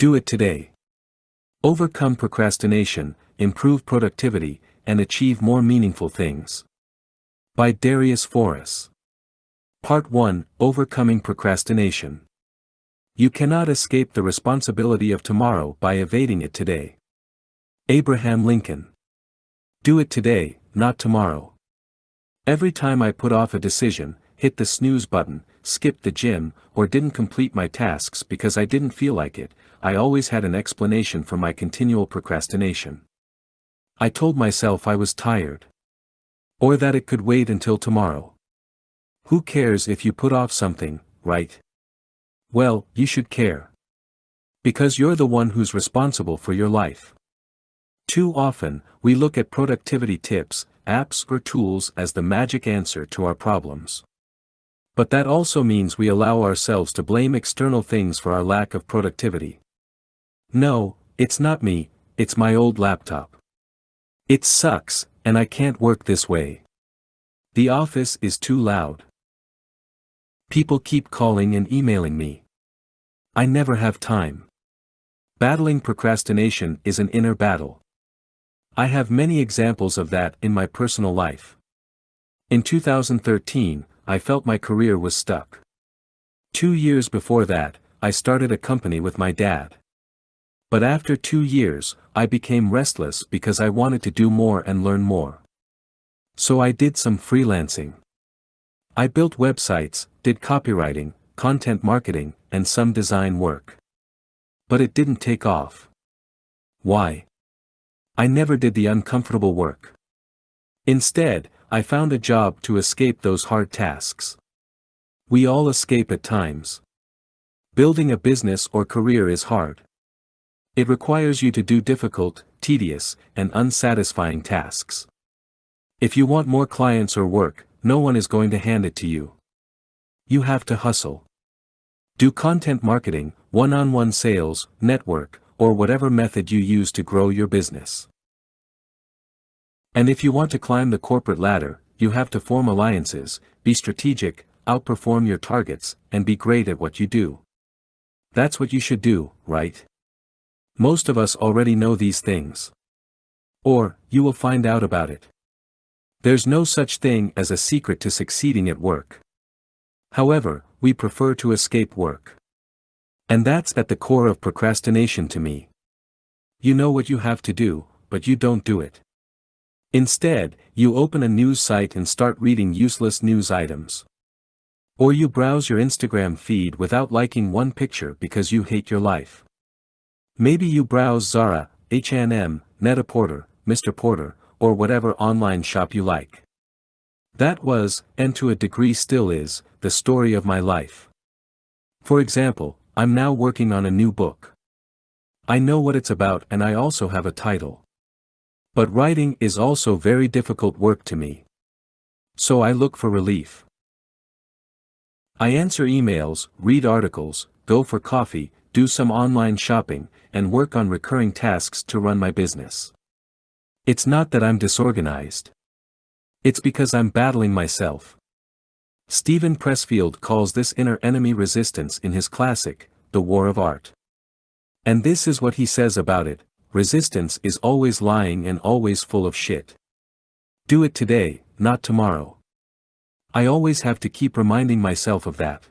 Do it today. Overcome procrastination, improve productivity, and achieve more meaningful things. By Darius Foroux. Part 1: Overcoming Procrastination. You cannot escape the responsibility of tomorrow by evading it today. Abraham Lincoln. Do it today, not tomorrow. Every time I put off a decision, hit the snooze button, skipped the gym, or didn't complete my tasks because I didn't feel like it, I always had an explanation for my continual procrastination. I told myself I was tired. Or that it could wait until tomorrow. Who cares if you put off something, right? Well, you should care. Because you're the one who's responsible for your life. Too often, we look at productivity tips, apps or tools as the magic answer to our problems. But that also means we allow ourselves to blame external things for our lack of productivity. No, it's not me, it's my old laptop. It sucks, and I can't work this way. The office is too loud. People keep calling and emailing me. I never have time. Battling procrastination is an inner battle. I have many examples of that in my personal life. In 2013, I felt my career was stuck. 2 years before that, I started a company with my dad. But after 2 years, I became restless because I wanted to do more and learn more. So I did some freelancing. I built websites, did copywriting, content marketing, and some design work. But it didn't take off. Why? I never did the uncomfortable work. Instead, I found a job to escape those hard tasks. We all escape at times. Building a business or career is hard. It requires you to do difficult, tedious, and unsatisfying tasks. If you want more clients or work, no one is going to hand it to you. You have to hustle. Do content marketing, one-on-one sales, network, or whatever method you use to grow your business. And if you want to climb the corporate ladder, you have to form alliances, be strategic, outperform your targets, and be great at what you do. That's what you should do, right? Most of us already know these things. Or, you will find out about it. There's no such thing as a secret to succeeding at work. However, we prefer to escape work. And that's at the core of procrastination to me. You know what you have to do, but you don't do it. Instead, you open a news site and start reading useless news items. Or you browse your Instagram feed without liking one picture because you hate your life. Maybe you browse Zara, H&M, Net-a-Porter, Mr. Porter, or whatever online shop you like. That was, and to a degree still is, the story of my life. For example, I'm now working on a new book. I know what it's about and I also have a title. But writing is also very difficult work to me. So I look for relief. I answer emails, read articles, go for coffee, do some online shopping, and work on recurring tasks to run my business. It's not that I'm disorganized. It's because I'm battling myself. Stephen Pressfield calls this inner enemy resistance in his classic, The War of Art. And this is what he says about it: resistance is always lying and always full of shit. Do it today, not tomorrow. I always have to keep reminding myself of that.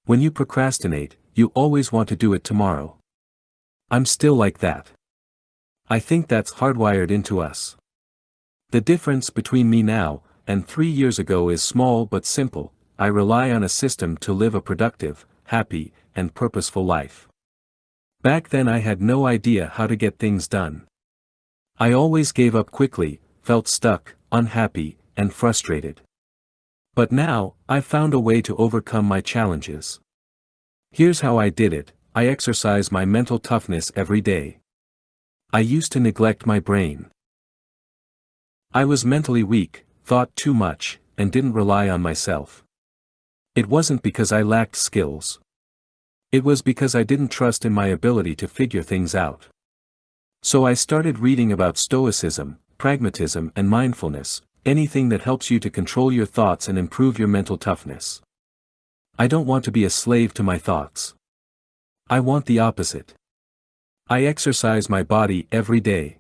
When you procrastinate, you always want to do it tomorrow. I'm still like that. I think that's hardwired into us. The difference between me now and 3 years ago is small but simple. I rely on a system to live a productive, happy, and purposeful life. Back then I had no idea how to get things done. I always gave up quickly, felt stuck, unhappy, and frustrated. But now, I've found a way to overcome my challenges. Here's how I did it: I exercise my mental toughness every day. I used to neglect my brain. I was mentally weak, thought too much, and didn't rely on myself. It wasn't because I lacked skills. It was because I didn't trust in my ability to figure things out. So I started reading about stoicism, pragmatism, and mindfulness, anything that helps you to control your thoughts and improve your mental toughness. I don't want to be a slave to my thoughts. I want the opposite. I exercise my body every day.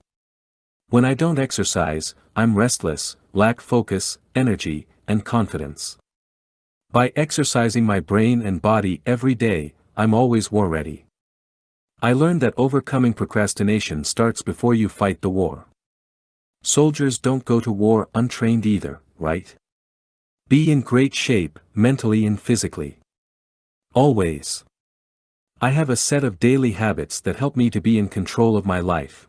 When I don't exercise, I'm restless, lack focus, energy, and confidence. By exercising my brain and body every day, I'm always war ready. I learned that overcoming procrastination starts before you fight the war. Soldiers don't go to war untrained either, right? Be in great shape, mentally and physically. Always. I have a set of daily habits that help me to be in control of my life.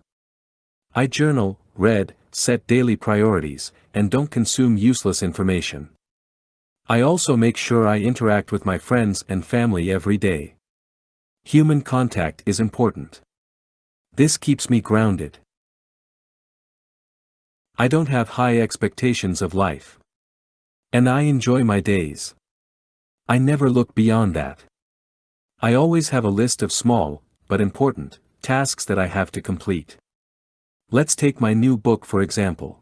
I journal, read, set daily priorities, and don't consume useless information. I also make sure I interact with my friends and family every day. Human contact is important. This keeps me grounded. I don't have high expectations of life. And I enjoy my days. I never look beyond that. I always have a list of small, but important, tasks that I have to complete. Let's take my new book for example.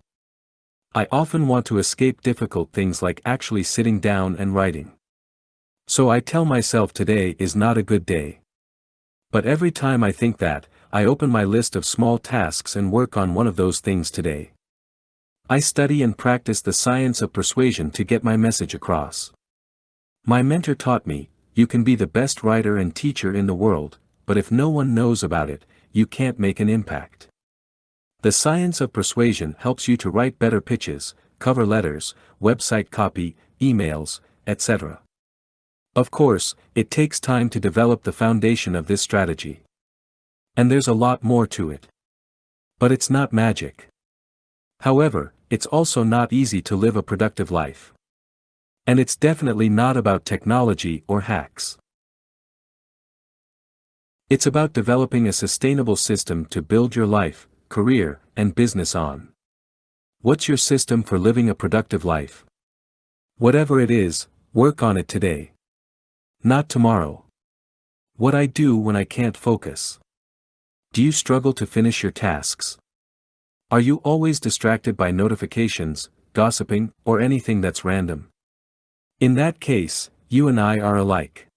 I often want to escape difficult things like actually sitting down and writing. So I tell myself today is not a good day. But every time I think that, I open my list of small tasks and work on one of those things today. I study and practice the science of persuasion to get my message across. My mentor taught me, you can be the best writer and teacher in the world, but if no one knows about it, you can't make an impact. The science of persuasion helps you to write better pitches, cover letters, website copy, emails, etc. Of course, it takes time to develop the foundation of this strategy. And there's a lot more to it. But it's not magic. However, it's also not easy to live a productive life. And it's definitely not about technology or hacks. It's about developing a sustainable system to build your life, career, and business on. What's your system for living a productive life? Whatever it is, work on it today. Not tomorrow. What I do when I can't focus. Do you struggle to finish your tasks? Are you always distracted by notifications, gossiping, or anything that's random? In that case, you and I are alike.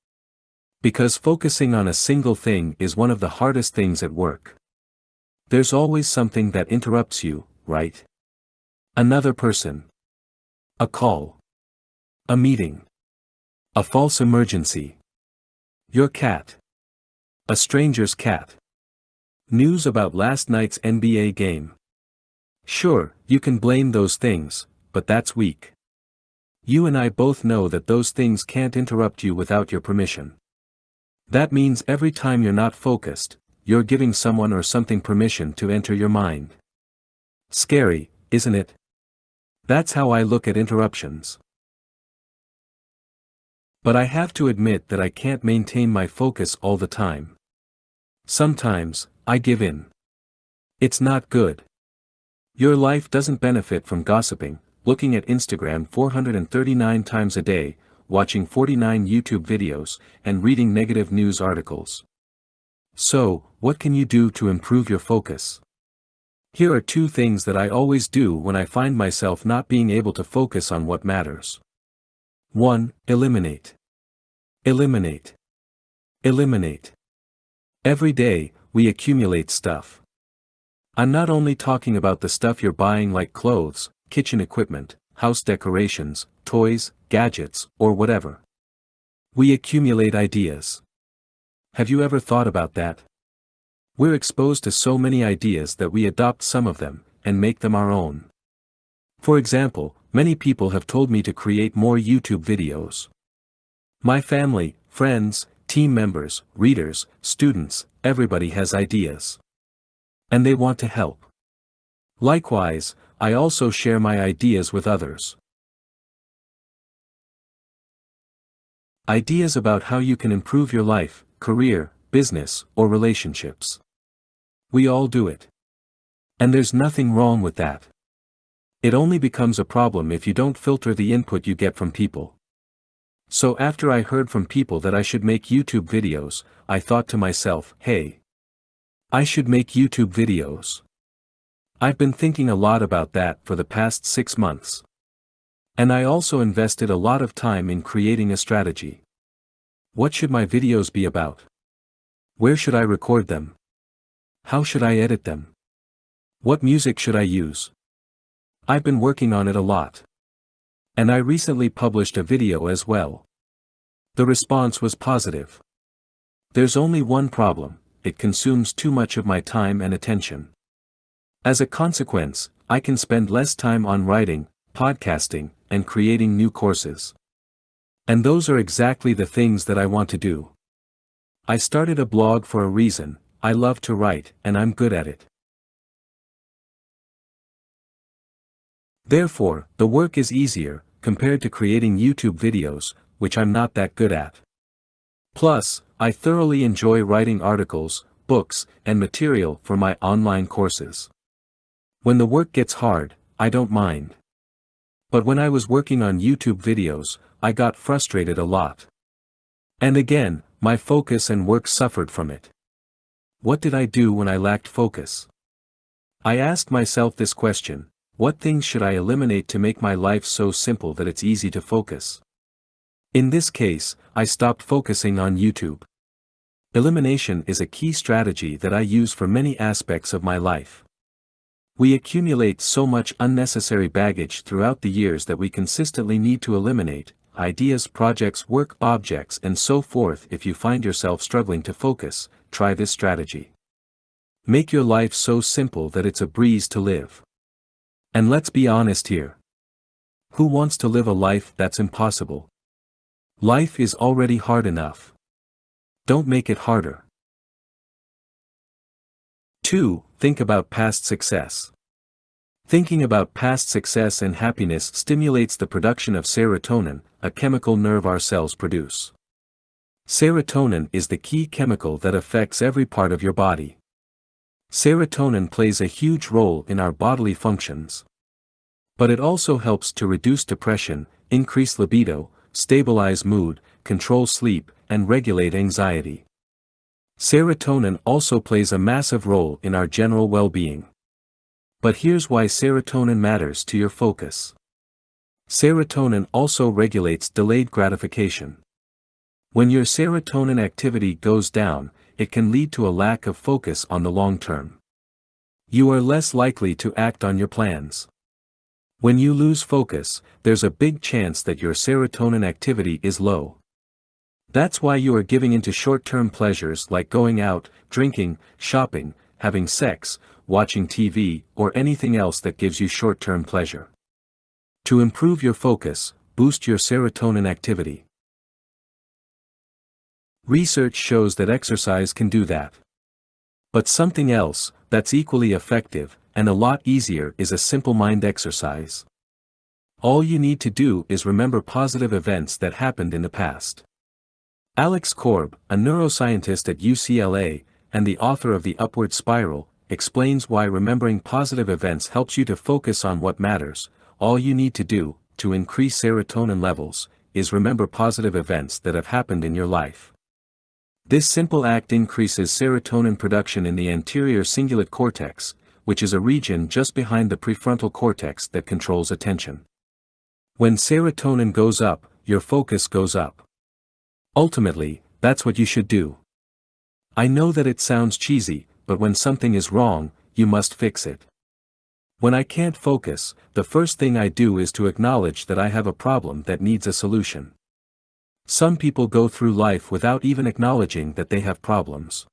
Because focusing on a single thing is one of the hardest things at work. There's always something that interrupts you, right? Another person. A call. A meeting. A false emergency. Your cat. A stranger's cat. News about last night's NBA game. Sure, you can blame those things, but that's weak. You and I both know that those things can't interrupt you without your permission. That means every time you're not focused, you're giving someone or something permission to enter your mind. Scary, isn't it? That's how I look at interruptions. But I have to admit that I can't maintain my focus all the time. Sometimes, I give in. It's not good. Your life doesn't benefit from gossiping, looking at Instagram 439 times a day, watching 49 YouTube videos, and reading negative news articles. So, what can you do to improve your focus? Here are 2 things that I always do when I find myself not being able to focus on what matters. 1. Eliminate. Eliminate. Eliminate. Every day, we accumulate stuff. I'm not only talking about the stuff you're buying like clothes, kitchen equipment, house decorations, toys, gadgets, or whatever. We accumulate ideas. Have you ever thought about that? We're exposed to so many ideas that we adopt some of them, and make them our own. For example, many people have told me to create more YouTube videos. My family, friends, team members, readers, students, everybody has ideas. And they want to help. Likewise, I also share my ideas with others. Ideas about how you can improve your life, career, business, or relationships. We all do it. And there's nothing wrong with that. It only becomes a problem if you don't filter the input you get from people. So after I heard from people that I should make YouTube videos, I thought to myself, hey, I should make YouTube videos. I've been thinking a lot about that for the past 6 months. And I also invested a lot of time in creating a strategy. What should my videos be about? Where should I record them? How should I edit them? What music should I use? I've been working on it a lot. And I recently published a video as well. The response was positive. There's only one problem: it consumes too much of my time and attention. As a consequence, I can spend less time on writing, podcasting, and creating new courses. And those are exactly the things that I want to do. I started a blog for a reason. I love to write, and I'm good at it. Therefore, the work is easier, compared to creating YouTube videos, which I'm not that good at. Plus, I thoroughly enjoy writing articles, books, and material for my online courses. When the work gets hard, I don't mind. But when I was working on YouTube videos, I got frustrated a lot. And again, my focus and work suffered from it. What did I do when I lacked focus? I asked myself this question: what things should I eliminate to make my life so simple that it's easy to focus? In this case, I stopped focusing on YouTube. Elimination is a key strategy that I use for many aspects of my life. We accumulate so much unnecessary baggage throughout the years that we consistently need to eliminate ideas, projects, work, objects, and so forth. If you find yourself struggling to focus, try this strategy. Make your life so simple that it's a breeze to live. And let's be honest here. Who wants to live a life that's impossible? Life is already hard enough. Don't make it harder. 2. Think about past success. Thinking about past success and happiness stimulates the production of serotonin, a chemical nerve our cells produce. Serotonin is the key chemical that affects every part of your body. Serotonin plays a huge role in our bodily functions. But it also helps to reduce depression, increase libido, stabilize mood, control sleep, and regulate anxiety. Serotonin also plays a massive role in our general well-being. But here's why serotonin matters to your focus. Serotonin also regulates delayed gratification. When your serotonin activity goes down, it can lead to a lack of focus on the long term. You are less likely to act on your plans. When you lose focus, there's a big chance that your serotonin activity is low. That's why you are giving into short-term pleasures like going out, drinking, shopping, having sex, watching TV, or anything else that gives you short-term pleasure. To improve your focus, boost your serotonin activity. Research shows that exercise can do that. But something else, that's equally effective, and a lot easier, is a simple mind exercise. All you need to do is remember positive events that happened in the past. Alex Korb, a neuroscientist at UCLA, and the author of The Upward Spiral, explains why remembering positive events helps you to focus on what matters. All you need to do, to increase serotonin levels, is remember positive events that have happened in your life. This simple act increases serotonin production in the anterior cingulate cortex, which is a region just behind the prefrontal cortex that controls attention. When serotonin goes up, your focus goes up. Ultimately, that's what you should do. I know that it sounds cheesy, but when something is wrong, you must fix it. When I can't focus, the first thing I do is to acknowledge that I have a problem that needs a solution. Some people go through life without even acknowledging that they have problems.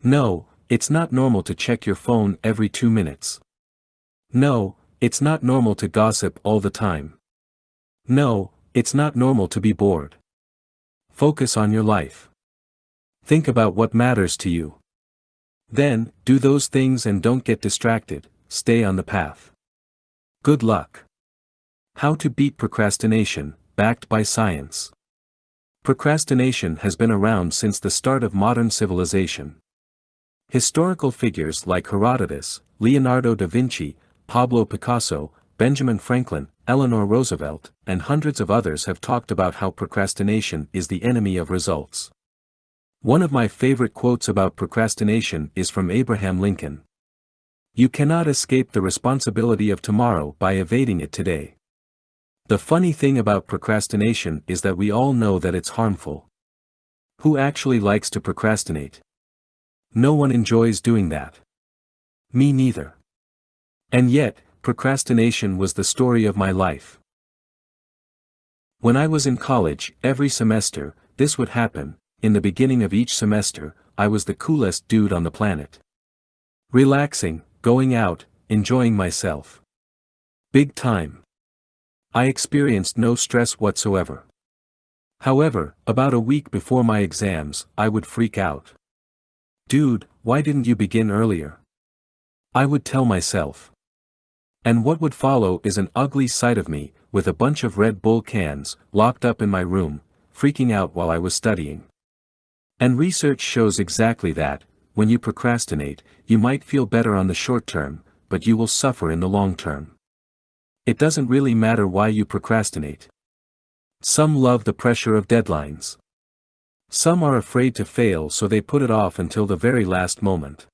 No, it's not normal to check your phone every 2 minutes. No, it's not normal to gossip all the time. No, it's not normal to be bored. Focus on your life. Think about what matters to you. Then, do those things and don't get distracted, stay on the path. Good luck. How to beat procrastination, backed by science. Procrastination has been around since the start of modern civilization. Historical figures like Herodotus, Leonardo da Vinci, Pablo Picasso, Benjamin Franklin, Eleanor Roosevelt, and hundreds of others have talked about how procrastination is the enemy of results. One of my favorite quotes about procrastination is from Abraham Lincoln. You cannot escape the responsibility of tomorrow by evading it today. The funny thing about procrastination is that we all know that it's harmful. Who actually likes to procrastinate? No one enjoys doing that. Me neither. And yet, procrastination was the story of my life. When I was in college, every semester, this would happen. In the beginning of each semester, I was the coolest dude on the planet. Relaxing, going out, enjoying myself. Big time. I experienced no stress whatsoever. However, about a week before my exams, I would freak out. Dude, why didn't you begin earlier? I would tell myself. And what would follow is an ugly sight of me, with a bunch of Red Bull cans, locked up in my room, freaking out while I was studying. And research shows exactly that. When you procrastinate, you might feel better on the short term, but you will suffer in the long term. It doesn't really matter why you procrastinate. Some love the pressure of deadlines. Some are afraid to fail, so they put it off until the very last moment.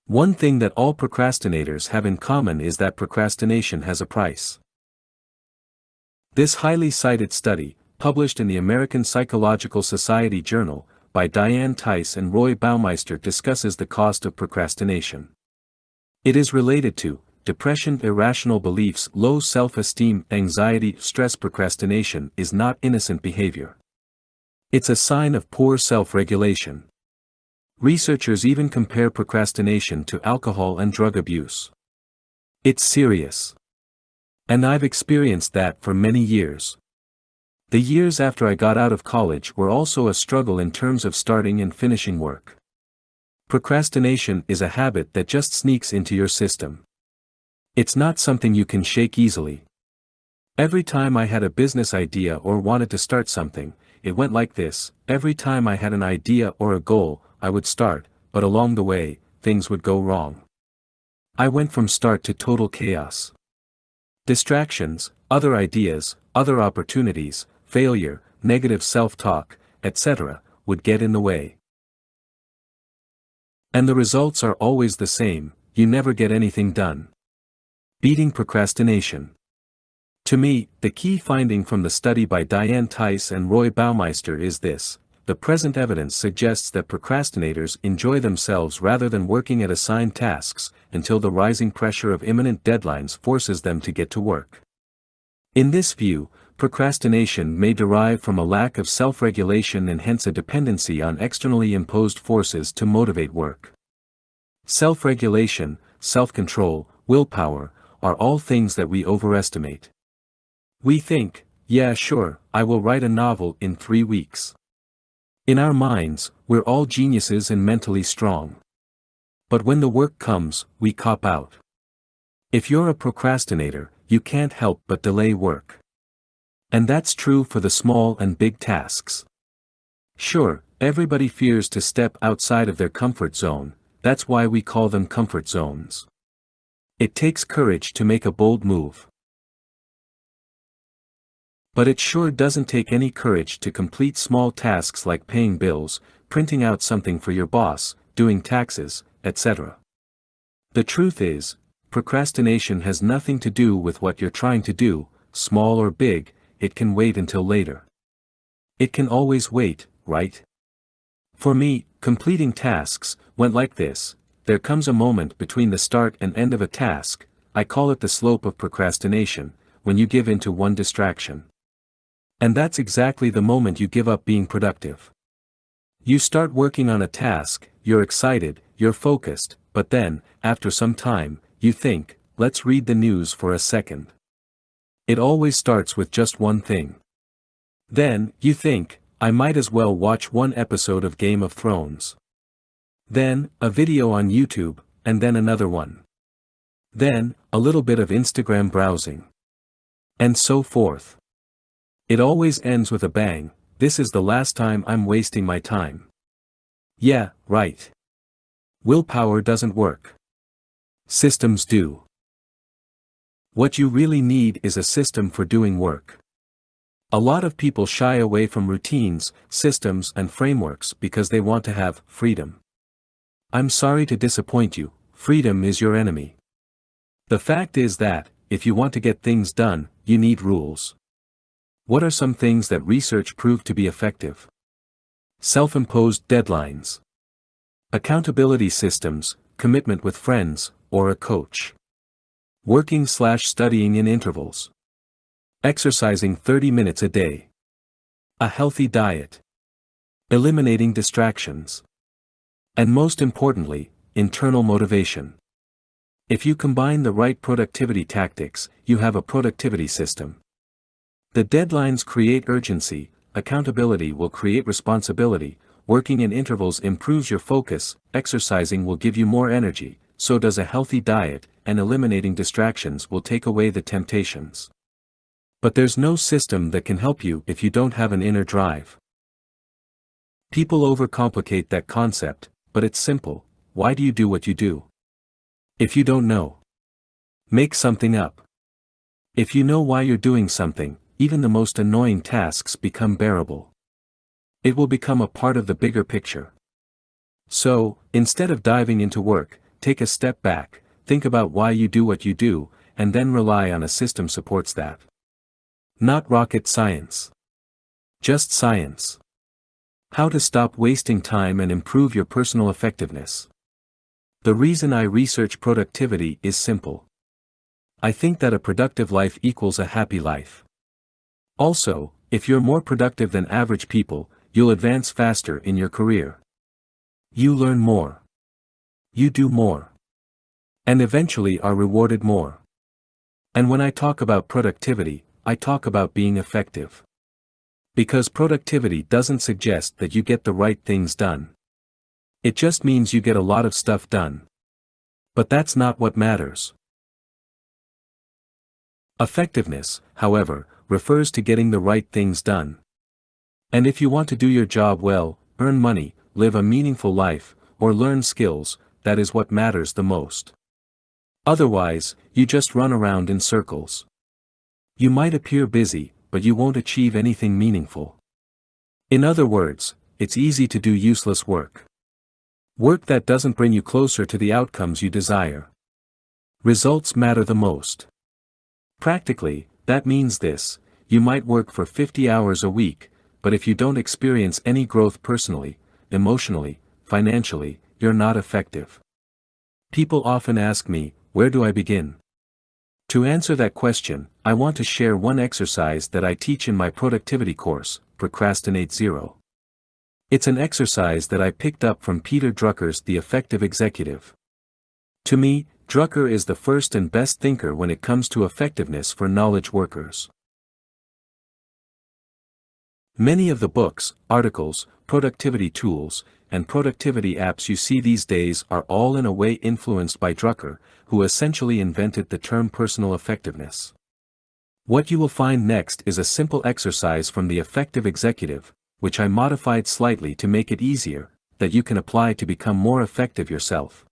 One thing that all procrastinators have in common is that procrastination has a price. This highly cited study, published in the American Psychological Society Journal, by Diane Tice and Roy Baumeister, discusses the cost of procrastination. It is related to depression, irrational beliefs, low self-esteem, anxiety, stress. Procrastination is not innocent behavior. It's a sign of poor self-regulation. Researchers even compare procrastination to alcohol and drug abuse. It's serious. And I've experienced that for many years. The years after I got out of college were also a struggle in terms of starting and finishing work. Procrastination is a habit that just sneaks into your system. It's not something you can shake easily. Every time I had a business idea or wanted to start something, it went like this. Every time I had an idea or a goal, I would start, but along the way, things would go wrong. I went from start to total chaos. Distractions, other ideas, other opportunities, failure, negative self-talk, etc., would get in the way. And the results are always the same: you never get anything done. Beating procrastination. To me, the key finding from the study by Diane Tice and Roy Baumeister is this: the present evidence suggests that procrastinators enjoy themselves rather than working at assigned tasks, until the rising pressure of imminent deadlines forces them to get to work. In this view, procrastination may derive from a lack of self-regulation and hence a dependency on externally imposed forces to motivate work. Self-regulation, self-control, willpower, are all things that we overestimate. We think, yeah sure, I will write a novel in 3 weeks. In our minds, we're all geniuses and mentally strong. But when the work comes, we cop out. If you're a procrastinator, you can't help but delay work. And that's true for the small and big tasks. Sure, everybody fears to step outside of their comfort zone, that's why we call them comfort zones. It takes courage to make a bold move. But it sure doesn't take any courage to complete small tasks like paying bills, printing out something for your boss, doing taxes, etc. The truth is, procrastination has nothing to do with what you're trying to do, small or big. It can wait until later. It can always wait, right? For me, completing tasks went like this: there comes a moment between the start and end of a task. I call it the slope of procrastination, when you give in to one distraction. And that's exactly the moment you give up being productive. You start working on a task, you're excited, you're focused, but then, after some time, you think, let's read the news for a second. It always starts with just one thing. Then, you think, I might as well watch one episode of Game of Thrones. Then, a video on YouTube, and then another one. Then, a little bit of Instagram browsing. And so forth. It always ends with a bang: this is the last time I'm wasting my time. Yeah, right. Willpower doesn't work. Systems do. What you really need is a system for doing work. A lot of people shy away from routines, systems, and frameworks because they want to have freedom. I'm sorry to disappoint you, freedom is your enemy. The fact is that, if you want to get things done, you need rules. What are some things that research proved to be effective? Self-imposed deadlines. Accountability systems, commitment with friends, or a coach. Working/studying in intervals. Exercising 30 minutes a day. A healthy diet. Eliminating distractions. And most importantly, internal motivation. If you combine the right productivity tactics, you have a productivity system. The deadlines create urgency, accountability will create responsibility, working in intervals improves your focus, exercising will give you more energy, so does a healthy diet, and eliminating distractions will take away the temptations. But there's no system that can help you if you don't have an inner drive. People overcomplicate that concept, but it's simple. Why do you do what you do? If you don't know, make something up. If you know why you're doing something, even the most annoying tasks become bearable. It will become a part of the bigger picture. So, instead of diving into work, take a step back, think about why you do what you do, and then rely on a system supports that. Not rocket science. Just science. How to stop wasting time and improve your personal effectiveness. The reason I research productivity is simple. I think that a productive life equals a happy life. Also, if you're more productive than average people, you'll advance faster in your career. You learn more. You do more. And eventually are rewarded more. And when I talk about productivity, I talk about being effective. Because productivity doesn't suggest that you get the right things done. It just means you get a lot of stuff done. But that's not what matters. Effectiveness, however, refers to getting the right things done. And if you want to do your job well, earn money, live a meaningful life, or learn skills, that is what matters the most. Otherwise, you just run around in circles. You might appear busy, but you won't achieve anything meaningful. In other words, it's easy to do useless work. Work that doesn't bring you closer to the outcomes you desire. Results matter the most. Practically, that means this: you might work for 50 hours a week, but if you don't experience any growth personally, emotionally, financially, you're not effective. People often ask me, where do I begin? To answer that question, I want to share one exercise that I teach in my productivity course, Procrastinate Zero. It's an exercise that I picked up from Peter Drucker's The Effective Executive. To me, Drucker is the first and best thinker when it comes to effectiveness for knowledge workers. Many of the books, articles, productivity tools, and productivity apps you see these days are all in a way influenced by Drucker, who essentially invented the term personal effectiveness. What you will find next is a simple exercise from The Effective Executive, which I modified slightly to make it easier, that you can apply to become more effective yourself.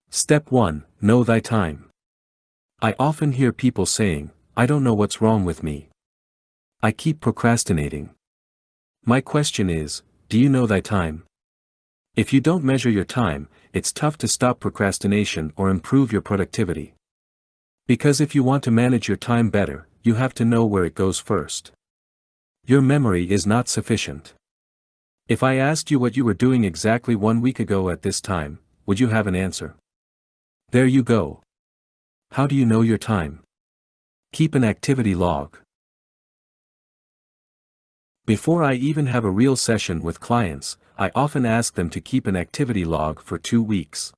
Step 1. Know thy time. I often hear people saying, I don't know what's wrong with me. I keep procrastinating. My question is, do you know thy time? If you don't measure your time, it's tough to stop procrastination or improve your productivity. Because if you want to manage your time better, you have to know where it goes first. Your memory is not sufficient. If I asked you what you were doing exactly 1 week ago at this time, would you have an answer? There you go. How do you know your time? Keep an activity log. Before I even have a real session with clients, I often ask them to keep an activity log for 2 weeks.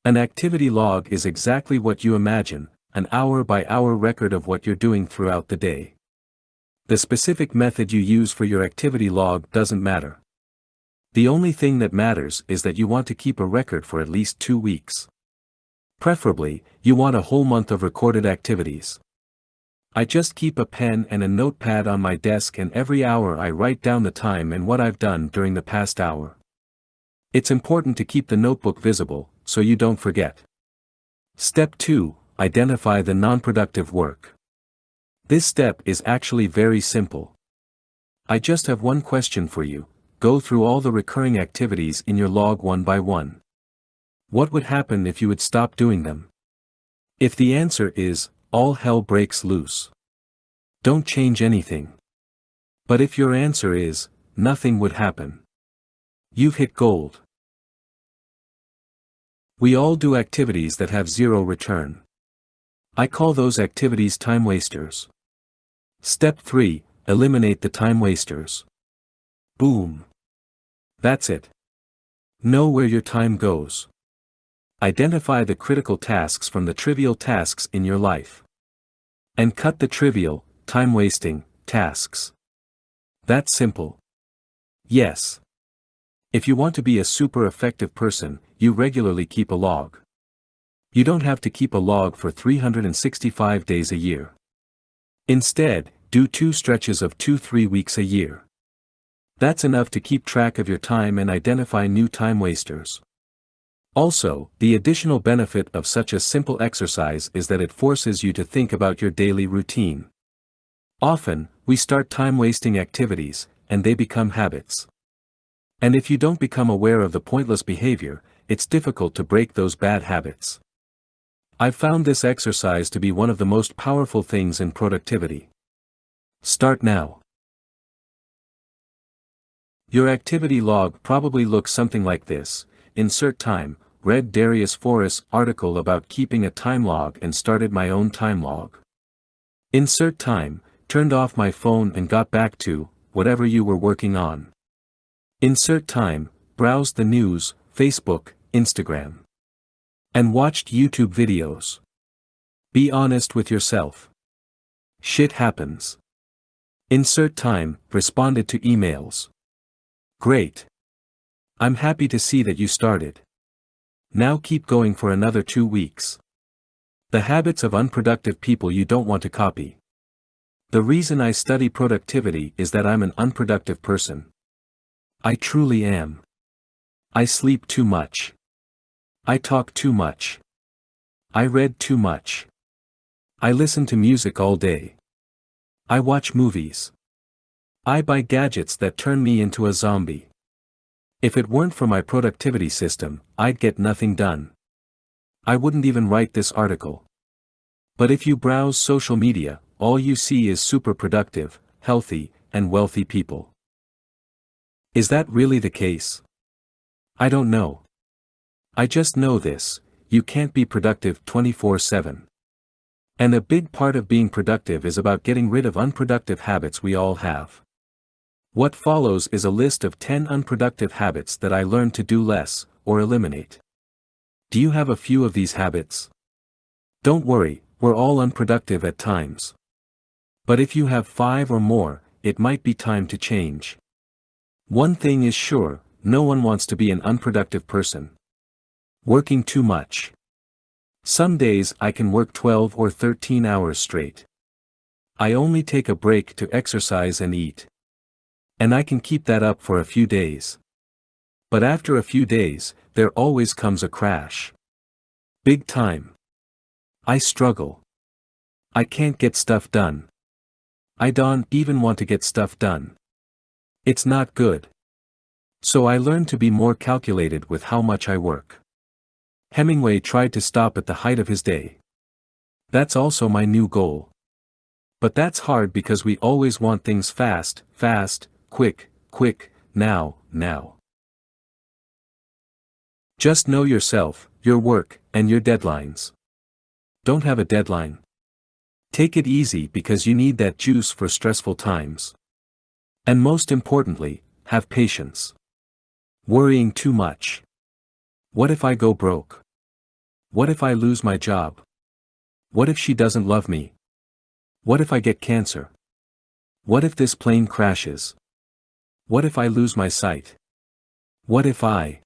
An activity log is exactly what you imagine, an hour-by-hour record of what you're doing throughout the day. The specific method you use for your activity log doesn't matter. The only thing that matters is that you want to keep a record for at least 2 weeks. Preferably, you want a whole month of recorded activities. I just keep a pen and a notepad on my desk, and every hour I write down the time and what I've done during the past hour. It's important to keep the notebook visible, so you don't forget. Step 2. Identify the non-productive work. This step is actually very simple. I just have one question for you: go through all the recurring activities in your log one by one. What would happen if you would stop doing them? If the answer is, all hell breaks loose, don't change anything. But if your answer is, nothing would happen, you've hit gold. We all do activities that have zero return. I call those activities time wasters. Step 3, eliminate the time wasters. Boom. That's it. Know where your time goes. Identify the critical tasks from the trivial tasks in your life. And cut the trivial, time-wasting, tasks. That's simple. Yes. If you want to be a super effective person, you regularly keep a log. You don't have to keep a log for 365 days a year. Instead, do 2 stretches of 2-3 weeks a year. That's enough to keep track of your time and identify new time wasters. Also, the additional benefit of such a simple exercise is that it forces you to think about your daily routine. Often, we start time-wasting activities, and they become habits. And if you don't become aware of the pointless behavior, it's difficult to break those bad habits. I've found this exercise to be one of the most powerful things in productivity. Start now. Your activity log probably looks something like this. Insert time, read Darius Foroux article about keeping a time log and started my own time log. Insert time, turned off my phone and got back to whatever you were working on. Insert time, browsed the news, Facebook, Instagram. And watched YouTube videos. Be honest with yourself. Shit happens. Insert time, responded to emails. Great. I'm happy to see that you started. Now keep going for another 2 weeks. The habits of unproductive people you don't want to copy. The reason I study productivity is that I'm an unproductive person. I truly am. I sleep too much. I talk too much. I read too much. I listen to music all day. I watch movies. I buy gadgets that turn me into a zombie. If it weren't for my productivity system, I'd get nothing done. I wouldn't even write this article. But if you browse social media, all you see is super productive, healthy, and wealthy people. Is that really the case? I don't know. I just know this: you can't be productive 24/7. And a big part of being productive is about getting rid of unproductive habits we all have. What follows is a list of 10 unproductive habits that I learned to do less, or eliminate. Do you have a few of these habits? Don't worry, we're all unproductive at times. But if you have 5 or more, it might be time to change. One thing is sure, no one wants to be an unproductive person. Working too much. Some days I can work 12 or 13 hours straight. I only take a break to exercise and eat. And I can keep that up for a few days. But after a few days, there always comes a crash. Big time. I struggle. I can't get stuff done. I don't even want to get stuff done. It's not good. So I learned to be more calculated with how much I work. Hemingway tried to stop at the height of his day. That's also my new goal. But that's hard because we always want things fast, fast, quick, quick, now, now. Just know yourself, your work, and your deadlines. Don't have a deadline. Take it easy because you need that juice for stressful times. And most importantly, have patience. Worrying too much. What if I go broke? What if I lose my job? What if she doesn't love me? What if I get cancer? What if this plane crashes? What if I lose my sight? What if I...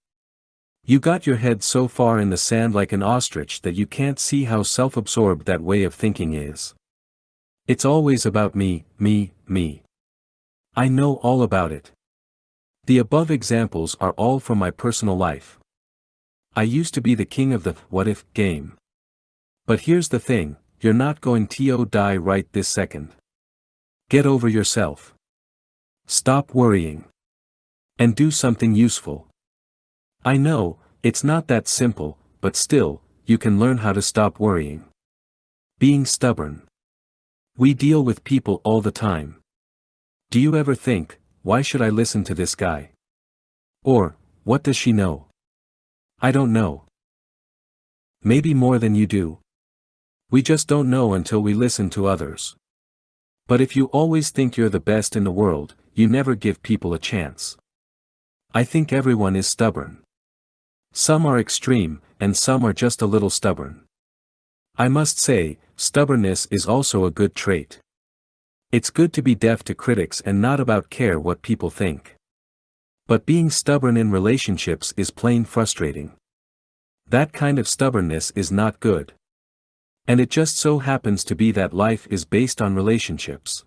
You got your head so far in the sand like an ostrich that you can't see how self-absorbed that way of thinking is. It's always about me, me, me. I know all about it. The above examples are all from my personal life. I used to be the king of the what if game. But here's the thing, you're not going to die right this second. Get over yourself. Stop worrying. And do something useful. I know, it's not that simple, but still, you can learn how to stop worrying. Being stubborn. We deal with people all the time. Do you ever think, why should I listen to this guy? Or, what does she know? I don't know. Maybe more than you do. We just don't know until we listen to others. But if you always think you're the best in the world, you never give people a chance. I think everyone is stubborn. Some are extreme, and some are just a little stubborn. I must say, stubbornness is also a good trait. It's good to be deaf to critics and not about care what people think. But being stubborn in relationships is plain frustrating. That kind of stubbornness is not good. And it just so happens to be that life is based on relationships.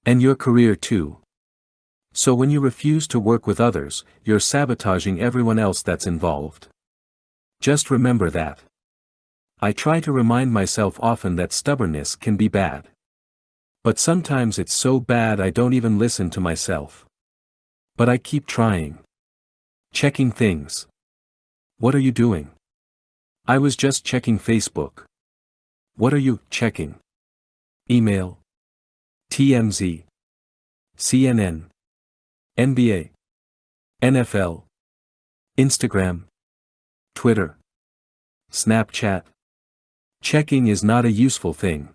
And your career too. So when you refuse to work with others, you're sabotaging everyone else that's involved. Just remember that. I try to remind myself often that stubbornness can be bad. But sometimes it's so bad I don't even listen to myself. But I keep trying. Checking things. What are you doing? I was just checking Facebook. What are you checking? Email. TMZ. CNN. NBA. NFL. Instagram. Twitter. Snapchat. Checking is not a useful thing.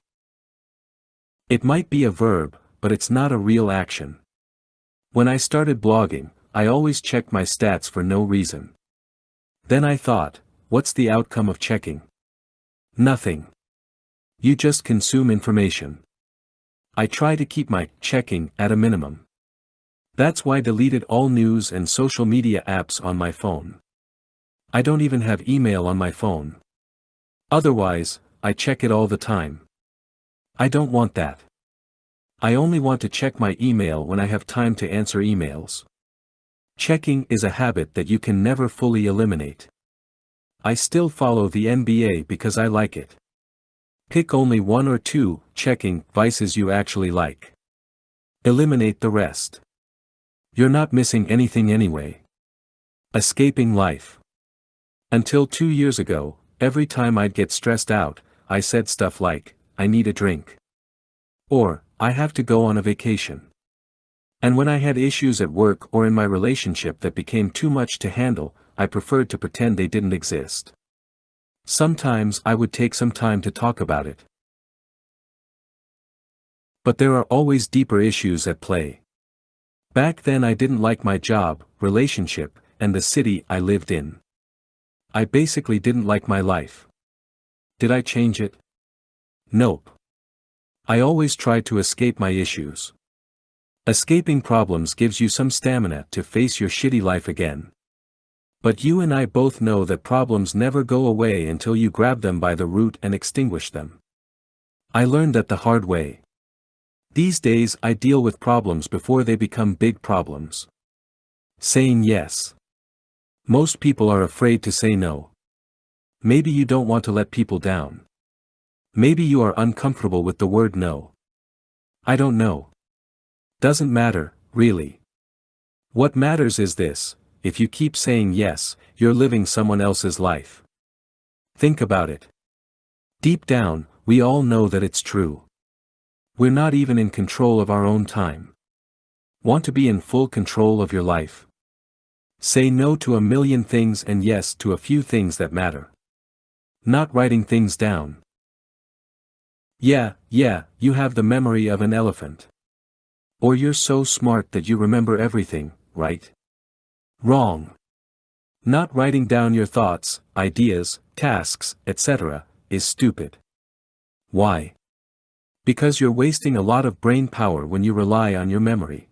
It might be a verb, but it's not a real action. When I started blogging, I always checked my stats for no reason. Then I thought, what's the outcome of checking? Nothing. You just consume information. I try to keep my checking at a minimum. That's why I deleted all news and social media apps on my phone. I don't even have email on my phone. Otherwise, I check it all the time. I don't want that. I only want to check my email when I have time to answer emails. Checking is a habit that you can never fully eliminate. I still follow the NBA because I like it. Pick only one or two checking vices you actually like. Eliminate the rest. You're not missing anything anyway. Escaping life. Until 2 years ago, every time I'd get stressed out, I said stuff like, I need a drink. Or, I have to go on a vacation. And when I had issues at work or in my relationship that became too much to handle, I preferred to pretend they didn't exist. Sometimes I would take some time to talk about it. But there are always deeper issues at play. Back then I didn't like my job, relationship, and the city I lived in. I basically didn't like my life. Did I change it? Nope. I always tried to escape my issues. Escaping problems gives you some stamina to face your shitty life again. But you and I both know that problems never go away until you grab them by the root and extinguish them. I learned that the hard way. These days I deal with problems before they become big problems. Saying yes. Most people are afraid to say no. Maybe you don't want to let people down. Maybe you are uncomfortable with the word no. I don't know. Doesn't matter, really. What matters is this: if you keep saying yes, you're living someone else's life. Think about it. Deep down, we all know that it's true. We're not even in control of our own time. Want to be in full control of your life? Say no to a million things and yes to a few things that matter. Not writing things down. Yeah, you have the memory of an elephant. Or you're so smart that you remember everything, right? Wrong. Not writing down your thoughts, ideas, tasks, etc., is stupid. Why? Because you're wasting a lot of brain power when you rely on your memory.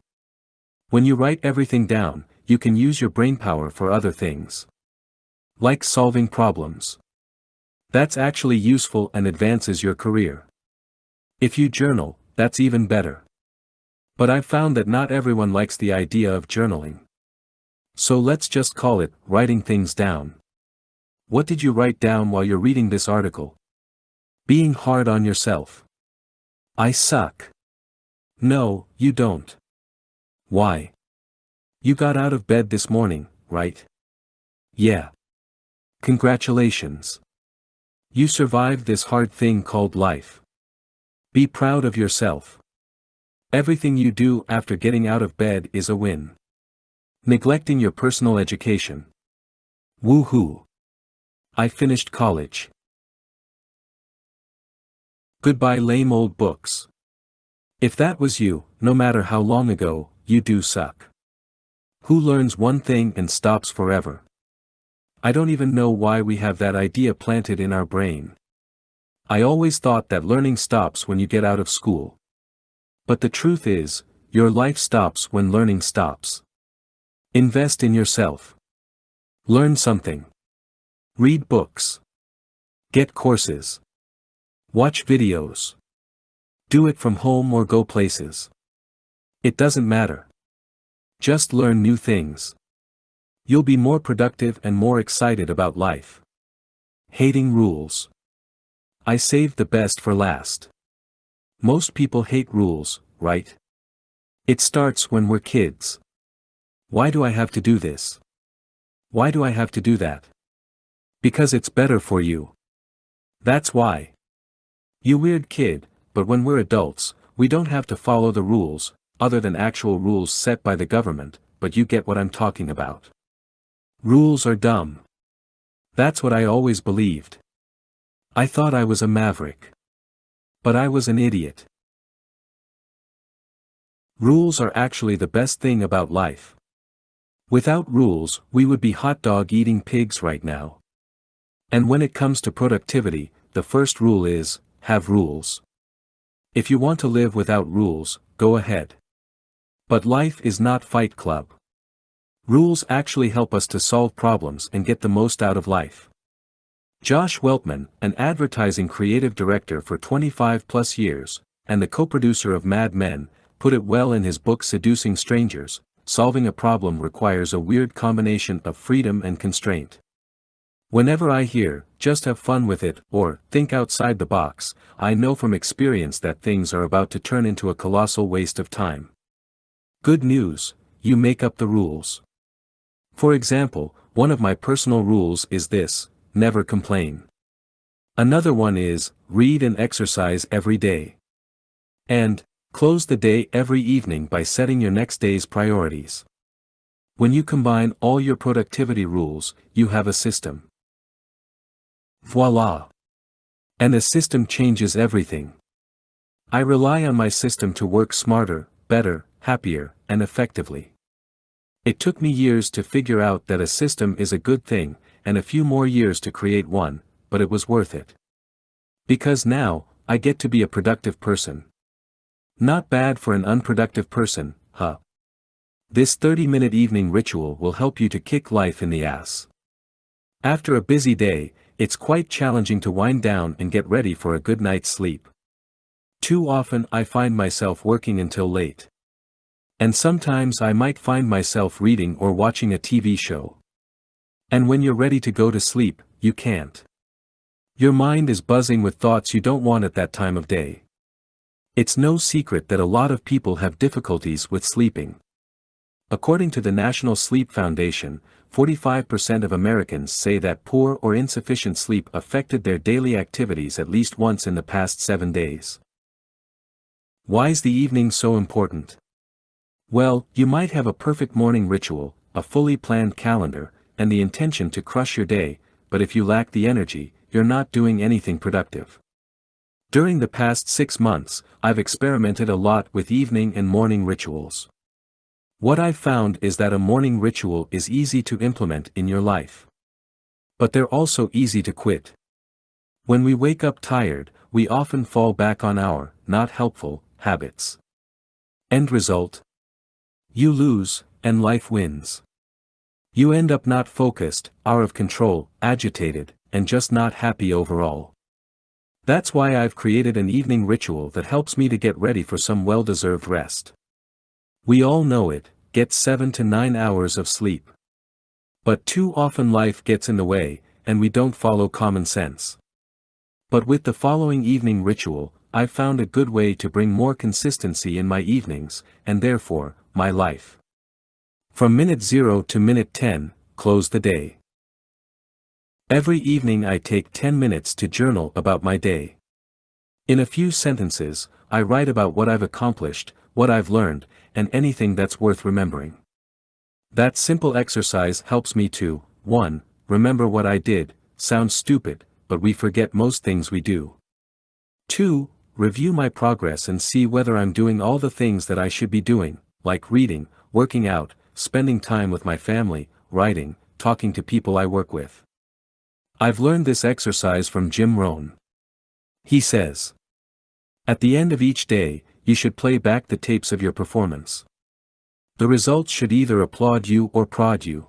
When you write everything down, you can use your brain power for other things. Like solving problems. That's actually useful and advances your career. If you journal, that's even better. But I've found that not everyone likes the idea of journaling. So let's just call it writing things down. What did you write down while you're reading this article? Being hard on yourself. I suck. No, you don't. Why? You got out of bed this morning, right? Yeah. Congratulations. You survived this hard thing called life. Be proud of yourself. Everything you do after getting out of bed is a win. Neglecting your personal education. Woohoo. I finished college. Goodbye lame old books. If that was you, no matter how long ago, you do suck. Who learns one thing and stops forever? I don't even know why we have that idea planted in our brain. I always thought that learning stops when you get out of school. But the truth is, your life stops when learning stops. Invest in yourself. Learn something. Read books. Get courses. Watch videos. Do it from home or go places. It doesn't matter. Just learn new things. You'll be more productive and more excited about life. Hating rules. I saved the best for last. Most people hate rules, right? It starts when we're kids. Why do I have to do this? Why do I have to do that? Because it's better for you. That's why. You weird kid, but when we're adults, we don't have to follow the rules, other than actual rules set by the government, but you get what I'm talking about. Rules are dumb. That's what I always believed. I thought I was a maverick. But I was an idiot. Rules are actually the best thing about life. Without rules, we would be hot dog eating pigs right now. And when it comes to productivity, the first rule is, have rules. If you want to live without rules, go ahead. But life is not Fight Club. Rules actually help us to solve problems and get the most out of life. Josh Weltman, an advertising creative director for 25+ years, and the co-producer of Mad Men, put it well in his book Seducing Strangers: Solving a Problem Requires a Weird Combination of Freedom and Constraint. Whenever I hear, just have fun with it, or, think outside the box, I know from experience that things are about to turn into a colossal waste of time. Good news, you make up the rules. For example, one of my personal rules is this: never complain. Another one is, read and exercise every day. And, close the day every evening by setting your next day's priorities. When you combine all your productivity rules, you have a system. Voila! And a system changes everything. I rely on my system to work smarter, better, happier, and effectively. It took me years to figure out that a system is a good thing, and a few more years to create one, but it was worth it. Because now, I get to be a productive person. Not bad for an unproductive person, huh? This 30-minute evening ritual will help you to kick life in the ass. After a busy day, it's quite challenging to wind down and get ready for a good night's sleep. Too often I find myself working until late. And sometimes I might find myself reading or watching a TV show. And when you're ready to go to sleep, you can't. Your mind is buzzing with thoughts you don't want at that time of day. It's no secret that a lot of people have difficulties with sleeping. According to the National Sleep Foundation, 45% of Americans say that poor or insufficient sleep affected their daily activities at least once in the past 7 days. Why's the evening so important? Well, you might have a perfect morning ritual, a fully planned calendar, and the intention to crush your day, but if you lack the energy, you're not doing anything productive. During the past 6 months, I've experimented a lot with evening and morning rituals. What I've found is that a morning ritual is easy to implement in your life. But they're also easy to quit. When we wake up tired, we often fall back on our, not helpful, habits. End result? You lose, and life wins. You end up not focused, out of control, agitated, and just not happy overall. That's why I've created an evening ritual that helps me to get ready for some well-deserved rest. We all know it, get 7 to 9 hours of sleep. But too often life gets in the way, and we don't follow common sense. But with the following evening ritual, I've found a good way to bring more consistency in my evenings, and therefore, my life. From minute 0 to minute 10, close the day. Every evening I take 10 minutes to journal about my day. In a few sentences, I write about what I've accomplished, what I've learned, and anything that's worth remembering. That simple exercise helps me to, 1. Remember what I did, sounds stupid, but we forget most things we do. 2. Review my progress and see whether I'm doing all the things that I should be doing, like reading, working out, spending time with my family, writing, talking to people I work with. I've learned this exercise from Jim Rohn. He says, at the end of each day, you should play back the tapes of your performance. The results should either applaud you or prod you.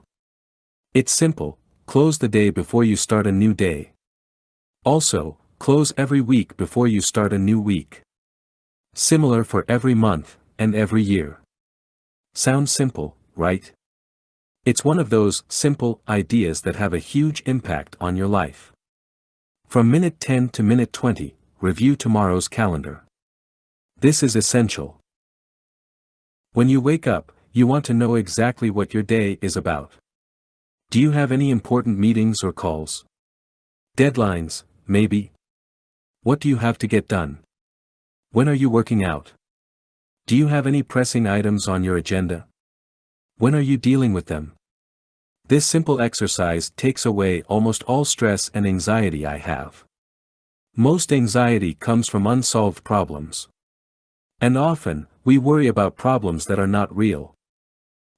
It's simple: close the day before you start a new day. Also, close every week before you start a new week. Similar for every month, and every year. Sounds simple, right? It's one of those simple ideas that have a huge impact on your life. From minute 10 to minute 20, review tomorrow's calendar. This is essential. When you wake up, you want to know exactly what your day is about. Do you have any important meetings or calls? Deadlines, maybe? What do you have to get done? When are you working out? Do you have any pressing items on your agenda? When are you dealing with them? This simple exercise takes away almost all stress and anxiety I have. Most anxiety comes from unsolved problems. And often, we worry about problems that are not real.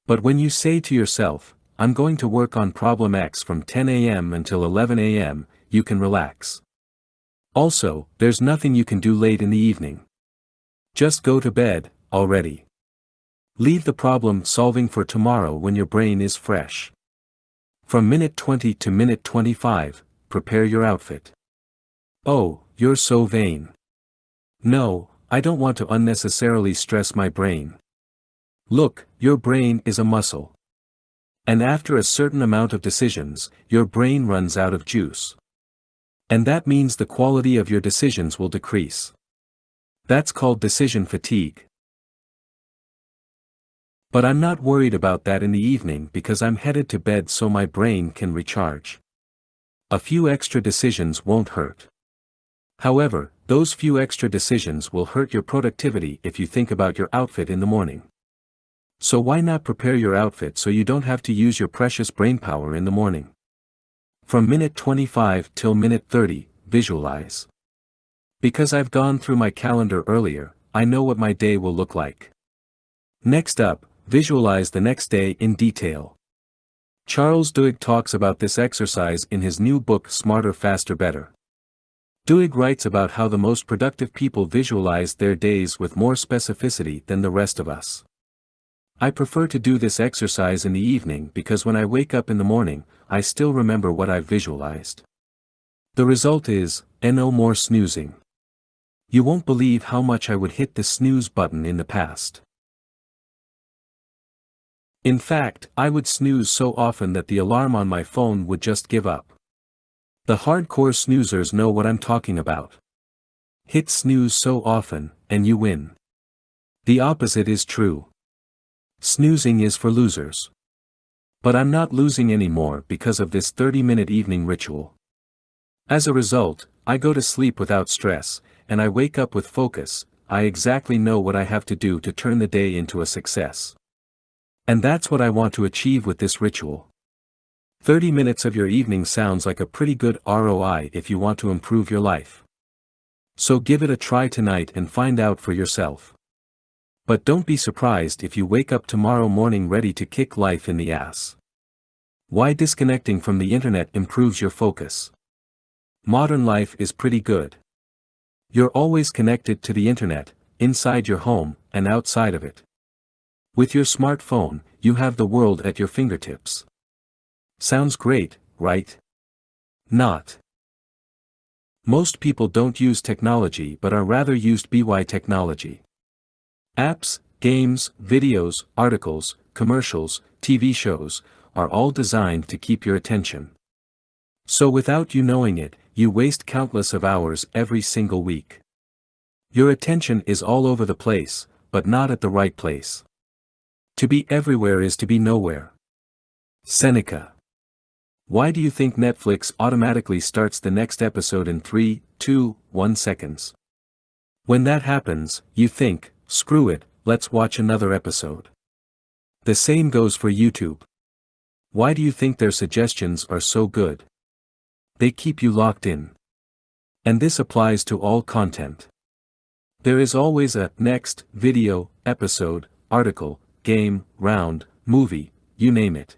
But when you say to yourself, I'm going to work on problem X from 10 a.m. until 11 a.m., you can relax. Also, there's nothing you can do late in the evening. Just go to bed, already. Leave the problem solving for tomorrow when your brain is fresh. From minute 20 to minute 25, prepare your outfit. Oh, you're so vain. No, I don't want to unnecessarily stress my brain. Look, your brain is a muscle. And after a certain amount of decisions, your brain runs out of juice. And that means the quality of your decisions will decrease. That's called decision fatigue. But I'm not worried about that in the evening because I'm headed to bed so my brain can recharge. A few extra decisions won't hurt. However, those few extra decisions will hurt your productivity if you think about your outfit in the morning. So why not prepare your outfit so you don't have to use your precious brainpower in the morning? From minute 25 till minute 30, visualize. Because I've gone through my calendar earlier, I know what my day will look like. Next up, visualize the next day in detail. Charles Duhigg talks about this exercise in his new book Smarter, Faster, Better. Duhigg writes about how the most productive people visualize their days with more specificity than the rest of us. I prefer to do this exercise in the evening because when I wake up in the morning, I still remember what I've visualized. The result is, no more snoozing. You won't believe how much I would hit the snooze button in the past. In fact, I would snooze so often that the alarm on my phone would just give up. The hardcore snoozers know what I'm talking about. Hit snooze so often, and you win. The opposite is true. Snoozing is for losers. But I'm not losing anymore because of this 30-minute evening ritual. As a result, I go to sleep without stress, and I wake up with focus. I exactly know what I have to do to turn the day into a success. And that's what I want to achieve with this ritual. 30 minutes of your evening sounds like a pretty good ROI if you want to improve your life. So give it a try tonight and find out for yourself. But don't be surprised if you wake up tomorrow morning ready to kick life in the ass. Why disconnecting from the internet improves your focus. Modern life is pretty good. You're always connected to the internet, inside your home, and outside of it. With your smartphone, you have the world at your fingertips. Sounds great, right? Not. Most people don't use technology but are rather used by technology. Apps, games, videos, articles, commercials, TV shows, are all designed to keep your attention. So without you knowing it, you waste countless of hours every single week. Your attention is all over the place, but not at the right place. To be everywhere is to be nowhere. Seneca. Why do you think Netflix automatically starts the next episode in 3, 2, 1 seconds? When that happens, you think, screw it, let's watch another episode. The same goes for YouTube. Why do you think their suggestions are so good? They keep you locked in. And this applies to all content. There is always a next video, episode, article, game, round, movie, you name it.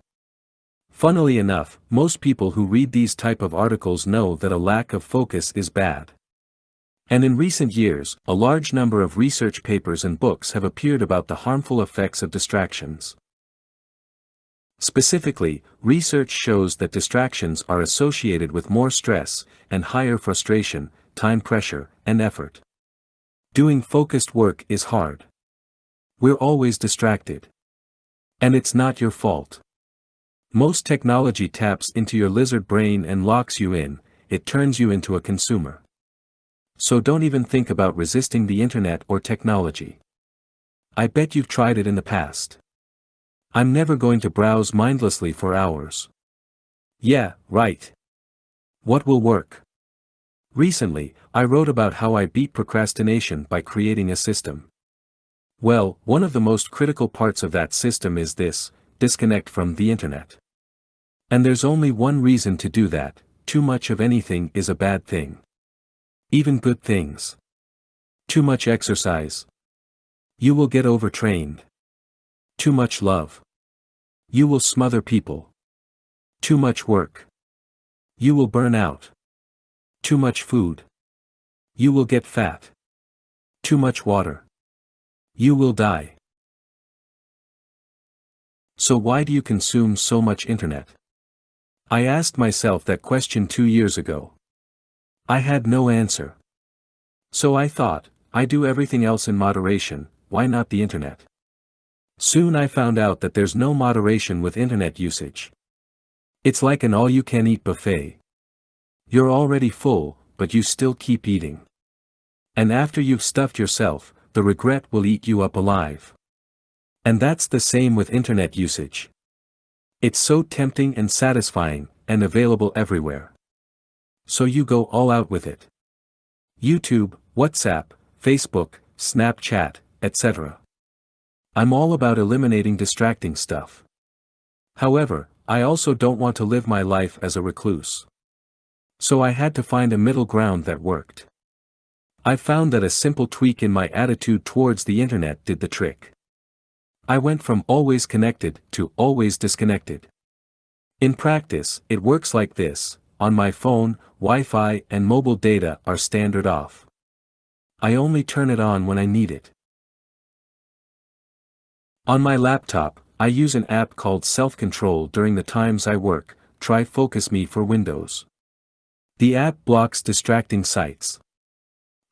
Funnily enough, most people who read these type of articles know that a lack of focus is bad. And in recent years, a large number of research papers and books have appeared about the harmful effects of distractions. Specifically, research shows that distractions are associated with more stress and higher frustration, time pressure, and effort. Doing focused work is hard. We're always distracted. And it's not your fault. Most technology taps into your lizard brain and locks you in, it turns you into a consumer. So don't even think about resisting the internet or technology. I bet you've tried it in the past. I'm never going to browse mindlessly for hours. Yeah, right. What will work? Recently, I wrote about how I beat procrastination by creating a system. Well, one of the most critical parts of that system is this: disconnect from the internet. And there's only one reason to do that: too much of anything is a bad thing. Even good things. Too much exercise. You will get overtrained. Too much love. You will smother people. Too much work. You will burn out. Too much food. You will get fat. Too much water. You will die. So why do you consume so much internet? I asked myself that question 2 years ago. I had no answer. So I thought, I do everything else in moderation, why not the internet? Soon I found out that there's no moderation with internet usage. It's like an all-you-can-eat buffet. You're already full, but you still keep eating. And after you've stuffed yourself, the regret will eat you up alive. And that's the same with internet usage. It's so tempting and satisfying, and available everywhere. So you go all out with it. YouTube, WhatsApp, Facebook, Snapchat, etc. I'm all about eliminating distracting stuff. However, I also don't want to live my life as a recluse. So I had to find a middle ground that worked. I found that a simple tweak in my attitude towards the internet did the trick. I went from always connected to always disconnected. In practice, it works like this: on my phone, Wi-Fi and mobile data are standard off. I only turn it on when I need it. On my laptop, I use an app called Self-Control during the times I work. Try Focus Me for Windows. The app blocks distracting sites.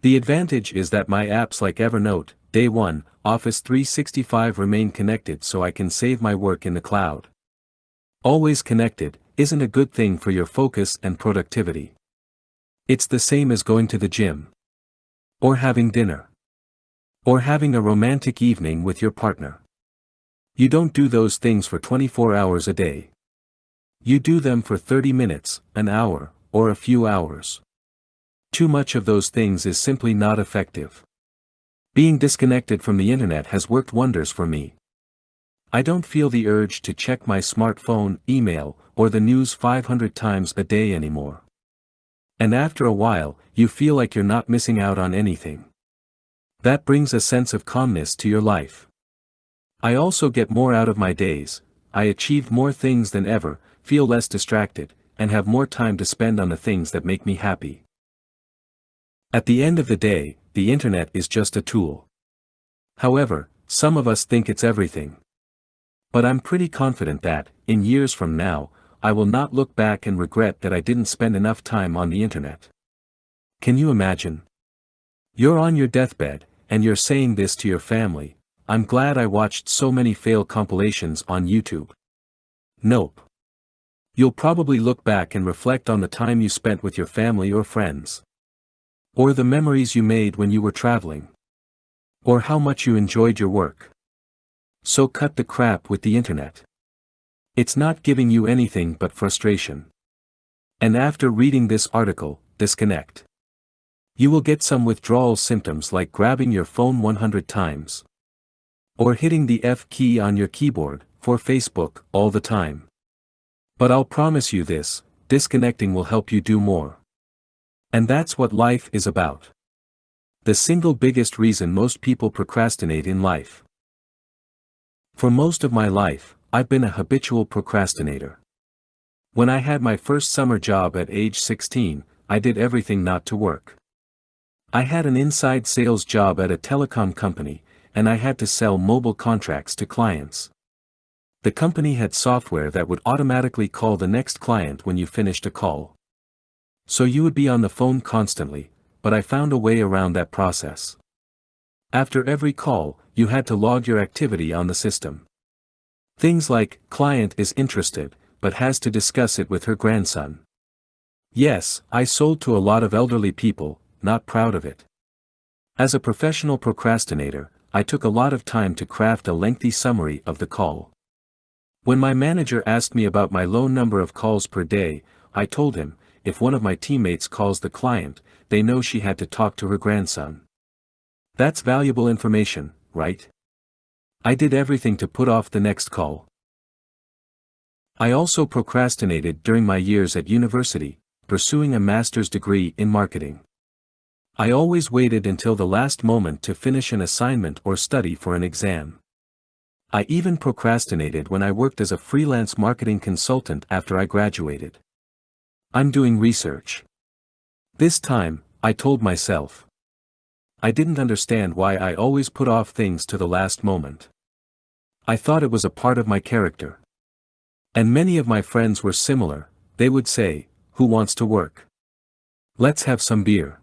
The advantage is that my apps like Evernote, Day One, Office 365 remain connected, so I can save my work in the cloud. Always connected isn't a good thing for your focus and productivity. It's the same as going to the gym. Or having dinner. Or having a romantic evening with your partner. You don't do those things for 24 hours a day. You do them for 30 minutes, an hour, or a few hours. Too much of those things is simply not effective. Being disconnected from the internet has worked wonders for me. I don't feel the urge to check my smartphone, email, or the news 500 times a day anymore. And after a while, you feel like you're not missing out on anything. That brings a sense of calmness to your life. I also get more out of my days. I achieve more things than ever, feel less distracted, and have more time to spend on the things that make me happy. At the end of the day, the internet is just a tool. However, some of us think it's everything. But I'm pretty confident that, in years from now, I will not look back and regret that I didn't spend enough time on the internet. Can you imagine? You're on your deathbed, and you're saying this to your family: I'm glad I watched so many fail compilations on YouTube. Nope. You'll probably look back and reflect on the time you spent with your family or friends. Or the memories you made when you were traveling. Or how much you enjoyed your work. So cut the crap with the internet. It's not giving you anything but frustration. And after reading this article, disconnect. You will get some withdrawal symptoms like grabbing your phone 100 times. Or hitting the F key on your keyboard, for Facebook, all the time. But I'll promise you this: disconnecting will help you do more. And that's what life is about. The single biggest reason most people procrastinate in life. For most of my life, I've been a habitual procrastinator. When I had my first summer job at age 16, I did everything not to work. I had an inside sales job at a telecom company, and I had to sell mobile contracts to clients. The company had software that would automatically call the next client when you finished a call. So you would be on the phone constantly, but I found a way around that process. After every call, you had to log your activity on the system. Things like, client is interested, but has to discuss it with her grandson. Yes, I sold to a lot of elderly people, not proud of it. As a professional procrastinator, I took a lot of time to craft a lengthy summary of the call. When my manager asked me about my low number of calls per day, I told him, if one of my teammates calls the client, they know she had to talk to her grandson. That's valuable information, right? I did everything to put off the next call. I also procrastinated during my years at university, pursuing a master's degree in marketing. I always waited until the last moment to finish an assignment or study for an exam. I even procrastinated when I worked as a freelance marketing consultant after I graduated. I'm doing research. This time, I told myself. I didn't understand why I always put off things to the last moment. I thought it was a part of my character. And many of my friends were similar. They would say, "Who wants to work? Let's have some beer."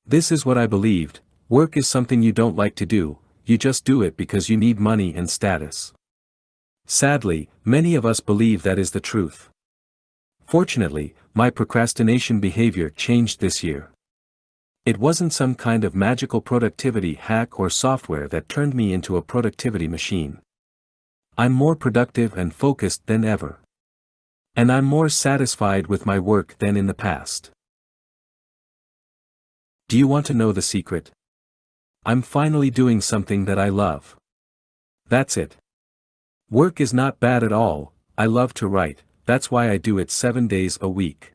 This is what I believed: work is something you don't like to do, you just do it because you need money and status. Sadly, many of us believe that is the truth. Fortunately, my procrastination behavior changed this year. It wasn't some kind of magical productivity hack or software that turned me into a productivity machine. I'm more productive and focused than ever. And I'm more satisfied with my work than in the past. Do you want to know the secret? I'm finally doing something that I love. That's it. Work is not bad at all. I love to write, that's why I do it 7 days a week.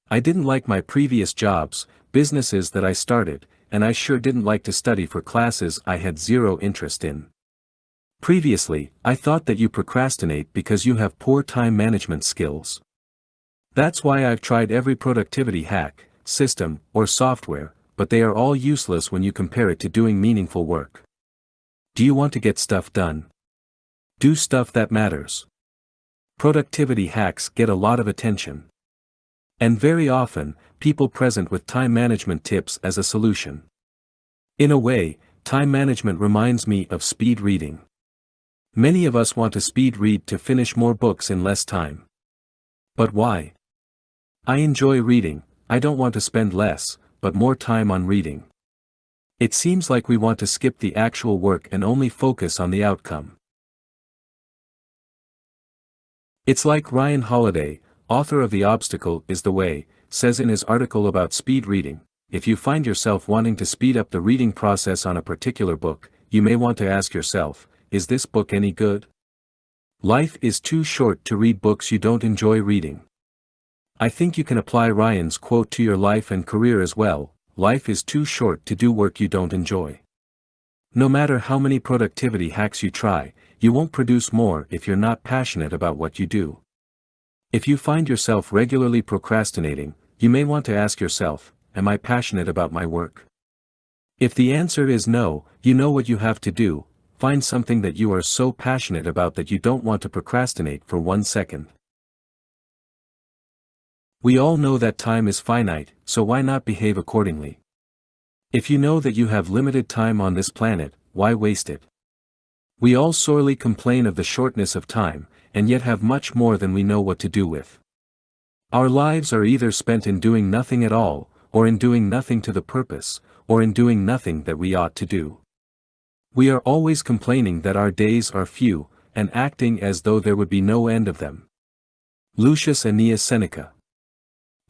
I didn't like my previous jobs, businesses that I started, and I sure didn't like to study for classes I had zero interest in. Previously, I thought that you procrastinate because you have poor time management skills. That's why I've tried every productivity hack, system, or software, but they are all useless when you compare it to doing meaningful work. Do you want to get stuff done? Do stuff that matters. Productivity hacks get a lot of attention. And very often, people present with time management tips as a solution. In a way, time management reminds me of speed reading. Many of us want to speed read to finish more books in less time. But why? I enjoy reading. I don't want to spend less, but more time on reading. It seems like we want to skip the actual work and only focus on the outcome. It's like Ryan Holiday, author of The Obstacle is the Way, says in his article about speed reading. If you find yourself wanting to speed up the reading process on a particular book, you may want to ask yourself, is this book any good? Life is too short to read books you don't enjoy reading. I think you can apply Ryan's quote to your life and career as well: life is too short to do work you don't enjoy. No matter how many productivity hacks you try, you won't produce more if you're not passionate about what you do. If you find yourself regularly procrastinating, you may want to ask yourself, am I passionate about my work? If the answer is no, you know what you have to do: find something that you are so passionate about that you don't want to procrastinate for 1 second. We all know that time is finite, so why not behave accordingly? If you know that you have limited time on this planet, why waste it? We all sorely complain of the shortness of time, and yet have much more than we know what to do with. Our lives are either spent in doing nothing at all, or in doing nothing to the purpose, or in doing nothing that we ought to do. We are always complaining that our days are few, and acting as though there would be no end of them. Lucius Aeneas Seneca.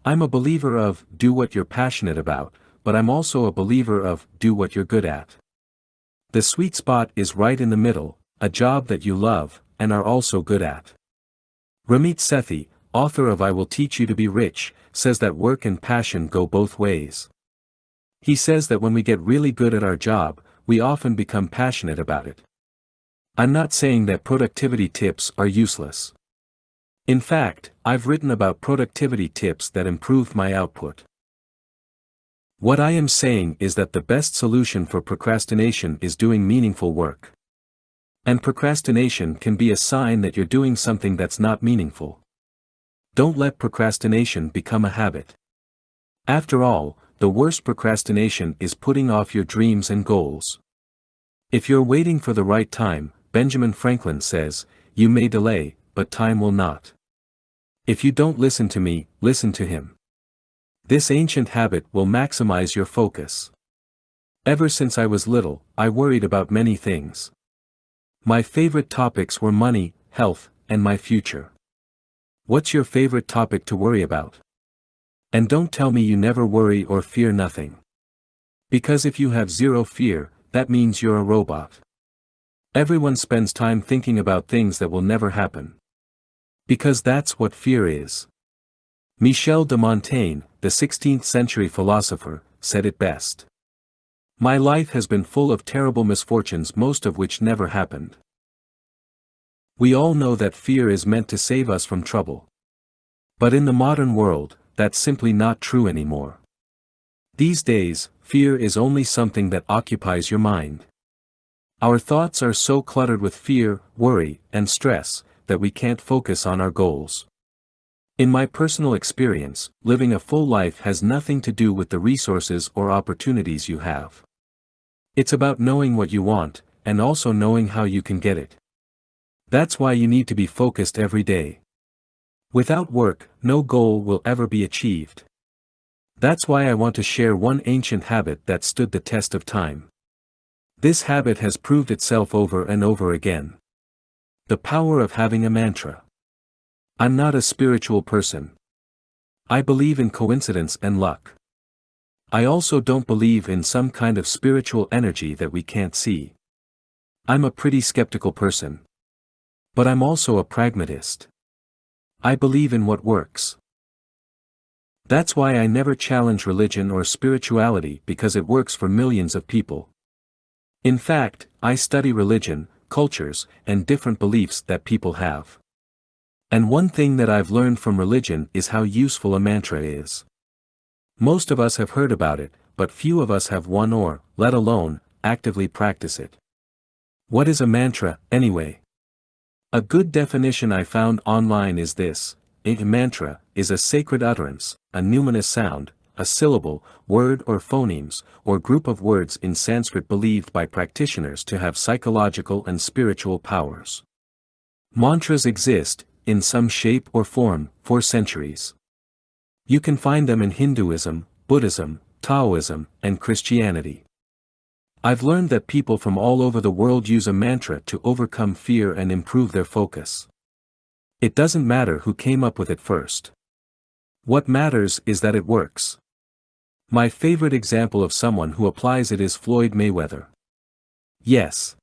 I'm a believer of, do what you're passionate about, but I'm also a believer of, do what you're good at. The sweet spot is right in the middle, a job that you love, and are also good at. Ramit Sethi, author of I Will Teach You to Be Rich, says that work and passion go both ways. He says that when we get really good at our job, we often become passionate about it. I'm not saying that productivity tips are useless. In fact, I've written about productivity tips that improved my output. What I am saying is that the best solution for procrastination is doing meaningful work. And procrastination can be a sign that you're doing something that's not meaningful. Don't let procrastination become a habit. After all, the worst procrastination is putting off your dreams and goals. If you're waiting for the right time, Benjamin Franklin says, you may delay, but time will not. If you don't listen to me, listen to him. This ancient habit will maximize your focus. Ever since I was little, I worried about many things. My favorite topics were money, health, and my future. What's your favorite topic to worry about? And don't tell me you never worry or fear nothing. Because if you have zero fear, that means you're a robot. Everyone spends time thinking about things that will never happen. Because that's what fear is. Michel de Montaigne, the 16th century philosopher, said it best. My life has been full of terrible misfortunes, most of which never happened. We all know that fear is meant to save us from trouble. But in the modern world, that's simply not true anymore. These days, fear is only something that occupies your mind. Our thoughts are so cluttered with fear, worry, and stress, that we can't focus on our goals. In my personal experience, living a full life has nothing to do with the resources or opportunities you have. It's about knowing what you want, and also knowing how you can get it. That's why you need to be focused every day. Without work, no goal will ever be achieved. That's why I want to share one ancient habit that stood the test of time. This habit has proved itself over and over again. The power of having a mantra. I'm not a spiritual person. I believe in coincidence and luck. I also don't believe in some kind of spiritual energy that we can't see. I'm a pretty skeptical person. But I'm also a pragmatist. I believe in what works. That's why I never challenge religion or spirituality, because it works for millions of people. In fact, I study religion, cultures, and different beliefs that people have. And one thing that I've learned from religion is how useful a mantra is. Most of us have heard about it, but few of us have one or, let alone, actively practice it. What is a mantra, anyway? A good definition I found online is this: a mantra is a sacred utterance, a numinous sound, a syllable, word or phonemes, or group of words in Sanskrit believed by practitioners to have psychological and spiritual powers. Mantras exist, in some shape or form, for centuries. You can find them in Hinduism, Buddhism, Taoism, and Christianity. I've learned that people from all over the world use a mantra to overcome fear and improve their focus. It doesn't matter who came up with it first. What matters is that it works. My favorite example of someone who applies it is Floyd Mayweather. Yes.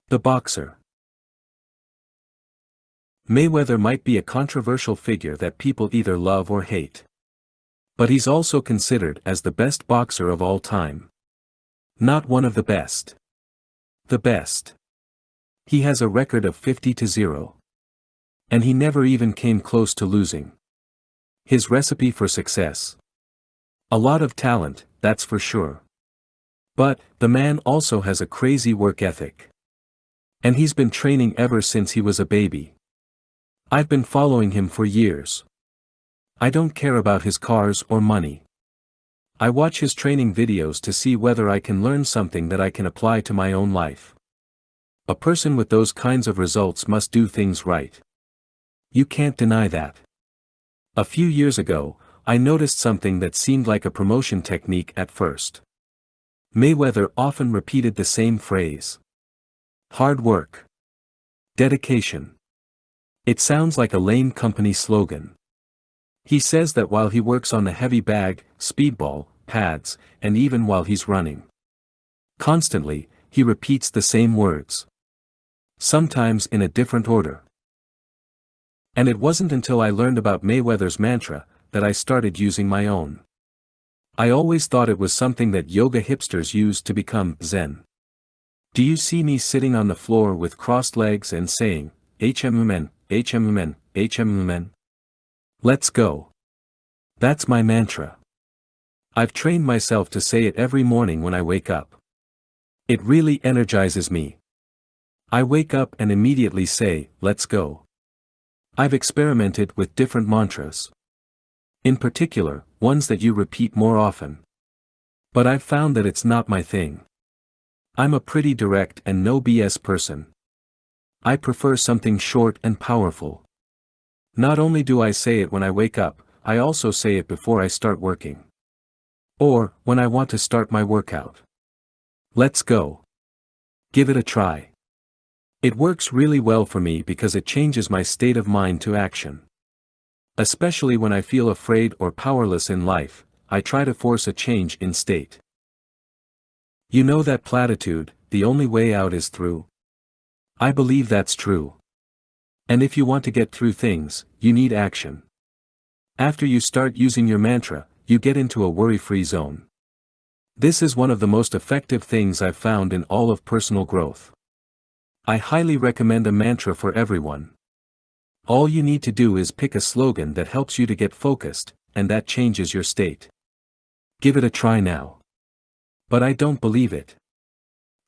The boxer. Mayweather might be a controversial figure that people either love or hate. But he's also considered as the best boxer of all time. Not one of the best. The best. He has a record of 50-0. And he never even came close to losing. His recipe for success. A lot of talent, that's for sure. But, the man also has a crazy work ethic. And he's been training ever since he was a baby. I've been following him for years. I don't care about his cars or money. I watch his training videos to see whether I can learn something that I can apply to my own life. A person with those kinds of results must do things right. You can't deny that. A few years ago, I noticed something that seemed like a promotion technique at first. Mayweather often repeated the same phrase. Hard work. Dedication. It sounds like a lame company slogan. He says that while he works on the heavy bag, speedball, pads, and even while he's running. Constantly, he repeats the same words. Sometimes in a different order. And it wasn't until I learned about Mayweather's mantra that I started using my own. I always thought it was something that yoga hipsters use to become Zen. Do you see me sitting on the floor with crossed legs and saying, HMMN, HMMN, HMMN? Let's go. That's my mantra. I've trained myself to say it every morning when I wake up. It really energizes me. I wake up and immediately say, let's go. I've experimented with different mantras. In particular, ones that you repeat more often. But I've found that it's not my thing. I'm a pretty direct and no BS person. I prefer something short and powerful. Not only do I say it when I wake up, I also say it before I start working. Or, when I want to start my workout. Let's go. Give it a try. It works really well for me because it changes my state of mind to action. Especially when I feel afraid or powerless in life, I try to force a change in state. You know that platitude, the only way out is through? I believe that's true. And if you want to get through things, you need action. After you start using your mantra, you get into a worry-free zone. This is one of the most effective things I've found in all of personal growth. I highly recommend a mantra for everyone. All you need to do is pick a slogan that helps you to get focused, and that changes your state. Give it a try now. But I don't believe it.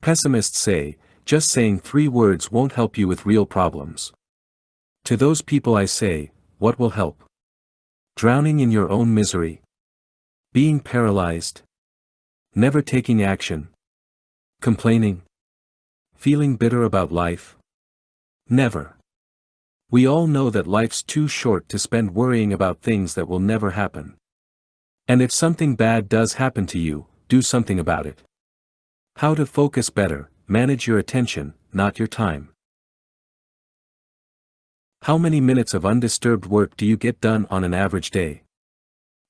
Pessimists say, just saying 3 words won't help you with real problems. To those people I say, what will help? Drowning in your own misery? Being paralyzed? Never taking action? Complaining? Feeling bitter about life? Never. We all know that life's too short to spend worrying about things that will never happen. And if something bad does happen to you, do something about it. How to focus better: manage your attention, not your time. How many minutes of undisturbed work do you get done on an average day?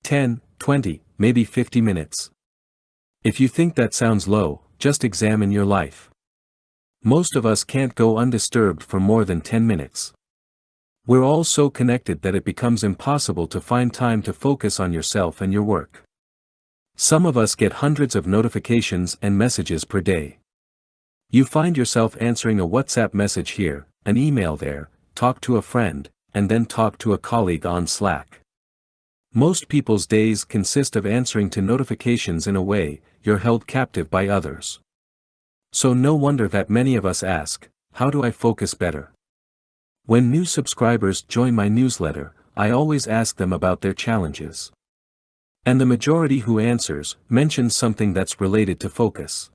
10, 20, maybe 50 minutes. If you think that sounds low, just examine your life. Most of us can't go undisturbed for more than 10 minutes. We're all so connected that it becomes impossible to find time to focus on yourself and your work. Some of us get hundreds of notifications and messages per day. You find yourself answering a WhatsApp message here, an email there, talk to a friend, and then talk to a colleague on Slack. Most people's days consist of answering to notifications. In a way, you're held captive by others. So no wonder that many of us ask, how do I focus better? When new subscribers join my newsletter, I always ask them about their challenges. And the majority who answers mentions something that's related to focus.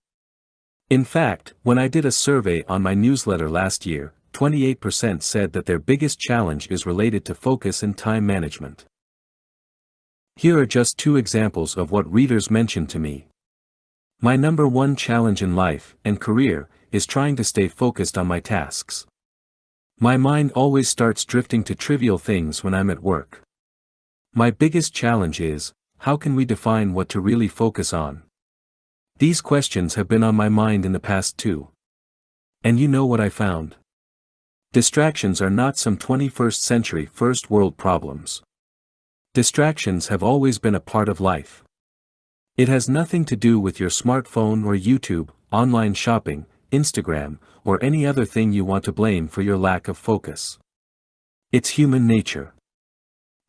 In fact, when I did a survey on my newsletter last year, 28% said that their biggest challenge is related to focus and time management. Here are just 2 examples of what readers mentioned to me. My number 1 challenge in life and career is trying to stay focused on my tasks. My mind always starts drifting to trivial things when I'm at work. My biggest challenge is, how can we define what to really focus on? These questions have been on my mind in the past too. And you know what I found? Distractions are not some 21st century first world problems. Distractions have always been a part of life. It has nothing to do with your smartphone or YouTube, online shopping, Instagram, or any other thing you want to blame for your lack of focus. It's human nature.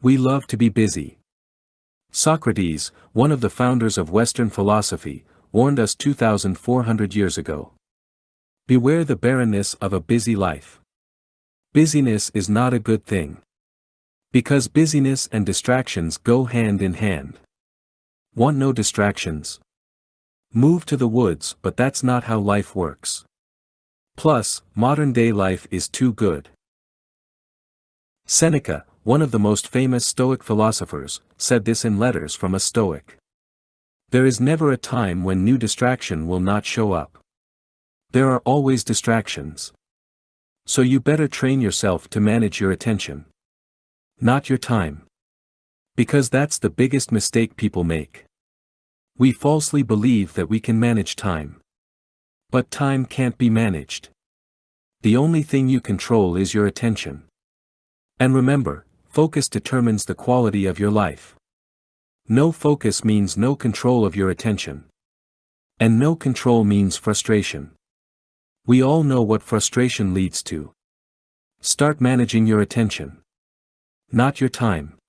We love to be busy. Socrates, one of the founders of Western philosophy, warned us 2,400 years ago. Beware the barrenness of a busy life. Busyness is not a good thing. Because busyness and distractions go hand in hand. Want no distractions? Move to the woods, but that's not how life works. Plus, modern-day life is too good. Seneca, one of the most famous Stoic philosophers, said this in Letters from a Stoic. There is never a time when new distraction will not show up. There are always distractions. So you better train yourself to manage your attention. Not your time. Because that's the biggest mistake people make. We falsely believe that we can manage time. But time can't be managed. The only thing you control is your attention. And remember, focus determines the quality of your life. No focus means no control of your attention. And no control means frustration. We all know what frustration leads to. Start managing your attention. Not your time.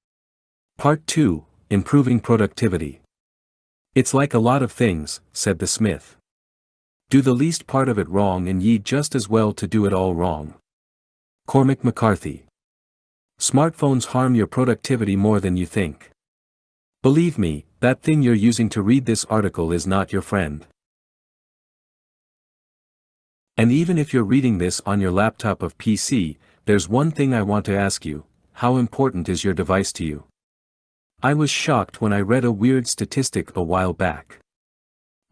Part 2, Improving Productivity. It's like a lot of things, said the smith. Do the least part of it wrong and ye'd just as well to do it all wrong. Cormac McCarthy. Smartphones harm your productivity more than you think. Believe me, that thing you're using to read this article is not your friend. And even if you're reading this on your laptop or PC, there's one thing I want to ask you: how important is your device to you? I was shocked when I read a weird statistic a while back.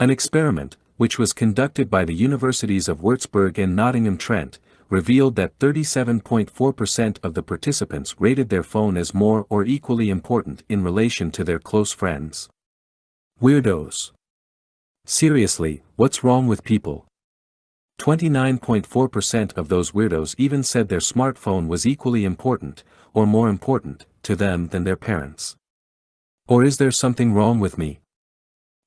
An experiment, which was conducted by the universities of Würzburg and Nottingham-Trent, revealed that 37.4% of the participants rated their phone as more or equally important in relation to their close friends. Weirdos. Seriously, what's wrong with people? 29.4% of those weirdos even said their smartphone was equally important, or more important, to them than their parents. Or is there something wrong with me?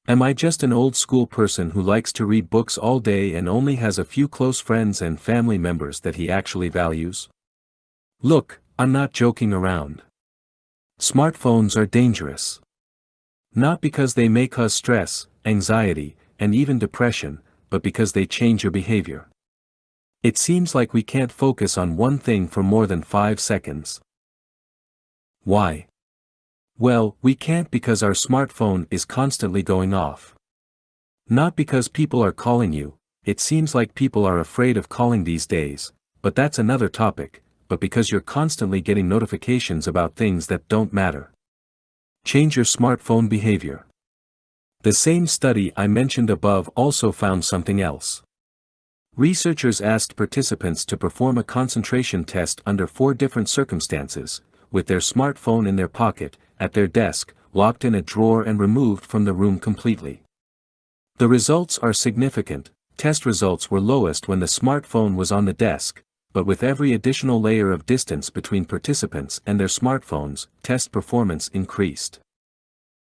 Am I just an old-school person who likes to read books all day and only has a few close friends and family members that he actually values? Look, I'm not joking around. Smartphones are dangerous. Not because they may cause stress, anxiety, and even depression, but because they change your behavior. It seems like we can't focus on one thing for more than 5 seconds. Why? Well, we can't because our smartphone is constantly going off. Not because people are calling you, it seems like people are afraid of calling these days, but that's another topic, but because you're constantly getting notifications about things that don't matter. Change your smartphone behavior. The same study I mentioned above also found something else. Researchers asked participants to perform a concentration test under 4 different circumstances, with their smartphone in their pocket, at their desk, locked in a drawer and removed from the room completely. The results are significant. Test results were lowest when the smartphone was on the desk, but with every additional layer of distance between participants and their smartphones, test performance increased.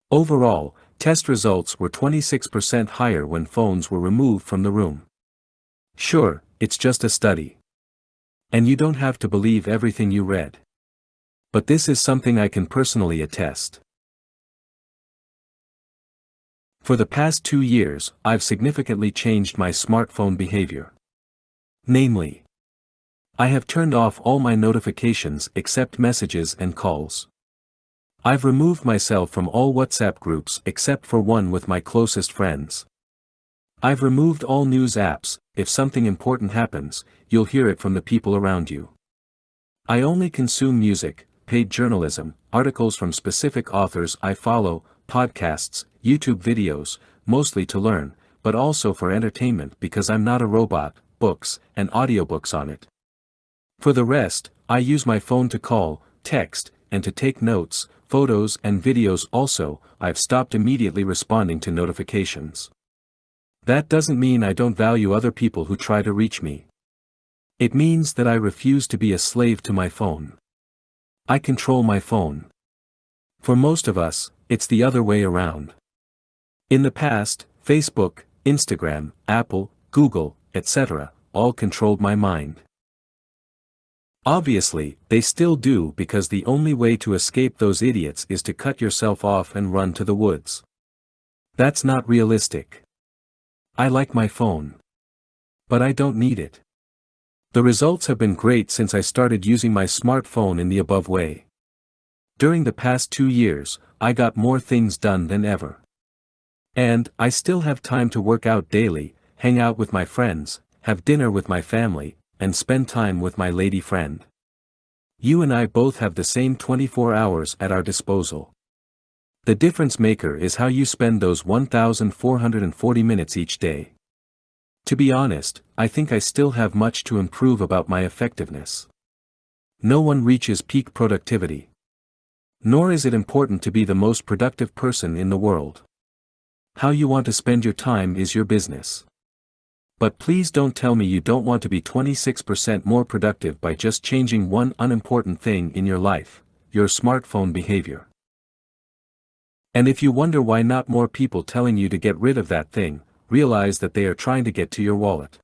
Overall, test results were 26% higher when phones were removed from the room. Sure, it's just a study. And you don't have to believe everything you read. But this is something I can personally attest. For the past 2 years, I've significantly changed my smartphone behavior. Namely, I have turned off all my notifications except messages and calls. I've removed myself from all WhatsApp groups except for one with my closest friends. I've removed all news apps. If something important happens, you'll hear it from the people around you. I only consume music, paid journalism, articles from specific authors I follow, podcasts, YouTube videos, mostly to learn, but also for entertainment because I'm not a robot, books, and audiobooks on it. For the rest, I use my phone to call, text, and to take notes, photos and videos. Also, I've stopped immediately responding to notifications. That doesn't mean I don't value other people who try to reach me. It means that I refuse to be a slave to my phone. I control my phone. For most of us, it's the other way around. In the past, Facebook, Instagram, Apple, Google, etc., all controlled my mind. Obviously, they still do because the only way to escape those idiots is to cut yourself off and run to the woods. That's not realistic. I like my phone. But I don't need it. The results have been great since I started using my smartphone in the above way. During the past 2 years, I got more things done than ever. And I still have time to work out daily, hang out with my friends, have dinner with my family, and spend time with my lady friend. You and I both have the same 24 hours at our disposal. The difference maker is how you spend those 1,440 minutes each day. To be honest, I think I still have much to improve about my effectiveness. No one reaches peak productivity. Nor is it important to be the most productive person in the world. How you want to spend your time is your business. But please don't tell me you don't want to be 26% more productive by just changing one unimportant thing in your life, your smartphone behavior. And if you wonder why not more people telling you to get rid of that thing, realize that they are trying to get to your wallet.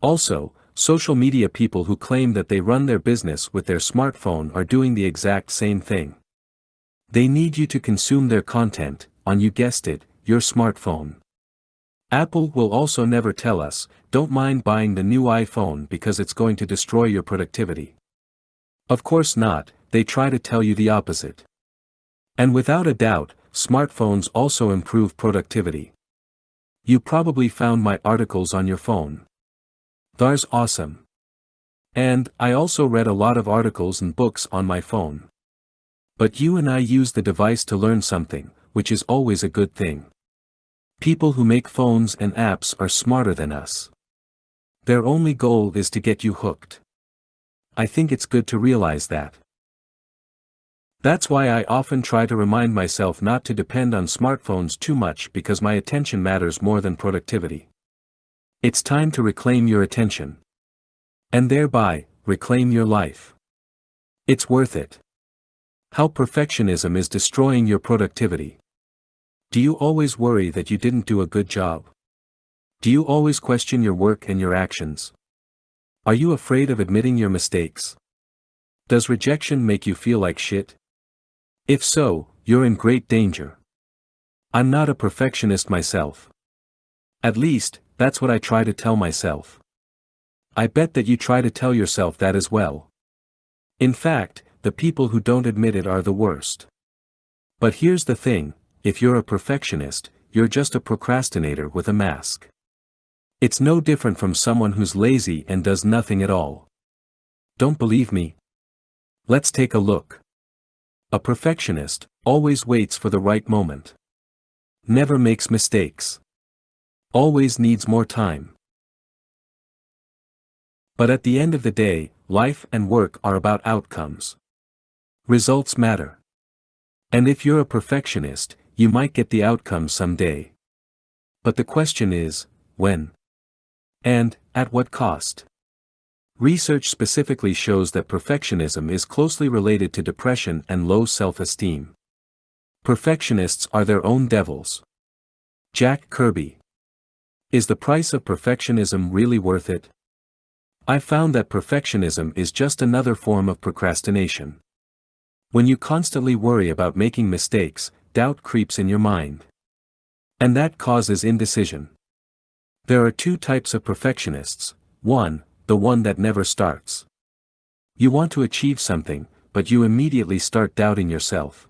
Also, social media people who claim that they run their business with their smartphone are doing the exact same thing. They need you to consume their content, on, you guessed it, your smartphone. Apple will also never tell us, don't mind buying the new iPhone because it's going to destroy your productivity. Of course not, they try to tell you the opposite. And without a doubt, smartphones also improve productivity. You probably found my articles on your phone. That's awesome. And I also read a lot of articles and books on my phone. But you and I use the device to learn something, which is always a good thing. People who make phones and apps are smarter than us. Their only goal is to get you hooked. I think it's good to realize that. That's why I often try to remind myself not to depend on smartphones too much because my attention matters more than productivity. It's time to reclaim your attention. And thereby, reclaim your life. It's worth it. How perfectionism is destroying your productivity. Do you always worry that you didn't do a good job? Do you always question your work and your actions? Are you afraid of admitting your mistakes? Does rejection make you feel like shit? If so, you're in great danger. I'm not a perfectionist myself. At least, that's what I try to tell myself. I bet that you try to tell yourself that as well. In fact, the people who don't admit it are the worst. But here's the thing, if you're a perfectionist, you're just a procrastinator with a mask. It's no different from someone who's lazy and does nothing at all. Don't believe me? Let's take a look. A perfectionist always waits for the right moment. Never makes mistakes. Always needs more time. But at the end of the day, life and work are about outcomes. Results matter. And if you're a perfectionist, you might get the outcome someday. But the question is, when? And, at what cost? Research specifically shows that perfectionism is closely related to depression and low self-esteem. Perfectionists are their own devils. Jack Kirby. Is the price of perfectionism really worth it? I found that perfectionism is just another form of procrastination. When you constantly worry about making mistakes, doubt creeps in your mind. And that causes indecision. There are two types of perfectionists. 1. The one that never starts. You want to achieve something, but you immediately start doubting yourself.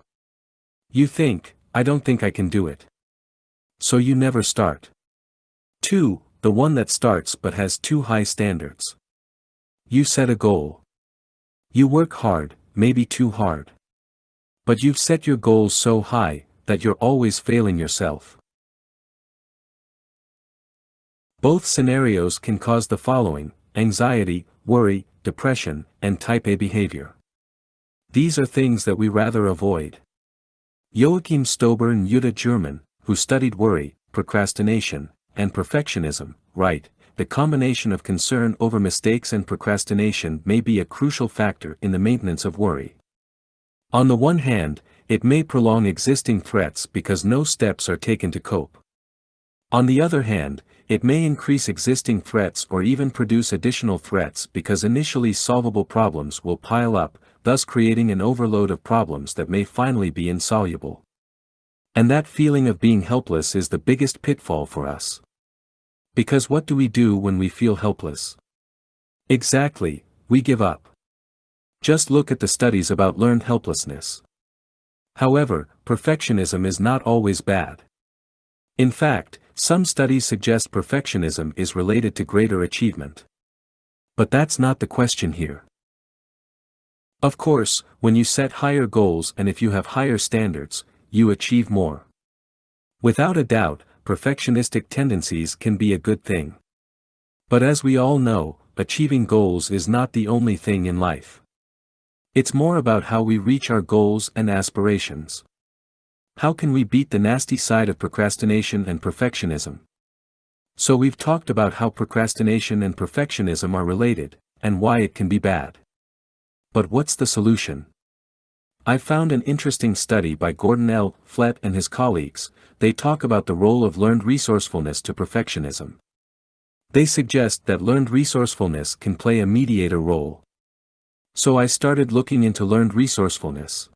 You think, I don't think I can do it. So you never start. 2. The one that starts but has too high standards. You set a goal. You work hard, maybe too hard. But you've set your goals so high, that you're always failing yourself. Both scenarios can cause the following: anxiety, worry, depression, and type A behavior. These are things that we rather avoid. Joachim Stober and Jutta German, who studied worry, procrastination, and perfectionism, write, the combination of concern over mistakes and procrastination may be a crucial factor in the maintenance of worry. On the one hand, it may prolong existing threats because no steps are taken to cope. On the other hand, it may increase existing threats or even produce additional threats because initially solvable problems will pile up, thus creating an overload of problems that may finally be insoluble. And that feeling of being helpless is the biggest pitfall for us. Because what do we do when we feel helpless? Exactly, we give up. Just look at the studies about learned helplessness. However, perfectionism is not always bad. In fact, some studies suggest perfectionism is related to greater achievement. But that's not the question here. Of course, when you set higher goals and if you have higher standards, you achieve more. Without a doubt, perfectionistic tendencies can be a good thing. But as we all know, achieving goals is not the only thing in life. It's more about how we reach our goals and aspirations. How can we beat the nasty side of procrastination and perfectionism? So we've talked about how procrastination and perfectionism are related, and why it can be bad. But what's the solution? I found an interesting study by Gordon L. Flett and his colleagues. They talk about the role of learned resourcefulness to perfectionism. They suggest that learned resourcefulness can play a mediator role. So I started looking into learned resourcefulness.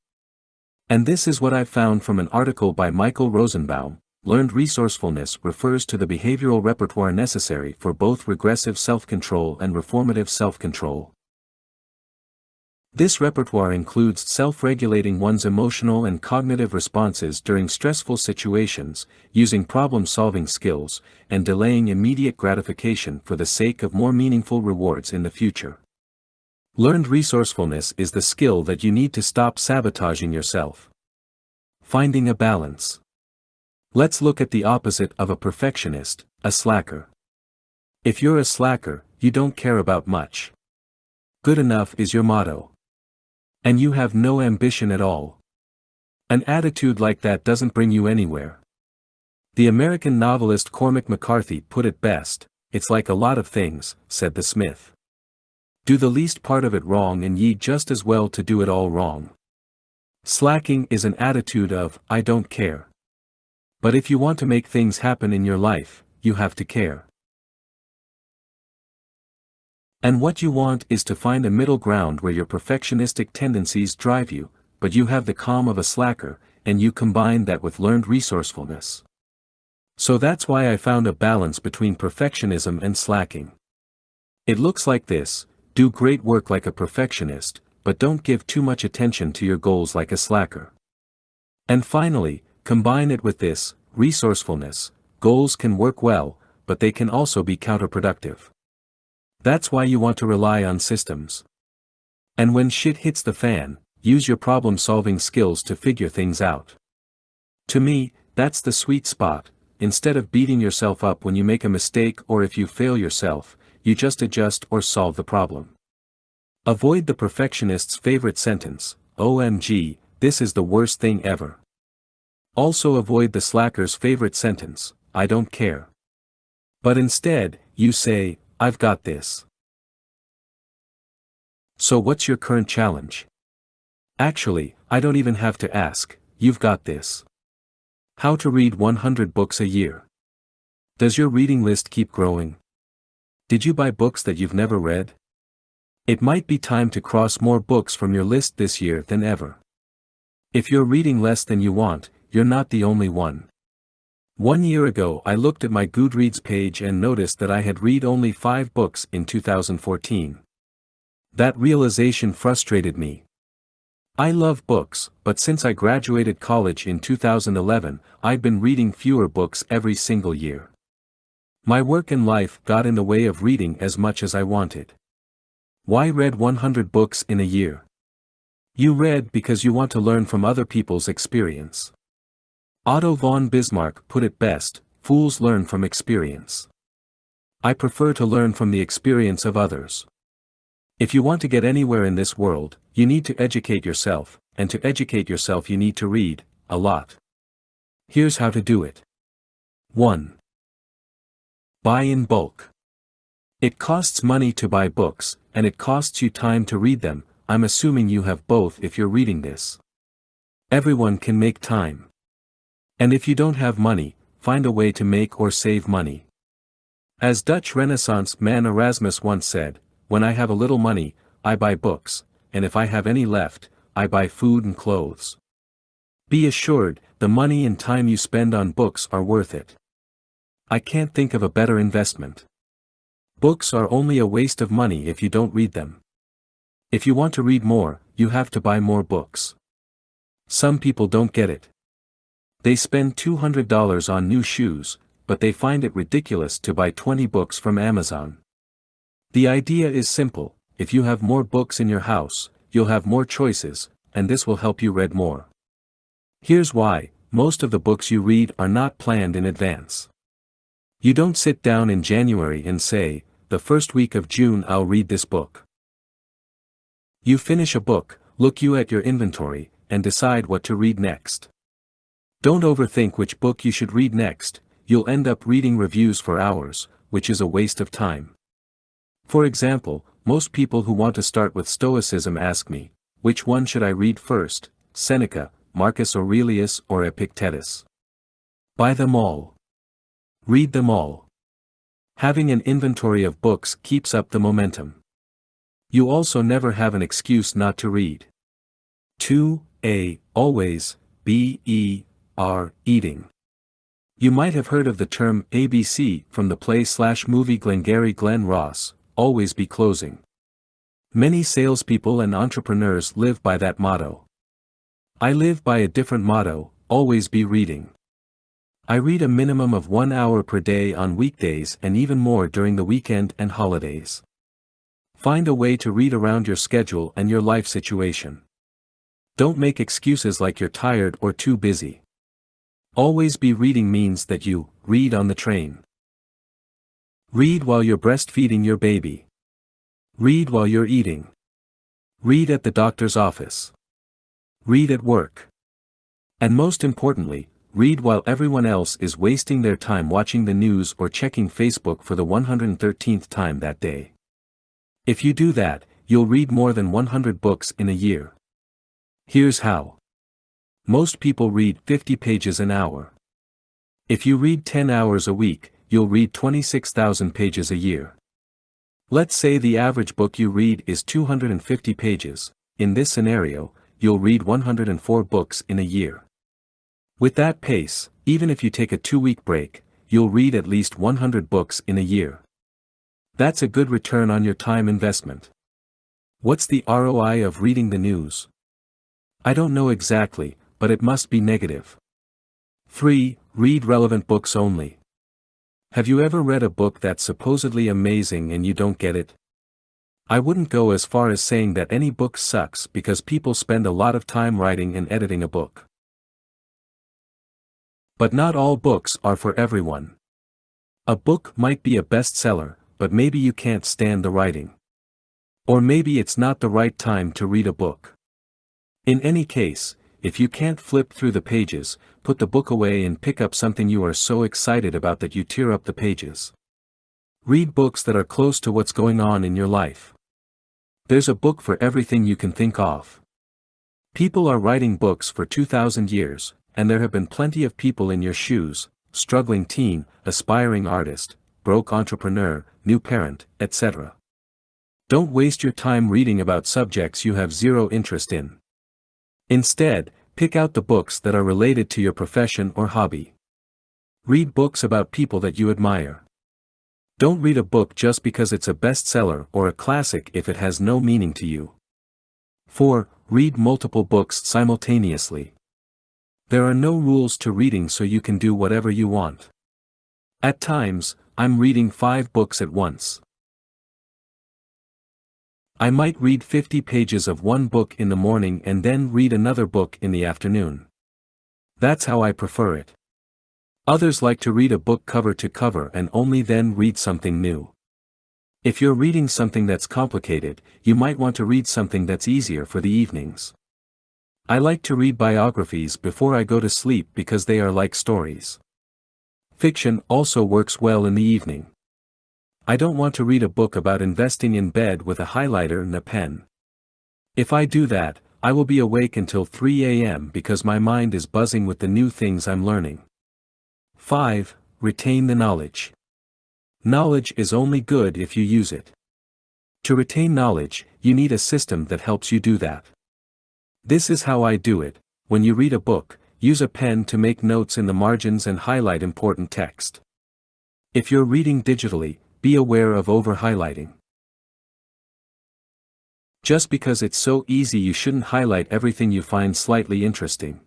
And this is what I found from an article by Michael Rosenbaum. Learned resourcefulness refers to the behavioral repertoire necessary for both regressive self-control and reformative self-control. This repertoire includes self-regulating one's emotional and cognitive responses during stressful situations, using problem-solving skills, and delaying immediate gratification for the sake of more meaningful rewards in the future. Learned resourcefulness is the skill that you need to stop sabotaging yourself. Finding a balance. Let's look at the opposite of a perfectionist, a slacker. If you're a slacker, you don't care about much. Good enough is your motto. And you have no ambition at all. An attitude like that doesn't bring you anywhere. The American novelist Cormac McCarthy put it best, "It's like a lot of things," said the smith. Do the least part of it wrong and ye just as well to do it all wrong. Slacking is an attitude of, "I don't care." But if you want to make things happen in your life, you have to care. And what you want is to find a middle ground where your perfectionistic tendencies drive you, but you have the calm of a slacker, and you combine that with learned resourcefulness. So that's why I found a balance between perfectionism and slacking. It looks like this: do great work like a perfectionist, but don't give too much attention to your goals like a slacker. And finally, combine it with this: resourcefulness. Goals can work well, but they can also be counterproductive. That's why you want to rely on systems. And when shit hits the fan, use your problem-solving skills to figure things out. To me, that's the sweet spot. Instead of beating yourself up when you make a mistake or if you fail yourself, you just adjust or solve the problem. Avoid the perfectionist's favorite sentence, "OMG, this is the worst thing ever." Also avoid the slacker's favorite sentence, "I don't care." But instead, you say, "I've got this." So what's your current challenge? Actually, I don't even have to ask, you've got this. How to read 100 books a year. Does your reading list keep growing? Did you buy books that you've never read? It might be time to cross more books from your list this year than ever. If you're reading less than you want, you're not the only one. 1 year ago I looked at my Goodreads page and noticed that I had read only 5 books in 2014. That realization frustrated me. I love books, but since I graduated college in 2011, I'd been reading fewer books every single year. My work and life got in the way of reading as much as I wanted. Why read 100 books in a year? You read because you want to learn from other people's experience. Otto von Bismarck put it best: fools learn from experience. I prefer to learn from the experience of others. If you want to get anywhere in this world, you need to educate yourself, and to educate yourself you need to read a lot. Here's how to do it. 1. Buy in bulk. It costs money to buy books, and it costs you time to read them. I'm assuming you have both if you're reading this. Everyone can make time. And if you don't have money, find a way to make or save money. As Dutch Renaissance man Erasmus once said, "When I have a little money, I buy books, and if I have any left, I buy food and clothes." Be assured, the money and time you spend on books are worth it. I can't think of a better investment. Books are only a waste of money if you don't read them. If you want to read more, you have to buy more books. Some people don't get it. They spend $200 on new shoes, but they find it ridiculous to buy 20 books from Amazon. The idea is simple: if you have more books in your house, you'll have more choices, and this will help you read more. Here's why: most of the books you read are not planned in advance. You don't sit down in January and say, "The first week of June I'll read this book." You finish a book, look at your inventory, and decide what to read next. Don't overthink which book you should read next. you'll end up reading reviews for hours, which is a waste of time. For example, most people who want to start with Stoicism ask me, which one should I read first, Seneca, Marcus Aurelius or Epictetus? Buy them all. Read them all. Having an inventory of books keeps up the momentum. You also never have an excuse not to read. 2. Always, eating. You might have heard of the term ABC from the play/movie Glengarry Glen Ross, always be closing. Many salespeople and entrepreneurs live by that motto. I live by a different motto, always be reading. I read a minimum of 1 hour per day on weekdays and even more during the weekend and holidays. Find a way to read around your schedule and your life situation. Don't make excuses like you're tired or too busy. Always be reading means that you read on the train. Read while you're breastfeeding your baby. Read while you're eating. Read at the doctor's office. Read at work. And most importantly, read while everyone else is wasting their time watching the news or checking Facebook for the 113th time that day. If you do that, you'll read more than 100 books in a year. Here's how. Most people read 50 pages an hour. If you read 10 hours a week, you'll read 26,000 pages a year. Let's say the average book you read is 250 pages. In this scenario, you'll read 104 books in a year. With that pace, even if you take a 2-week break, you'll read at least 100 books in a year. That's a good return on your time investment. What's the ROI of reading the news? I don't know exactly, but it must be negative. 3. Read relevant books only. Have you ever read a book that's supposedly amazing and you don't get it? I wouldn't go as far as saying that any book sucks because people spend a lot of time writing and editing a book. But not all books are for everyone. A book might be a bestseller, but maybe you can't stand the writing. Or maybe it's not the right time to read a book. In any case, if you can't flip through the pages, put the book away and pick up something you are so excited about that you tear up the pages. Read books that are close to what's going on in your life. There's a book for everything you can think of. People are writing books for 2,000 years, and there have been plenty of people in your shoes, struggling teen, aspiring artist, broke entrepreneur, new parent, etc. Don't waste your time reading about subjects you have zero interest in. Instead, pick out the books that are related to your profession or hobby. Read books about people that you admire. Don't read a book just because it's a bestseller or a classic if it has no meaning to you. 4. Read multiple books simultaneously. There are no rules to reading, so you can do whatever you want. At times, I'm reading 5 books at once. I might read 50 pages of one book in the morning and then read another book in the afternoon. That's how I prefer it. Others like to read a book cover to cover and only then read something new. If you're reading something that's complicated, you might want to read something that's easier for the evenings. I like to read biographies before I go to sleep because they are like stories. Fiction also works well in the evening. I don't want to read a book about investing in bed with a highlighter and a pen. If I do that, I will be awake until 3 a.m. because my mind is buzzing with the new things I'm learning. 5. Retain the knowledge. Knowledge is only good if you use it. To retain knowledge, you need a system that helps you do that. This is how I do it. When you read a book, use a pen to make notes in the margins and highlight important text. If you're reading digitally, be aware of over-highlighting. Just because it's so easy, you shouldn't highlight everything you find slightly interesting.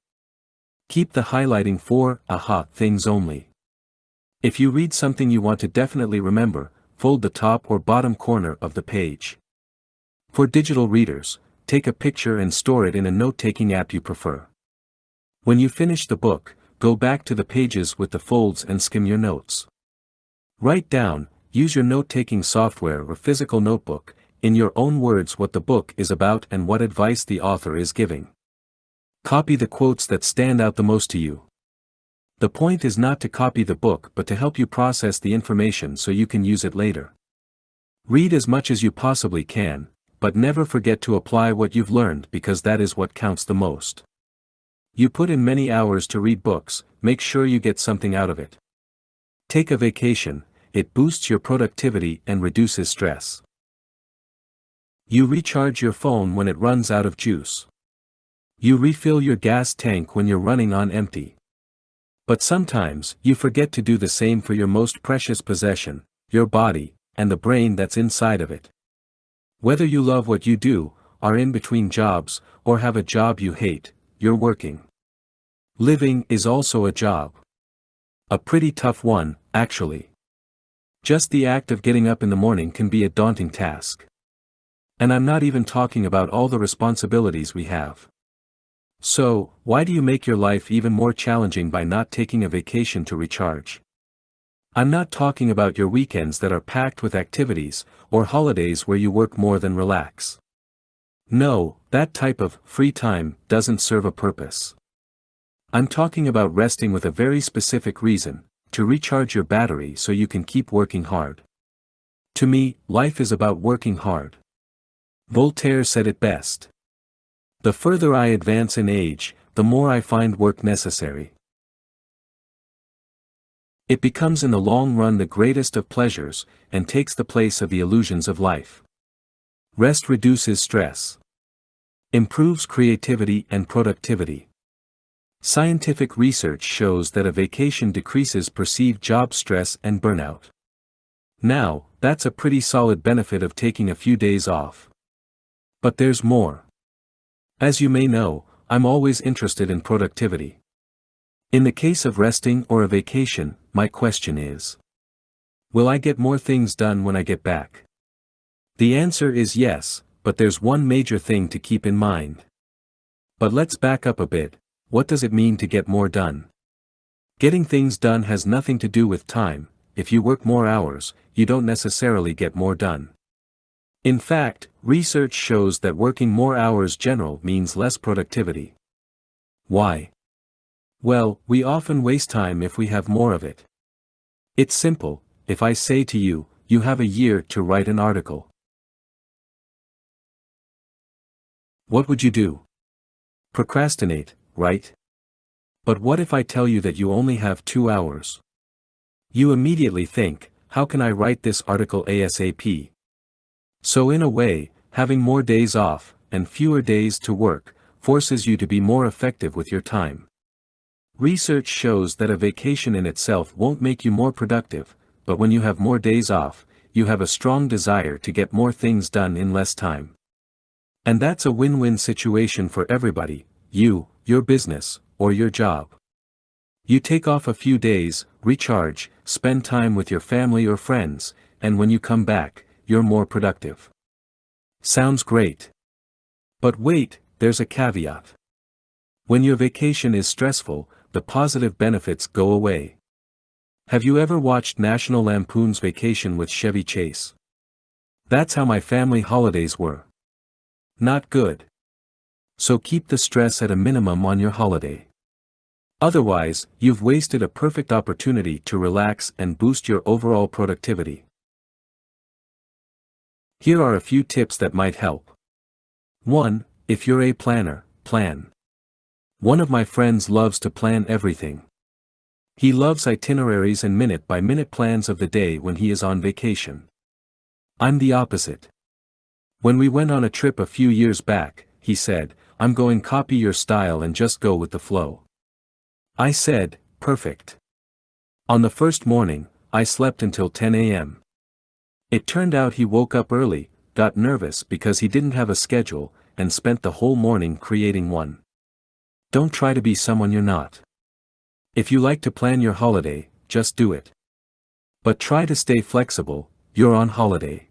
Keep the highlighting for aha things only. If you read something you want to definitely remember, fold the top or bottom corner of the page. For digital readers, take a picture and store it in a note-taking app you prefer. When you finish the book, go back to the pages with the folds and skim your notes. Write down, use your note-taking software or physical notebook, in your own words what the book is about and what advice the author is giving. Copy the quotes that stand out the most to you. The point is not to copy the book but to help you process the information so you can use it later. Read as much as you possibly can, but never forget to apply what you've learned because that is what counts the most. You put in many hours to read books, make sure you get something out of it. Take a vacation, it boosts your productivity and reduces stress. You recharge your phone when it runs out of juice. You refill your gas tank when you're running on empty. But sometimes, you forget to do the same for your most precious possession, your body, and the brain that's inside of it. Whether you love what you do, are in between jobs, or have a job you hate, you're working. Living is also a job. A pretty tough one, actually. Just the act of getting up in the morning can be a daunting task. And I'm not even talking about all the responsibilities we have. So, why do you make your life even more challenging by not taking a vacation to recharge? I'm not talking about your weekends that are packed with activities, or holidays where you work more than relax. No, that type of free time doesn't serve a purpose. I'm talking about resting with a very specific reason, to recharge your battery so you can keep working hard. To me, life is about working hard. Voltaire said it best. The further I advance in age, the more I find work necessary. It becomes in the long run the greatest of pleasures, and takes the place of the illusions of life. Rest reduces stress. Improves creativity and productivity. Scientific research shows that a vacation decreases perceived job stress and burnout. Now, that's a pretty solid benefit of taking a few days off. But there's more. As you may know, I'm always interested in productivity. In the case of resting or a vacation, my question is: will I get more things done when I get back? The answer is yes, but there's one major thing to keep in mind. But let's back up a bit. What does it mean to get more done? Getting things done has nothing to do with time. If you work more hours, you don't necessarily get more done. In fact, research shows that working more hours general means less productivity. Why? Well, we often waste time if we have more of it. It's simple. If I say to you, you have a year to write an article. What would you do? Procrastinate, right? But what if I tell you that you only have 2 hours? You immediately think, how can I write this article ASAP? So in a way, having more days off, and fewer days to work, forces you to be more effective with your time. Research shows that a vacation in itself won't make you more productive, but when you have more days off, you have a strong desire to get more things done in less time. And that's a win-win situation for everybody, you, your business, or your job. You take off a few days, recharge, spend time with your family or friends, and when you come back, you're more productive. Sounds great. But wait, there's a caveat. When your vacation is stressful, the positive benefits go away. Have you ever watched National Lampoon's Vacation with Chevy Chase? That's how my family holidays were. Not good. So keep the stress at a minimum on your holiday. Otherwise, you've wasted a perfect opportunity to relax and boost your overall productivity. Here are a few tips that might help. 1. If you're a planner, plan. One of my friends loves to plan everything. He loves itineraries and minute-by-minute plans of the day when he is on vacation. I'm the opposite. When we went on a trip a few years back, he said, "I'm going to copy your style and just go with the flow." I said, "Perfect." On the first morning, I slept until 10 a.m. It turned out he woke up early, got nervous because he didn't have a schedule, and spent the whole morning creating one. Don't try to be someone you're not. If you like to plan your holiday, just do it. But try to stay flexible, you're on holiday.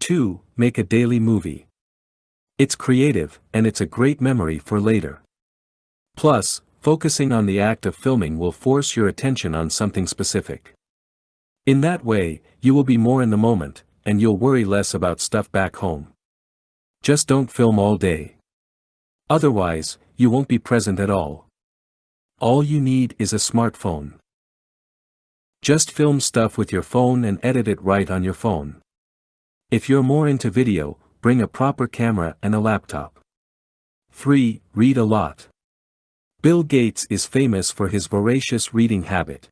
2. Make a daily movie. It's creative, and it's a great memory for later. Plus, focusing on the act of filming will force your attention on something specific. In that way, you will be more in the moment, and you'll worry less about stuff back home. Just don't film all day. Otherwise, you won't be present at all. All you need is a smartphone. Just film stuff with your phone and edit it right on your phone. If you're more into video, bring a proper camera and a laptop. 3. Read a lot. Bill Gates is famous for his voracious reading habit.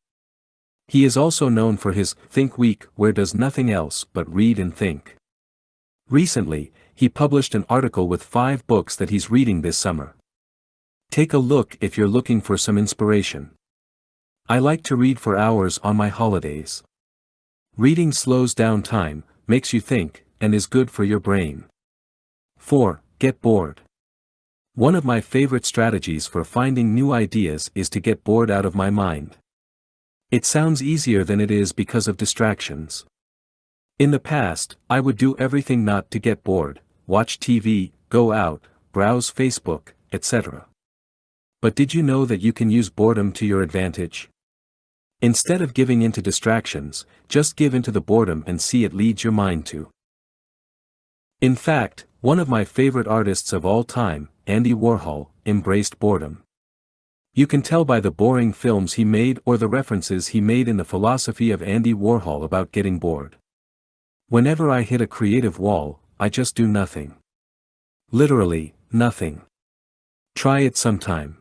He is also known for his Think Week, where does nothing else but read and think. Recently, he published an article with 5 books that he's reading this summer. Take a look if you're looking for some inspiration. I like to read for hours on my holidays. Reading slows down time, makes you think, and is good for your brain. 4. Get bored. One of my favorite strategies for finding new ideas is to get bored out of my mind. It sounds easier than it is because of distractions. In the past, I would do everything not to get bored, watch TV, go out, browse Facebook, etc. But did you know that you can use boredom to your advantage? Instead of giving into distractions, just give into the boredom and see it leads your mind to. In fact, one of my favorite artists of all time, Andy Warhol, embraced boredom. You can tell by the boring films he made or the references he made in the philosophy of Andy Warhol about getting bored. Whenever I hit a creative wall, I just do nothing. Literally, nothing. Try it sometime.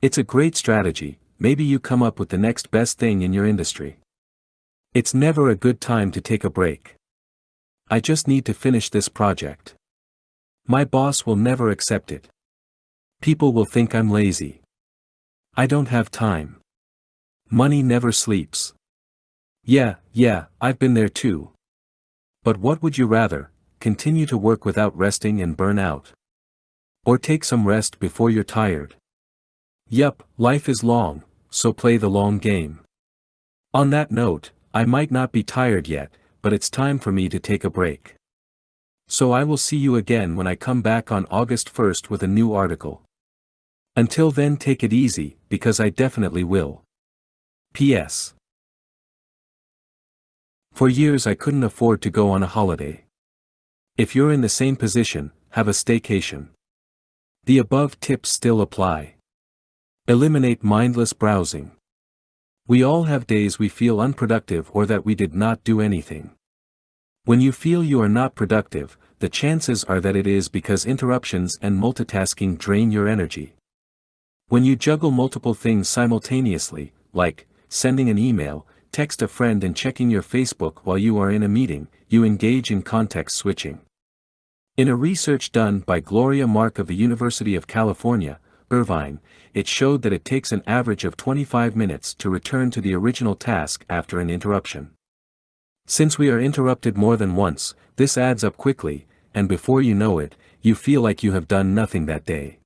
It's a great strategy. Maybe you come up with the next best thing in your industry. It's never a good time to take a break. I just need to finish this project. My boss will never accept it. People will think I'm lazy. I don't have time. Money never sleeps. Yeah, I've been there too. But what would you rather, continue to work without resting and burn out? Or take some rest before you're tired? Yup, life is long, so play the long game. On that note, I might not be tired yet, but it's time for me to take a break. So I will see you again when I come back on August 1st with a new article. Until then, take it easy, because I definitely will. P.S. For years I couldn't afford to go on a holiday. If you're in the same position, have a staycation. The above tips still apply. Eliminate mindless browsing. We all have days we feel unproductive or that we did not do anything. When you feel you are not productive, the chances are that it is because interruptions and multitasking drain your energy. When you juggle multiple things simultaneously, like sending an email, text a friend and checking your Facebook while you are in a meeting, you engage in context switching. In a research done by Gloria Mark of the University of California, Irvine, it showed that it takes an average of 25 minutes to return to the original task after an interruption. Since we are interrupted more than once, this adds up quickly, and before you know it, you feel like you have done nothing that day.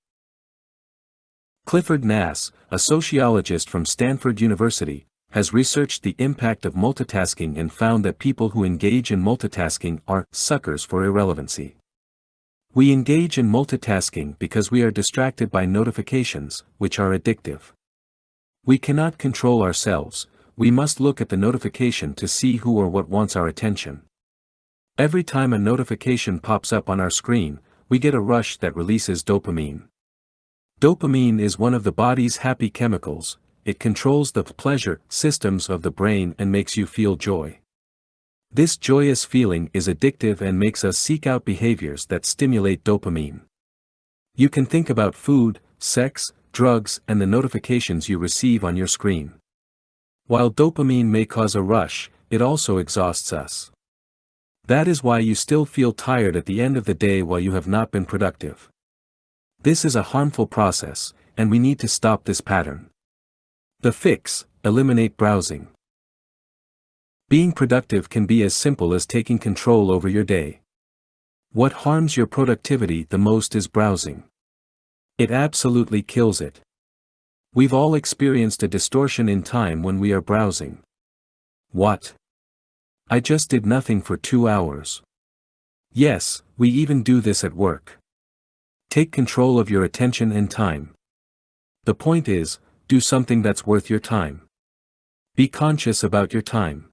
Clifford Nass, a sociologist from Stanford University, has researched the impact of multitasking and found that people who engage in multitasking are suckers for irrelevancy. We engage in multitasking because we are distracted by notifications, which are addictive. We cannot control ourselves, we must look at the notification to see who or what wants our attention. Every time a notification pops up on our screen, we get a rush that releases dopamine. Dopamine is one of the body's happy chemicals. It controls the pleasure systems of the brain and makes you feel joy. This joyous feeling is addictive and makes us seek out behaviors that stimulate dopamine. You can think about food, sex, drugs, and the notifications you receive on your screen. While dopamine may cause a rush, it also exhausts us. That is why you still feel tired at the end of the day while you have not been productive. This is a harmful process, and we need to stop this pattern. The fix: eliminate browsing. Being productive can be as simple as taking control over your day. What harms your productivity the most is browsing. It absolutely kills it. We've all experienced a distortion in time when we are browsing. What? I just did nothing for 2 hours. Yes, we even do this at work. Take control of your attention and time. The point is, do something that's worth your time. Be conscious about your time.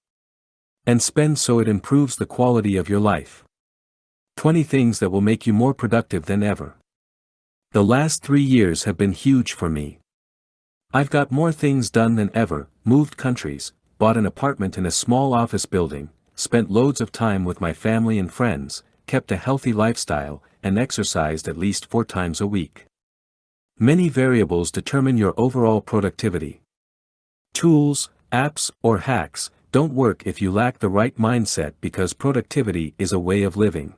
And spend so it improves the quality of your life. 20 things that will make you more productive than ever. The last 3 years have been huge for me. I've got more things done than ever, moved countries, bought an apartment in a small office building, spent loads of time with my family and friends, kept a healthy lifestyle, and exercised at least 4 times a week. Many variables determine your overall productivity. Tools, apps, or hacks don't work if you lack the right mindset, because productivity is a way of living.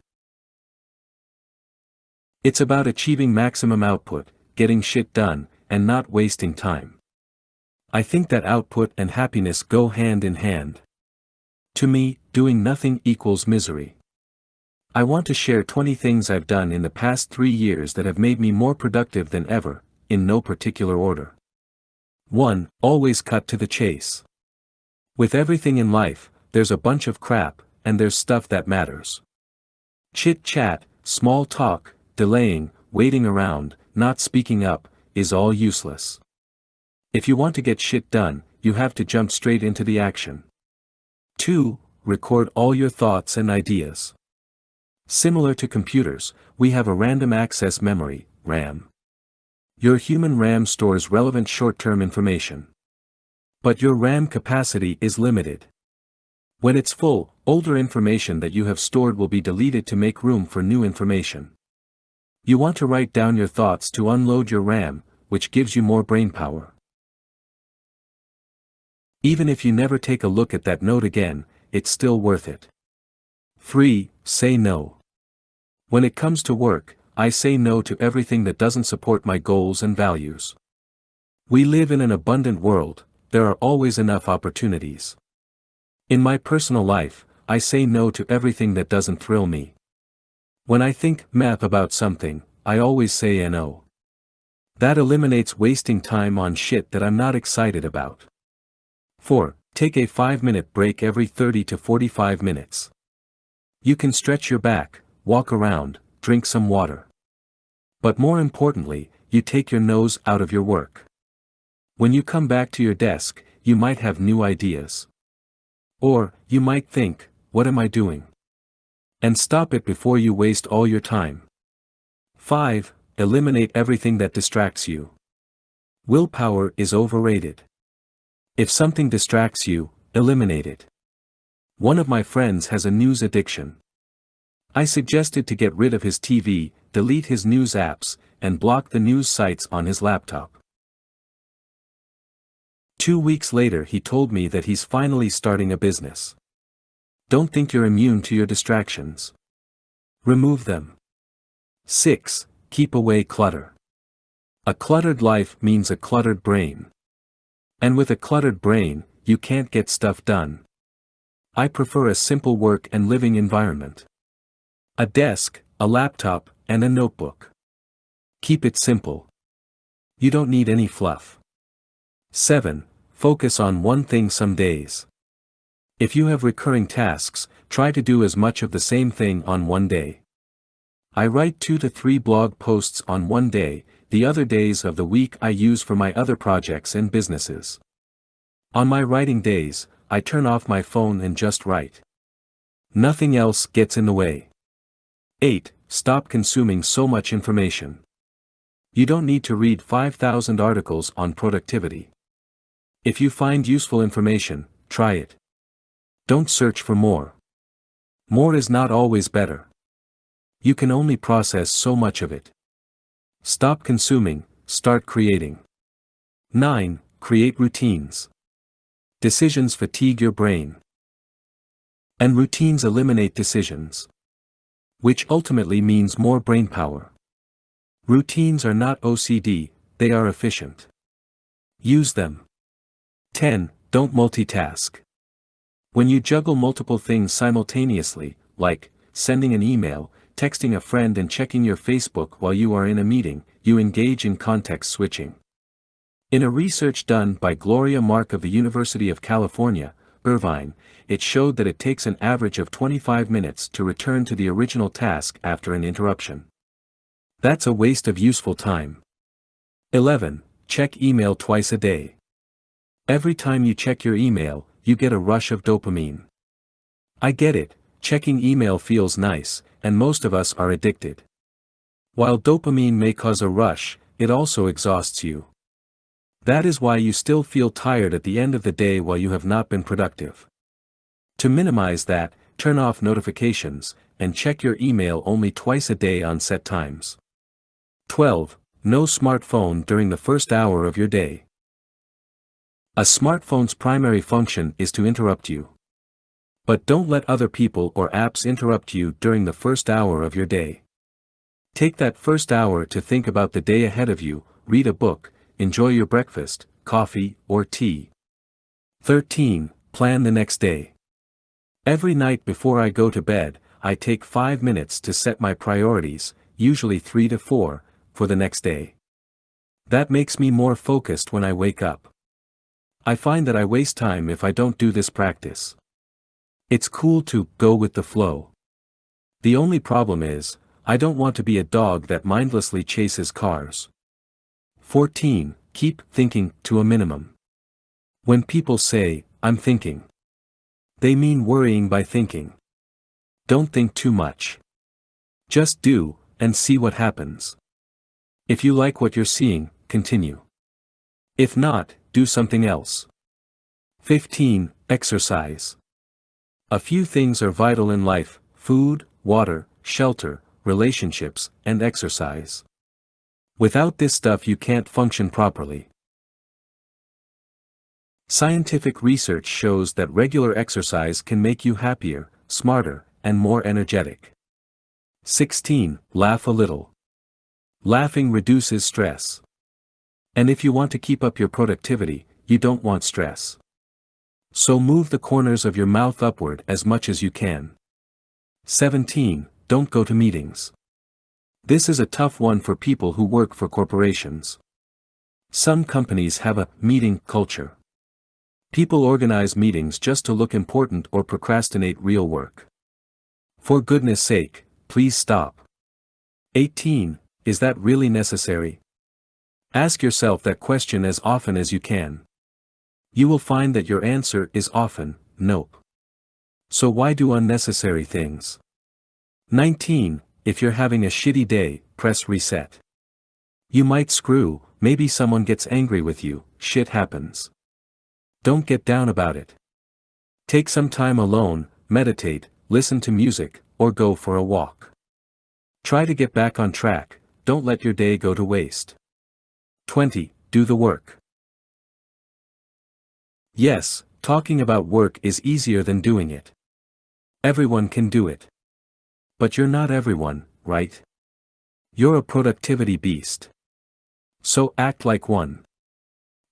It's about achieving maximum output, getting shit done, and not wasting time. I think that output and happiness go hand in hand. To me, doing nothing equals misery. I want to share 20 things I've done in the past 3 years that have made me more productive than ever, in no particular order. 1. Always cut to the chase. With everything in life, there's a bunch of crap, and there's stuff that matters. Chit-chat, small talk, delaying, waiting around, not speaking up, is all useless. If you want to get shit done, you have to jump straight into the action. 2. Record all your thoughts and ideas. Similar to computers, we have a random access memory, RAM. Your human RAM stores relevant short-term information. But your RAM capacity is limited. When it's full, older information that you have stored will be deleted to make room for new information. You want to write down your thoughts to unload your RAM, which gives you more brainpower. Even if you never take a look at that note again, it's still worth it. 3. Say no. When it comes to work, I say no to everything that doesn't support my goals and values. We live in an abundant world, there are always enough opportunities. In my personal life, I say no to everything that doesn't thrill me. When I think about something, I always say no. That eliminates wasting time on shit that I'm not excited about. 4. Take a 5-minute break every 30 to 45 minutes. You can stretch your back, walk around, drink some water. But more importantly, you take your nose out of your work. When you come back to your desk, you might have new ideas. Or, you might think, what am I doing? And stop it before you waste all your time. 5. Eliminate everything that distracts you. Willpower is overrated. If something distracts you, eliminate it. One of my friends has a news addiction. I suggested to get rid of his TV, delete his news apps, and block the news sites on his laptop. 2 weeks later he told me that he's finally starting a business. Don't think you're immune to your distractions. Remove them. 6. Keep away clutter. A cluttered life means a cluttered brain. And with a cluttered brain, you can't get stuff done. I prefer a simple work and living environment. A desk, a laptop, and a notebook. Keep it simple. You don't need any fluff. 7. Focus on one thing some days. If you have recurring tasks, try to do as much of the same thing on one day. I write 2 to 3 blog posts on one day, the other days of the week I use for my other projects and businesses. On my writing days, I turn off my phone and just write. Nothing else gets in the way. 8. Stop consuming so much information. You don't need to read 5,000 articles on productivity. If you find useful information, try it. Don't search for more. More is not always better. You can only process so much of it. Stop consuming, start creating. 9. Create routines. Decisions fatigue your brain. And routines eliminate decisions. Which ultimately means more brainpower. Routines are not OCD, they are efficient. Use them. 10. Don't multitask. When you juggle multiple things simultaneously, like sending an email, texting a friend and checking your Facebook while you are in a meeting, you engage in context switching. In a research done by Gloria Mark of the University of California, Irvine, it showed that it takes an average of 25 minutes to return to the original task after an interruption. That's a waste of useful time. 11. Check email twice a day. Every time you check your email, you get a rush of dopamine. I get it, checking email feels nice, and most of us are addicted. While dopamine may cause a rush, it also exhausts you. That is why you still feel tired at the end of the day while you have not been productive. To minimize that, turn off notifications, and check your email only twice a day on set times. 12. No smartphone during the first hour of your day. A smartphone's primary function is to interrupt you. But don't let other people or apps interrupt you during the first hour of your day. Take that first hour to think about the day ahead of you, read a book, enjoy your breakfast, coffee, or tea. 13. Plan the next day. Every night before I go to bed, I take 5 minutes to set my priorities, usually 3 to 4, for the next day. That makes me more focused when I wake up. I find that I waste time if I don't do this practice. It's cool to go with the flow. The only problem is, I don't want to be a dog that mindlessly chases cars. 14. Keep thinking to a minimum. When people say, "I'm thinking," they mean worrying by thinking. Don't think too much. Just do, and see what happens. If you like what you're seeing, continue. If not, do something else. 15. Exercise. A few things are vital in life: food, water, shelter, relationships, and exercise. Without this stuff you can't function properly. Scientific research shows that regular exercise can make you happier, smarter, and more energetic. 16. Laugh a little. Laughing reduces stress. And if you want to keep up your productivity, you don't want stress. So move the corners of your mouth upward as much as you can. 17. Don't go to meetings. This is a tough one for people who work for corporations. Some companies have a meeting culture. People organize meetings just to look important or procrastinate real work. For goodness sake, please stop. 18. Is that really necessary? Ask yourself that question as often as you can. You will find that your answer is often, nope. So why do unnecessary things? 19. If you're having a shitty day, press reset. You might screw, maybe someone gets angry with you, shit happens. Don't get down about it. Take some time alone, meditate, listen to music, or go for a walk. Try to get back on track, don't let your day go to waste. 20. Do the work. Yes, talking about work is easier than doing it. Everyone can do it. But you're not everyone, right? You're a productivity beast. So act like one.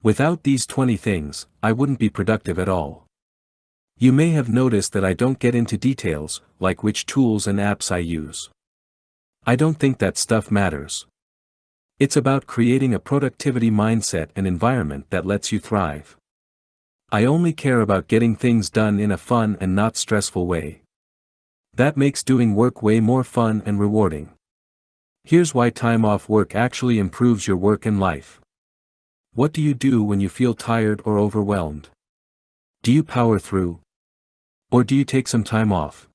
Without these 20 things, I wouldn't be productive at all. You may have noticed that I don't get into details, like which tools and apps I use. I don't think that stuff matters. It's about creating a productivity mindset and environment that lets you thrive. I only care about getting things done in a fun and not stressful way. That makes doing work way more fun and rewarding. Here's why time off work actually improves your work and life. What do you do when you feel tired or overwhelmed? Do you power through? Or do you take some time off?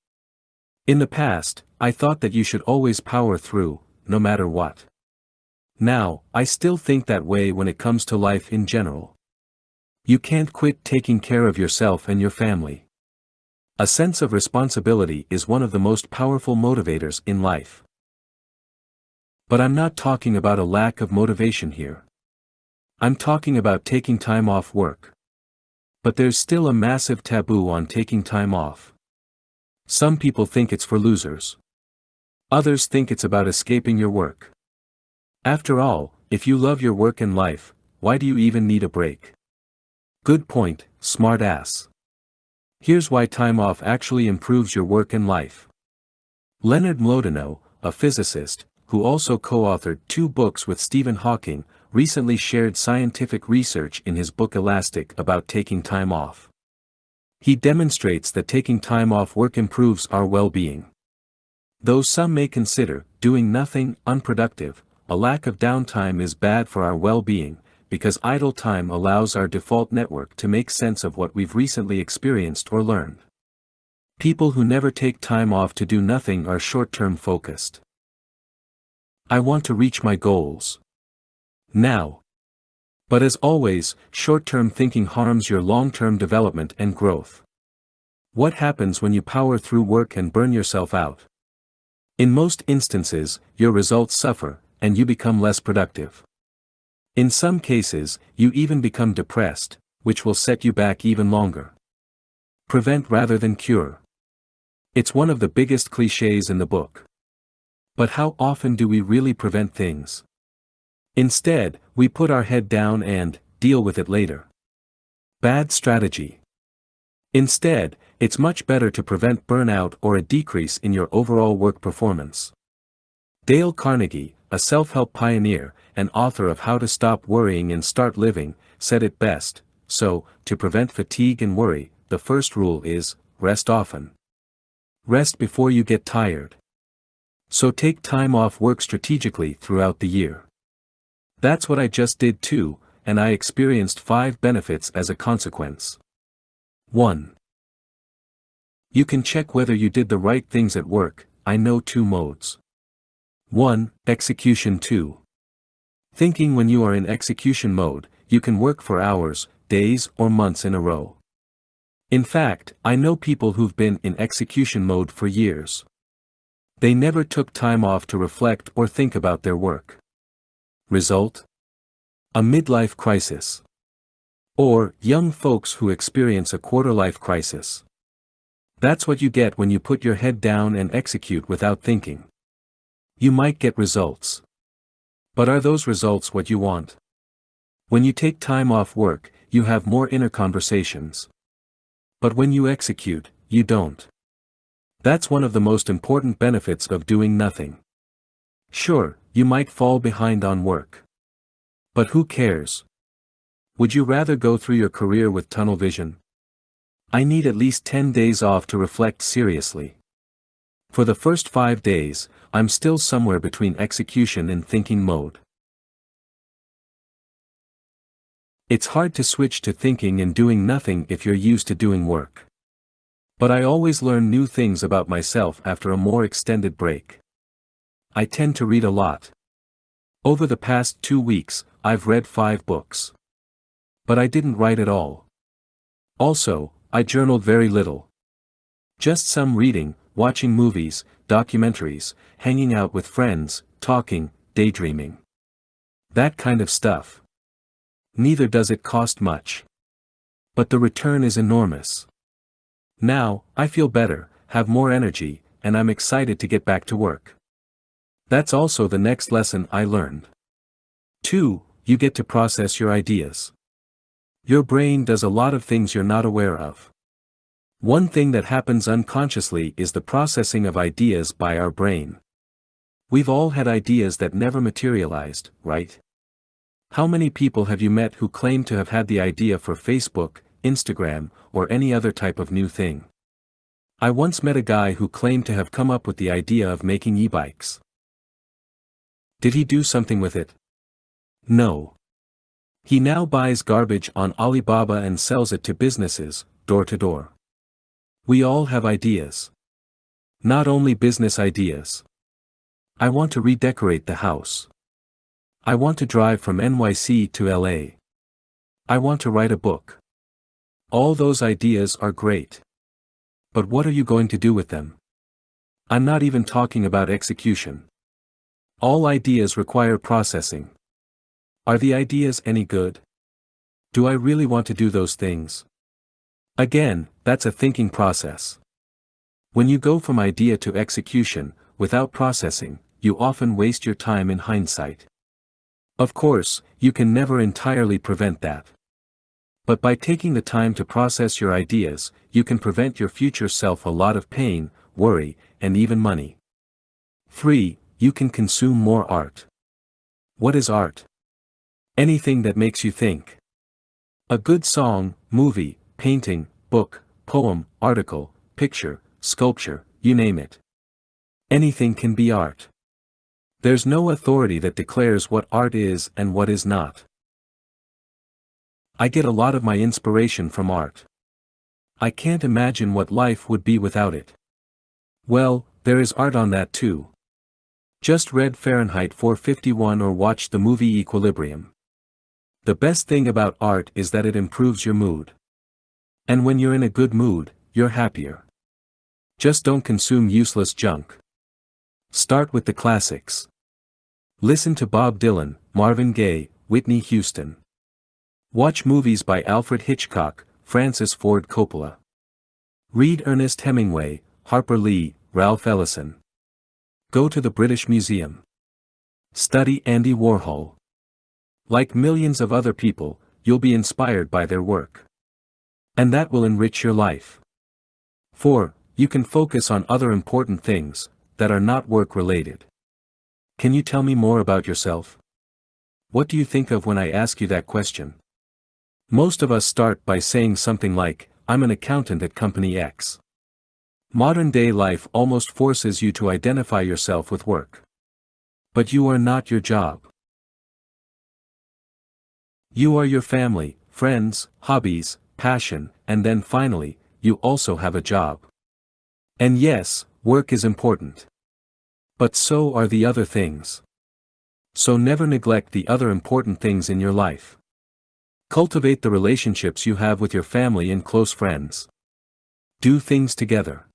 In the past, I thought that you should always power through, no matter what. Now, I still think that way when it comes to life in general. You can't quit taking care of yourself and your family. A sense of responsibility is one of the most powerful motivators in life. But I'm not talking about a lack of motivation here. I'm talking about taking time off work. But there's still a massive taboo on taking time off. Some people think it's for losers. Others think it's about escaping your work. After all, if you love your work and life, why do you even need a break? Good point, smart ass. Here's why time off actually improves your work and life. Leonard Mlodinow, a physicist, who also co-authored 2 books with Stephen Hawking, recently shared scientific research in his book Elastic about taking time off. He demonstrates that taking time off work improves our well-being. Though some may consider doing nothing unproductive, a lack of downtime is bad for our well-being, because idle time allows our default network to make sense of what we've recently experienced or learned. People who never take time off to do nothing are short-term focused. I want to reach my goals now. But as always, short-term thinking harms your long-term development and growth. What happens when you power through work and burn yourself out? In most instances, your results suffer, and you become less productive. In some cases, you even become depressed, which will set you back even longer. Prevent rather than cure. It's one of the biggest cliches in the book. But how often do we really prevent things? Instead, we put our head down and deal with it later. Bad strategy. Instead, it's much better to prevent burnout or a decrease in your overall work performance. Dale Carnegie, a self-help pioneer, and author of How to Stop Worrying and Start Living, said it best: so, to prevent fatigue and worry, the first rule is, rest often. Rest before you get tired. So take time off work strategically throughout the year. That's what I just did too, and I experienced 5 benefits as a consequence. 1. You can check whether you did the right things at work. I know 2 modes. 1. Execution. 2. Thinking. When you are in execution mode, you can work for hours, days, or months in a row. In fact, I know people who've been in execution mode for years. They never took time off to reflect or think about their work. Result? A midlife crisis. Or, young folks who experience a quarter-life crisis. That's what you get when you put your head down and execute without thinking. You might get results. But are those results what you want? When you take time off work, you have more inner conversations. But when you execute, you don't. That's one of the most important benefits of doing nothing. Sure, you might fall behind on work. But who cares? Would you rather go through your career with tunnel vision? I need at least 10 days off to reflect seriously. For the first 5 days, I'm still somewhere between execution and thinking mode. It's hard to switch to thinking and doing nothing if you're used to doing work. But I always learn new things about myself after a more extended break. I tend to read a lot. Over the past 2 weeks, I've read 5 books. But I didn't write at all. Also, I journaled very little. Just some reading, watching movies, documentaries, hanging out with friends, talking, daydreaming. That kind of stuff. Neither does it cost much. But the return is enormous. Now, I feel better, have more energy, and I'm excited to get back to work. That's also the next lesson I learned. 2. You get to process your ideas. Your brain does a lot of things you're not aware of. One thing that happens unconsciously is the processing of ideas by our brain. We've all had ideas that never materialized, right? How many people have you met who claim to have had the idea for Facebook, Instagram, or any other type of new thing? I once met a guy who claimed to have come up with the idea of making e-bikes. Did he do something with it? No. He now buys garbage on Alibaba and sells it to businesses, door to door. We all have ideas. Not only business ideas. I want to redecorate the house. I want to drive from NYC to LA. I want to write a book. All those ideas are great. But what are you going to do with them? I'm not even talking about execution. All ideas require processing. Are the ideas any good? Do I really want to do those things? Again, that's a thinking process. When you go from idea to execution, without processing, you often waste your time in hindsight. Of course, you can never entirely prevent that. But by taking the time to process your ideas, you can prevent your future self a lot of pain, worry, and even money. 3. You can consume more art. What is art? Anything that makes you think. A good song, movie, painting, book, poem, article, picture, sculpture, you name it. Anything can be art. There's no authority that declares what art is and what is not. I get a lot of my inspiration from art. I can't imagine what life would be without it. Well, there is art on that too. Just read Fahrenheit 451 or watched the movie Equilibrium. The best thing about art is that it improves your mood. And when you're in a good mood, you're happier. Just don't consume useless junk. Start with the classics. Listen to Bob Dylan, Marvin Gaye, Whitney Houston. Watch movies by Alfred Hitchcock, Francis Ford Coppola. Read Ernest Hemingway, Harper Lee, Ralph Ellison. Go to the British Museum. Study Andy Warhol. Like millions of other people, you'll be inspired by their work. And that will enrich your life. 4. You can focus on other important things that are not work-related. Can you tell me more about yourself? What do you think of when I ask you that question? Most of us start by saying something like, I'm an accountant at Company X. Modern-day life almost forces you to identify yourself with work. But you are not your job. You are your family, friends, hobbies, passion, and then finally, you also have a job. And yes, work is important. But so are the other things. So never neglect the other important things in your life. Cultivate the relationships you have with your family and close friends. Do things together.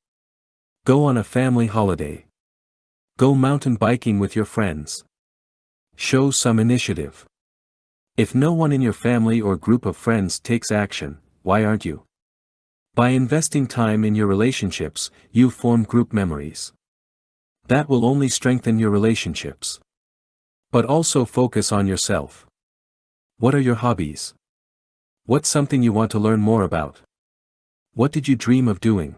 Go on a family holiday. Go mountain biking with your friends. Show some initiative. If no one in your family or group of friends takes action, why aren't you? By investing time in your relationships, you form group memories. That will only strengthen your relationships. But also focus on yourself. What are your hobbies? What's something you want to learn more about? What did you dream of doing?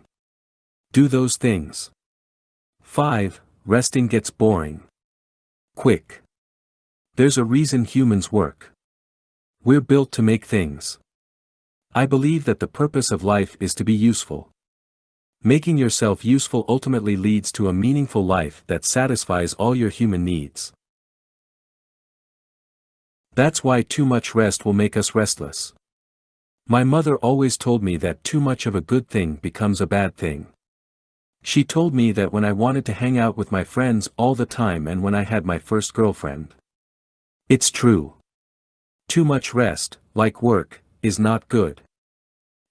Do those things. 5. Resting gets boring quick. There's a reason humans work. We're built to make things. I believe that the purpose of life is to be useful. Making yourself useful ultimately leads to a meaningful life that satisfies all your human needs. That's why too much rest will make us restless. My mother always told me that too much of a good thing becomes a bad thing. She told me that when I wanted to hang out with my friends all the time and when I had my first girlfriend. It's true. Too much rest, like work, is not good.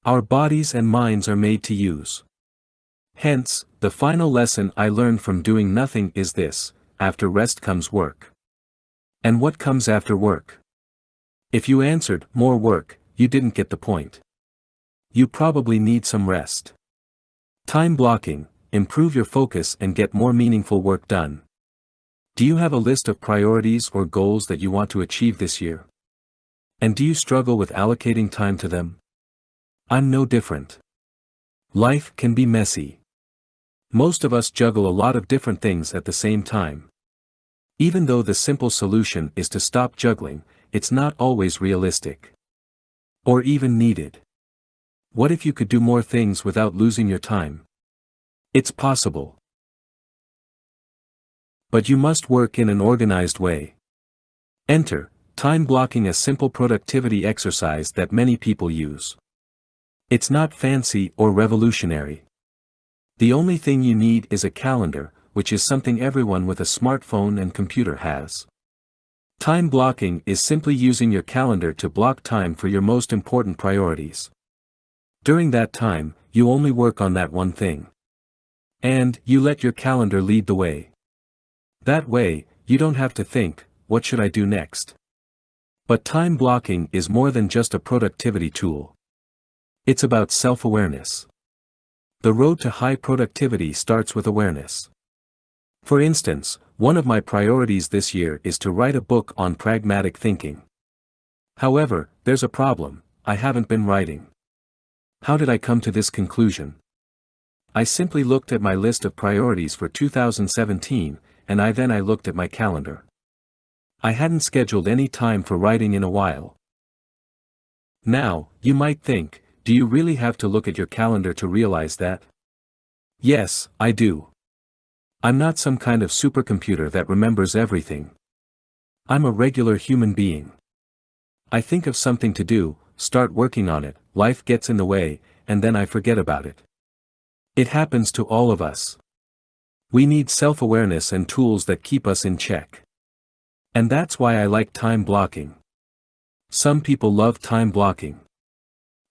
Our bodies and minds are made to use. Hence, the final lesson I learned from doing nothing is this: after rest comes work. And what comes after work? If you answered, more work, you didn't get the point. You probably need some rest. Time blocking, improve your focus and get more meaningful work done. Do you have a list of priorities or goals that you want to achieve this year? And do you struggle with allocating time to them? I'm no different. Life can be messy. Most of us juggle a lot of different things at the same time. Even though the simple solution is to stop juggling, it's not always realistic. Or even needed. What if you could do more things without losing your time? It's possible. But you must work in an organized way. Enter time blocking, a simple productivity exercise that many people use. It's not fancy or revolutionary. The only thing you need is a calendar, which is something everyone with a smartphone and computer has. Time blocking is simply using your calendar to block time for your most important priorities. During that time, you only work on that one thing. And you let your calendar lead the way. That way, you don't have to think, what should I do next? But time blocking is more than just a productivity tool. It's about self-awareness. The road to high productivity starts with awareness. For instance, one of my priorities this year is to write a book on pragmatic thinking. However, there's a problem: I haven't been writing. How did I come to this conclusion? I simply looked at my list of priorities for 2017, and I looked at my calendar. I hadn't scheduled any time for writing in a while. Now, you might think, do you really have to look at your calendar to realize that? Yes, I do. I'm not some kind of supercomputer that remembers everything. I'm a regular human being. I think of something to do, start working on it, life gets in the way, and then I forget about it. It happens to all of us. We need self-awareness and tools that keep us in check. And that's why I like time blocking. Some people love time blocking.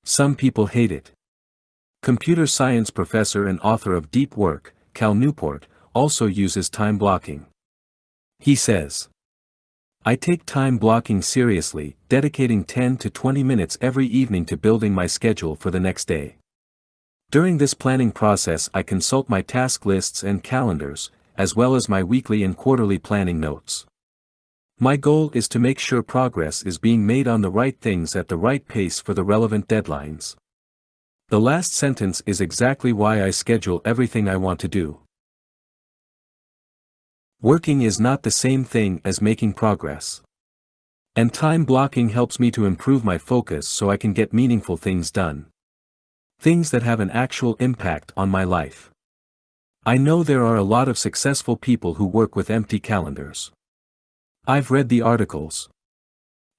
Some people hate it. Computer science professor and author of Deep Work, Cal Newport, also uses time blocking. He says, "I take time blocking seriously, dedicating 10 to 20 minutes every evening to building my schedule for the next day. During this planning process I consult my task lists and calendars, as well as my weekly and quarterly planning notes. My goal is to make sure progress is being made on the right things at the right pace for the relevant deadlines." The last sentence is exactly why I schedule everything I want to do. Working is not the same thing as making progress. And time blocking helps me to improve my focus so I can get meaningful things done. Things that have an actual impact on my life. I know there are a lot of successful people who work with empty calendars. I've read the articles.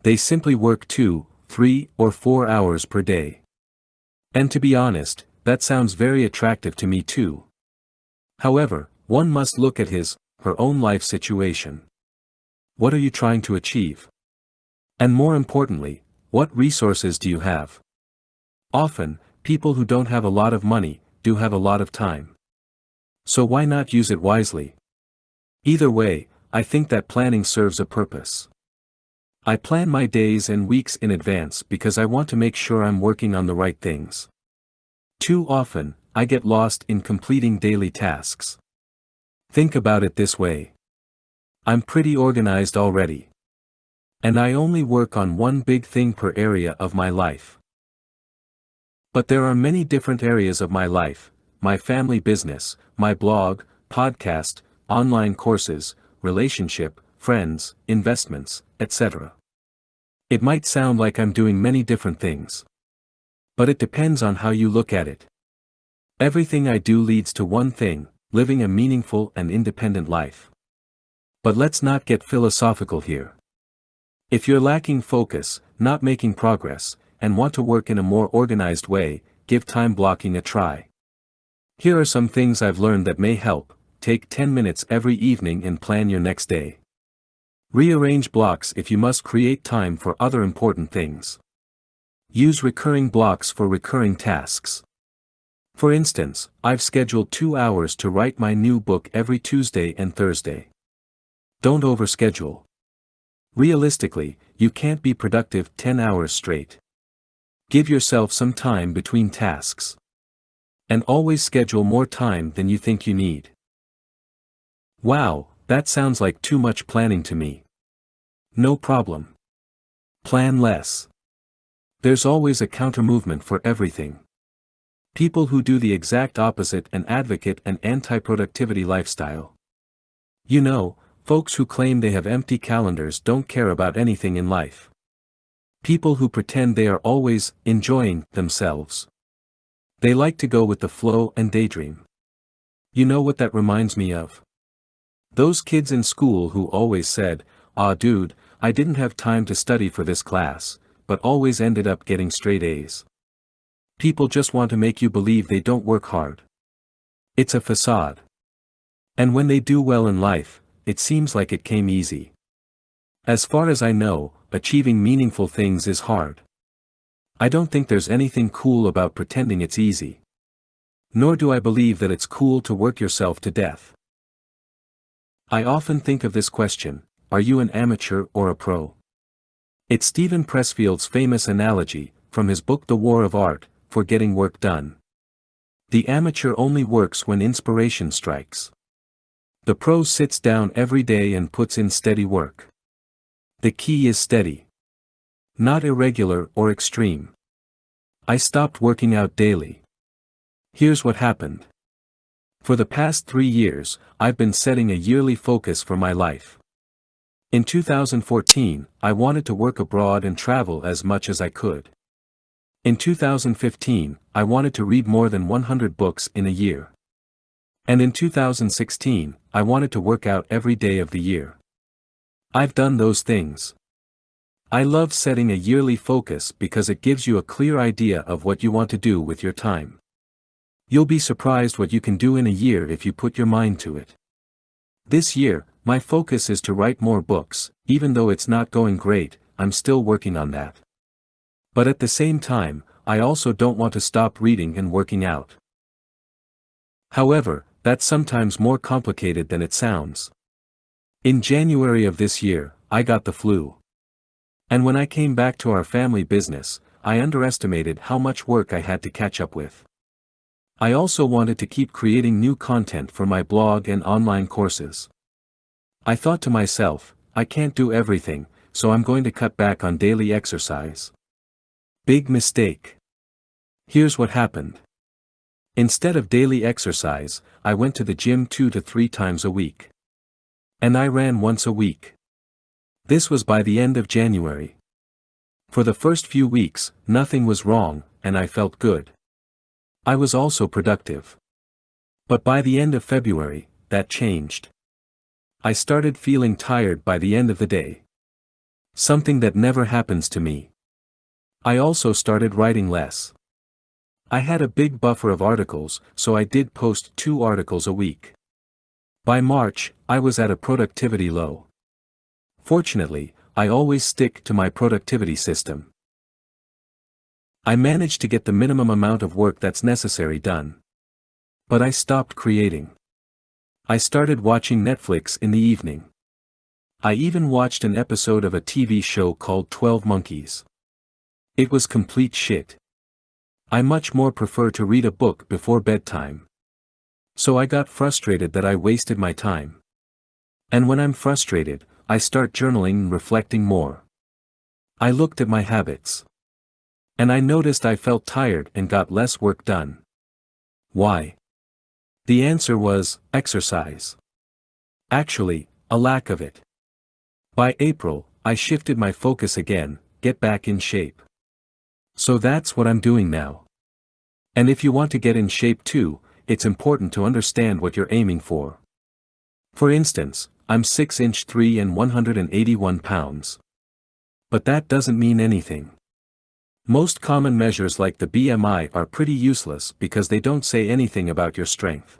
They simply work 2, 3, or 4 hours per day. And to be honest, that sounds very attractive to me too. However, one must look at her own life situation. What are you trying to achieve? And more importantly, what resources do you have? Often, people who don't have a lot of money, do have a lot of time. So why not use it wisely? Either way, I think that planning serves a purpose. I plan my days and weeks in advance because I want to make sure I'm working on the right things. Too often, I get lost in completing daily tasks. Think about it this way. I'm pretty organized already. And I only work on one big thing per area of my life. But there are many different areas of my life: my family business, my blog, podcast, online courses, relationship, friends, investments, etc. It might sound like I'm doing many different things. But it depends on how you look at it. Everything I do leads to one thing: living a meaningful and independent life. But let's not get philosophical here. If you're lacking focus, not making progress, and want to work in a more organized way, give time blocking a try. Here are some things I've learned that may help. Take 10 minutes every evening and plan your next day. Rearrange blocks if you must create time for other important things. Use recurring blocks for recurring tasks. For instance, I've scheduled 2 hours to write my new book every Tuesday and Thursday. Don't overschedule. Realistically, you can't be productive 10 hours straight. Give yourself some time between tasks. And always schedule more time than you think you need. Wow, that sounds like too much planning to me. No problem. Plan less. There's always a counter-movement for everything. People who do the exact opposite and advocate an anti-productivity lifestyle. You know, folks who claim they have empty calendars don't care about anything in life. People who pretend they are always enjoying themselves. They like to go with the flow and daydream. You know what that reminds me of? Those kids in school who always said, "Ah dude, I didn't have time to study for this class," but always ended up getting straight A's. People just want to make you believe they don't work hard. It's a facade. And when they do well in life, it seems like it came easy. As far as I know, achieving meaningful things is hard. I don't think there's anything cool about pretending it's easy. Nor do I believe that it's cool to work yourself to death. I often think of this question: are you an amateur or a pro? It's Stephen Pressfield's famous analogy, from his book The War of Art, for getting work done. The amateur only works when inspiration strikes. The pro sits down every day and puts in steady work. The key is steady. Not irregular or extreme. I stopped working out daily. Here's what happened. For the past 3 years, I've been setting a yearly focus for my life. In 2014, I wanted to work abroad and travel as much as I could. In 2015, I wanted to read more than 100 books in a year. And in 2016, I wanted to work out every day of the year. I've done those things. I love setting a yearly focus because it gives you a clear idea of what you want to do with your time. You'll be surprised what you can do in a year if you put your mind to it. This year, my focus is to write more books. Even though it's not going great, I'm still working on that. But at the same time, I also don't want to stop reading and working out. However, that's sometimes more complicated than it sounds. In January of this year, I got the flu. And when I came back to our family business, I underestimated how much work I had to catch up with. I also wanted to keep creating new content for my blog and online courses. I thought to myself, I can't do everything, so I'm going to cut back on daily exercise. Big mistake. Here's what happened. Instead of daily exercise, I went to the gym 2 to 3 times a week. And I ran once a week. This was by the end of January. For the first few weeks, nothing was wrong, and I felt good. I was also productive. But by the end of February, that changed. I started feeling tired by the end of the day. Something that never happens to me. I also started writing less. I had a big buffer of articles, so I did post 2 articles a week. By March, I was at a productivity low. Fortunately, I always stick to my productivity system. I managed to get the minimum amount of work that's necessary done. But I stopped creating. I started watching Netflix in the evening. I even watched an episode of a TV show called 12 Monkeys. It was complete shit. I much more prefer to read a book before bedtime. So I got frustrated that I wasted my time. And when I'm frustrated, I start journaling and reflecting more. I looked at my habits. And I noticed I felt tired and got less work done. Why? The answer was, exercise. Actually, a lack of it. By April, I shifted my focus again, get back in shape. So that's what I'm doing now. And if you want to get in shape too, it's important to understand what you're aiming for. For instance, I'm 6'3" and 181 pounds. But that doesn't mean anything. Most common measures like the BMI are pretty useless because they don't say anything about your strength.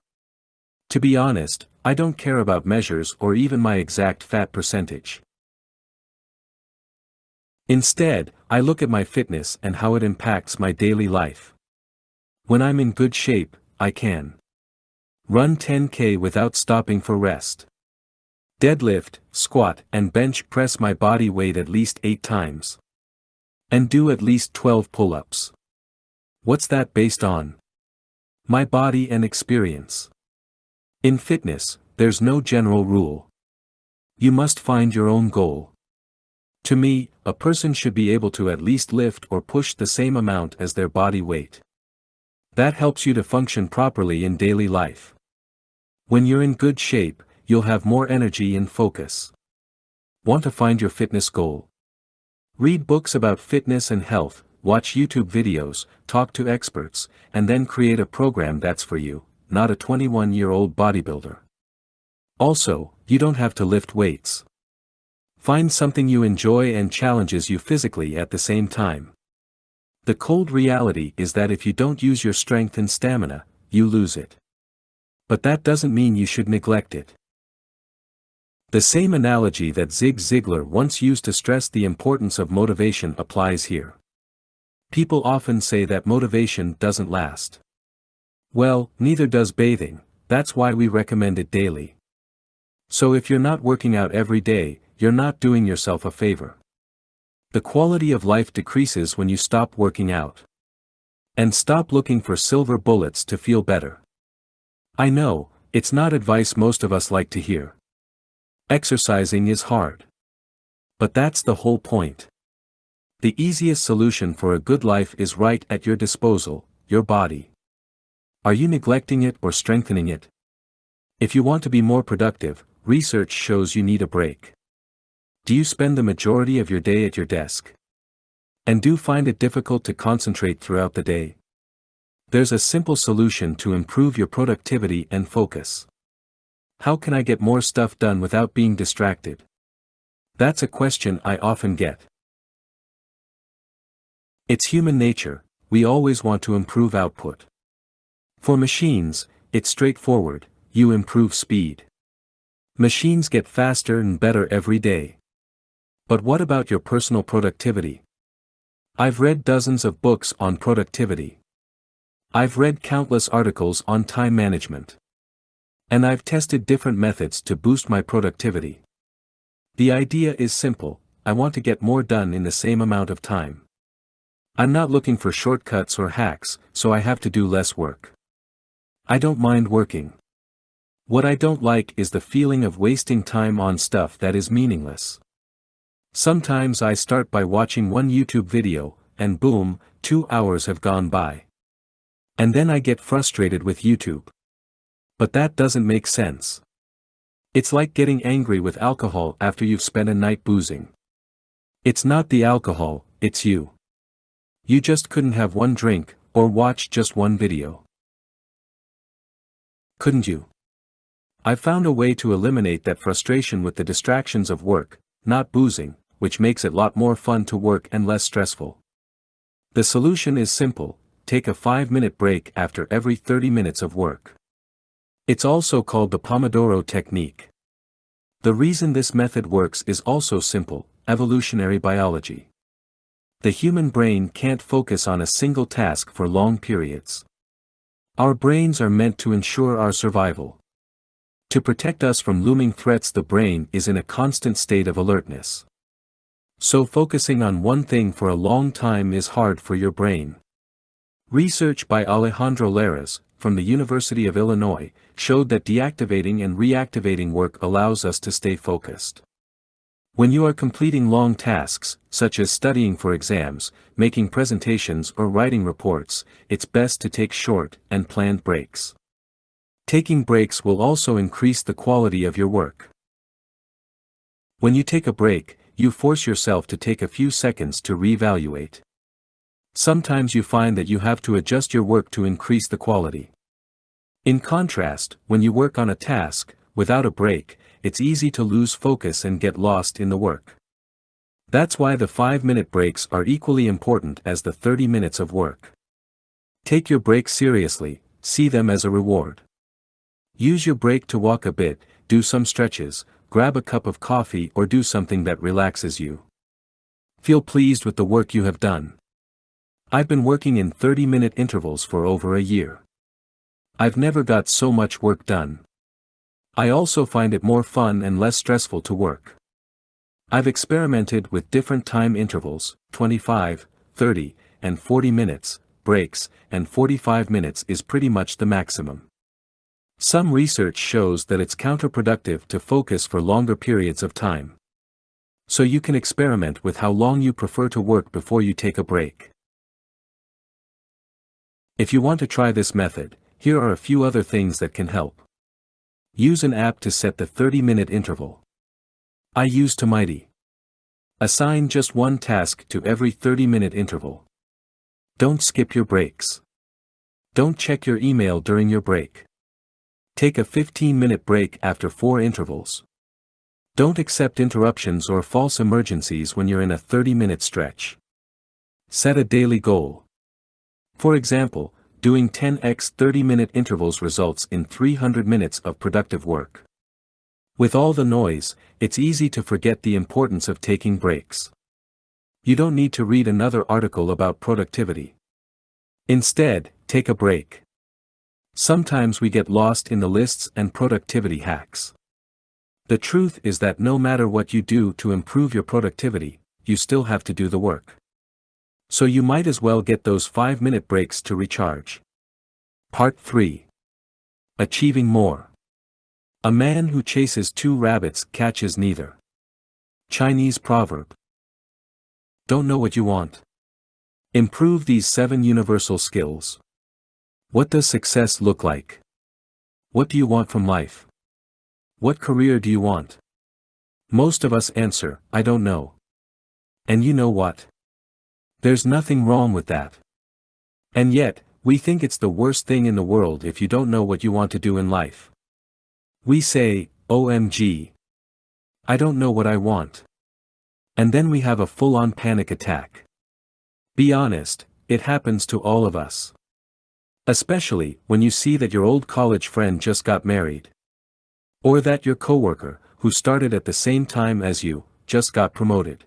To be honest, I don't care about measures or even my exact fat percentage. Instead, I look at my fitness and how it impacts my daily life. When I'm in good shape, I can run 10K without stopping for rest. Deadlift, squat, and bench press my body weight at least 8 times. And do at least 12 pull-ups. What's that based on? My body and experience. In fitness, there's no general rule. You must find your own goal. To me, a person should be able to at least lift or push the same amount as their body weight. That helps you to function properly in daily life. When you're in good shape, you'll have more energy and focus. Want to find your fitness goal? Read books about fitness and health, watch YouTube videos, talk to experts, and then create a program that's for you, not a 21-year-old bodybuilder. Also, you don't have to lift weights. Find something you enjoy and challenges you physically at the same time. The cold reality is that if you don't use your strength and stamina, you lose it. But that doesn't mean you should neglect it. The same analogy that Zig Ziglar once used to stress the importance of motivation applies here. People often say that motivation doesn't last. Well, neither does bathing, that's why we recommend it daily. So if you're not working out every day, you're not doing yourself a favor. The quality of life decreases when you stop working out. And stop looking for silver bullets to feel better. I know, it's not advice most of us like to hear. Exercising is hard. But that's the whole point. The easiest solution for a good life is right at your disposal, your body. Are you neglecting it or strengthening it? If you want to be more productive, research shows you need a break. Do you spend the majority of your day at your desk? And do you find it difficult to concentrate throughout the day? There's a simple solution to improve your productivity and focus. How can I get more stuff done without being distracted? That's a question I often get. It's human nature, we always want to improve output. For machines, it's straightforward, you improve speed. Machines get faster and better every day. But what about your personal productivity? I've read dozens of books on productivity. I've read countless articles on time management. And I've tested different methods to boost my productivity. The idea is simple: I want to get more done in the same amount of time. I'm not looking for shortcuts or hacks, so I have to do less work. I don't mind working. What I don't like is the feeling of wasting time on stuff that is meaningless. Sometimes I start by watching one YouTube video, and boom, 2 hours have gone by. And then I get frustrated with YouTube. But that doesn't make sense. It's like getting angry with alcohol after you've spent a night boozing. It's not the alcohol, it's you. You just couldn't have one drink, or watch just one video. Couldn't you? I've found a way to eliminate that frustration with the distractions of work, not boozing, which makes it a lot more fun to work and less stressful. The solution is simple: take a 5-minute break after every 30 minutes of work. It's also called the Pomodoro technique. The reason this method works is also simple: evolutionary biology. The human brain can't focus on a single task for long periods. Our brains are meant to ensure our survival. To protect us from looming threats, the brain is in a constant state of alertness. So focusing on one thing for a long time is hard for your brain. Research by Alejandro Lares, from the University of Illinois, showed that deactivating and reactivating work allows us to stay focused. When you are completing long tasks, such as studying for exams, making presentations or writing reports, it's best to take short and planned breaks. Taking breaks will also increase the quality of your work. When you take a break, you force yourself to take a few seconds to reevaluate. Sometimes you find that you have to adjust your work to increase the quality. In contrast, when you work on a task, without a break, it's easy to lose focus and get lost in the work. That's why the 5-minute breaks are equally important as the 30 minutes of work. Take your breaks seriously, see them as a reward. Use your break to walk a bit, do some stretches, grab a cup of coffee, or do something that relaxes you. Feel pleased with the work you have done. I've been working in 30-minute intervals for over a year. I've never got so much work done. I also find it more fun and less stressful to work. I've experimented with different time intervals, 25, 30, and 40 minutes, breaks, and 45 minutes is pretty much the maximum. Some research shows that it's counterproductive to focus for longer periods of time. So you can experiment with how long you prefer to work before you take a break. If you want to try this method, here are a few other things that can help. Use an app to set the 30-minute interval. I use Mighty. Assign just one task to every 30-minute interval. Don't skip your breaks. Don't check your email during your break. Take a 15-minute break after 4 intervals. Don't accept interruptions or false emergencies when you're in a 30-minute stretch. Set a daily goal. For example, doing 10x 30-minute intervals results in 300 minutes of productive work. With all the noise, it's easy to forget the importance of taking breaks. You don't need to read another article about productivity. Instead, take a break. Sometimes we get lost in the lists and productivity hacks. The truth is that no matter what you do to improve your productivity, you still have to do the work. So you might as well get those 5-minute breaks to recharge. Part 3. Achieving more. A man who chases 2 rabbits catches neither. Chinese proverb. Don't know what you want? Improve these 7 universal skills. What does success look like? What do you want from life? What career do you want? Most of us answer, I don't know. And you know what? There's nothing wrong with that. And yet, we think it's the worst thing in the world if you don't know what you want to do in life. We say, OMG. I don't know what I want. And then we have a full-on panic attack. Be honest, it happens to all of us. Especially when you see that your old college friend just got married. Or that your coworker, who started at the same time as you, just got promoted.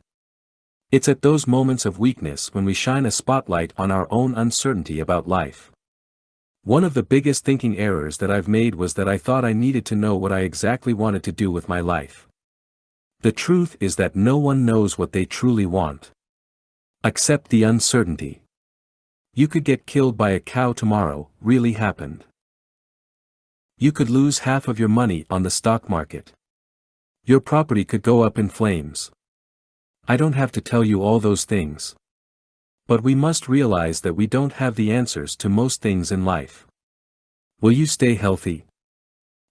It's at those moments of weakness when we shine a spotlight on our own uncertainty about life. One of the biggest thinking errors that I've made was that I thought I needed to know what I exactly wanted to do with my life. The truth is that no one knows what they truly want. Accept the uncertainty. You could get killed by a cow tomorrow, really happened. You could lose half of your money on the stock market. Your property could go up in flames. I don't have to tell you all those things. But we must realize that we don't have the answers to most things in life. Will you stay healthy?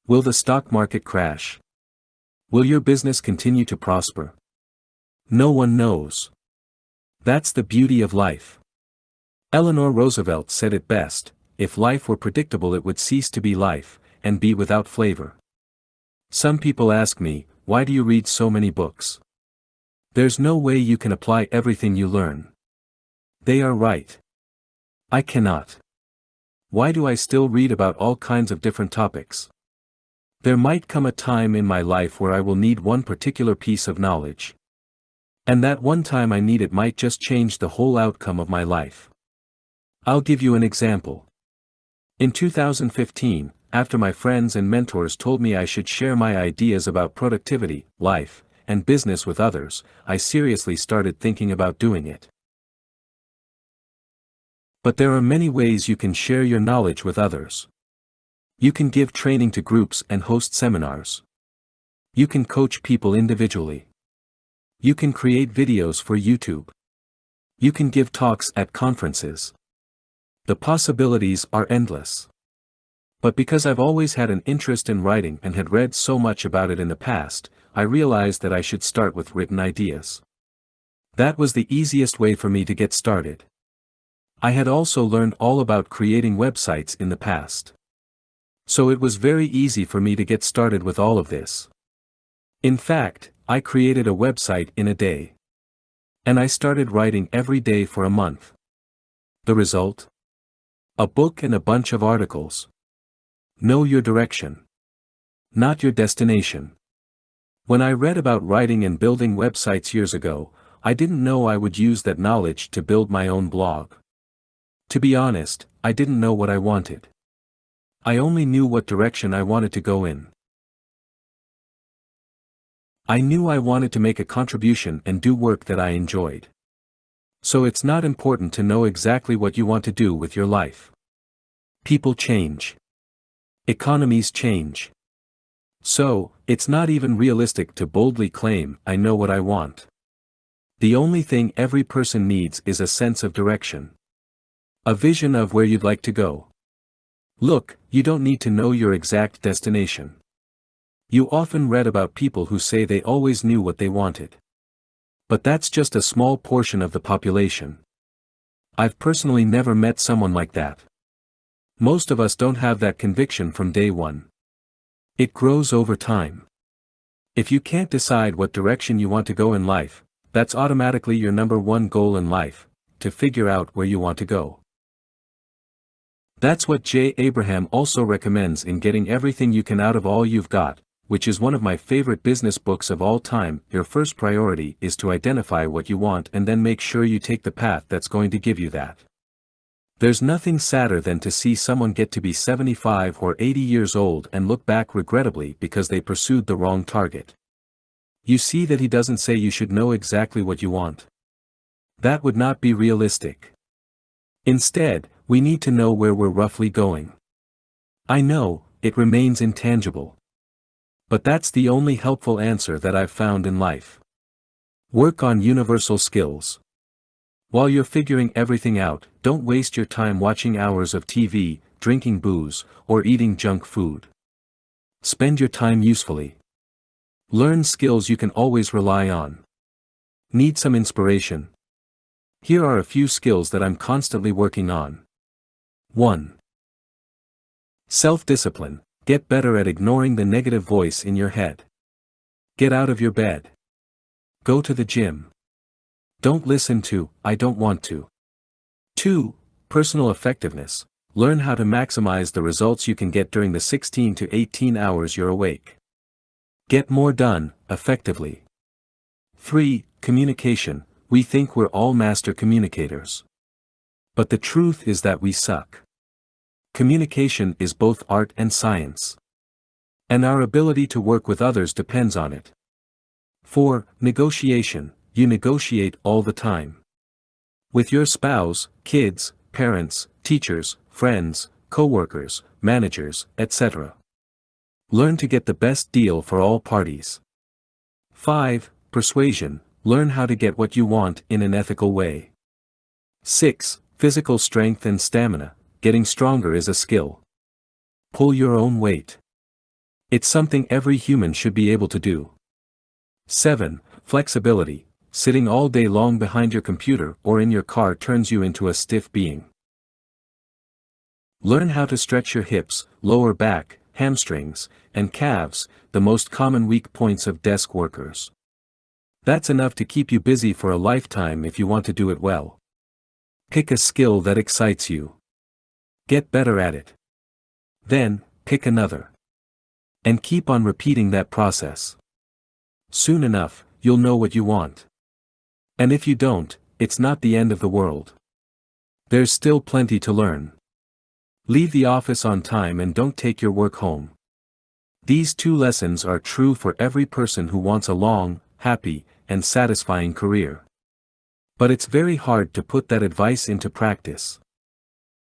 Will the stock market crash? Will your business continue to prosper? No one knows. That's the beauty of life. Eleanor Roosevelt said it best, if life were predictable it would cease to be life, and be without flavor. Some people ask me, why do you read so many books? There's no way you can apply everything you learn. They are right. I cannot. Why do I still read about all kinds of different topics? There might come a time in my life where I will need one particular piece of knowledge. And that one time I need it might just change the whole outcome of my life. I'll give you an example. In 2015, after my friends and mentors told me I should share my ideas about productivity, life, and business with others, I seriously started thinking about doing it. But there are many ways you can share your knowledge with others. You can give training to groups and host seminars. You can coach people individually. You can create videos for YouTube. You can give talks at conferences. The possibilities are endless. But because I've always had an interest in writing and had read so much about it in the past, I realized that I should start with written ideas. That was the easiest way for me to get started. I had also learned all about creating websites in the past. So it was very easy for me to get started with all of this. In fact, I created a website in a day. And I started writing every day for a month. The result? A book and a bunch of articles. Know your direction. Not your destination. When I read about writing and building websites years ago, I didn't know I would use that knowledge to build my own blog. To be honest, I didn't know what I wanted. I only knew what direction I wanted to go in. I knew I wanted to make a contribution and do work that I enjoyed. So it's not important to know exactly what you want to do with your life. People change. Economies change. So, it's not even realistic to boldly claim, I know what I want. The only thing every person needs is a sense of direction. A vision of where you'd like to go. Look, you don't need to know your exact destination. You often read about people who say they always knew what they wanted. But that's just a small portion of the population. I've personally never met someone like that. Most of us don't have that conviction from day one. It grows over time. If you can't decide what direction you want to go in life, that's automatically your number one goal in life, to figure out where you want to go. That's what J. Abraham also recommends in Getting Everything You Can Out of All You've Got, which is one of my favorite business books of all time. Your first priority is to identify what you want and then make sure you take the path that's going to give you that. There's nothing sadder than to see someone get to be 75 or 80 years old and look back regrettably because they pursued the wrong target. You see that he doesn't say you should know exactly what you want. That would not be realistic. Instead, we need to know where we're roughly going. I know, it remains intangible. But that's the only helpful answer that I've found in life. Work on universal skills. While you're figuring everything out, don't waste your time watching hours of TV, drinking booze, or eating junk food. Spend your time usefully. Learn skills you can always rely on. Need some inspiration? Here are a few skills that I'm constantly working on. 1. Self-discipline. Get better at ignoring the negative voice in your head. Get out of your bed. Go to the gym. Don't listen to, I don't want to. 2. Personal effectiveness. Learn how to maximize the results you can get during the 16 to 18 hours you're awake. Get more done, effectively. 3. Communication. We think we're all master communicators. But the truth is that we suck. Communication is both art and science. And our ability to work with others depends on it. 4. Negotiation. You negotiate all the time. With your spouse, kids, parents, teachers, friends, co-workers, managers, etc. Learn to get the best deal for all parties. 5. Persuasion. Learn how to get what you want in an ethical way. 6. Physical strength and stamina. Getting stronger is a skill. Pull your own weight. It's something every human should be able to do. 7. Flexibility. Sitting all day long behind your computer or in your car turns you into a stiff being. Learn how to stretch your hips, lower back, hamstrings, and calves, the most common weak points of desk workers. That's enough to keep you busy for a lifetime if you want to do it well. Pick a skill that excites you. Get better at it. Then, pick another. And keep on repeating that process. Soon enough, you'll know what you want. And if you don't, it's not the end of the world. There's still plenty to learn. Leave the office on time and don't take your work home. These 2 lessons are true for every person who wants a long, happy, and satisfying career. But it's very hard to put that advice into practice.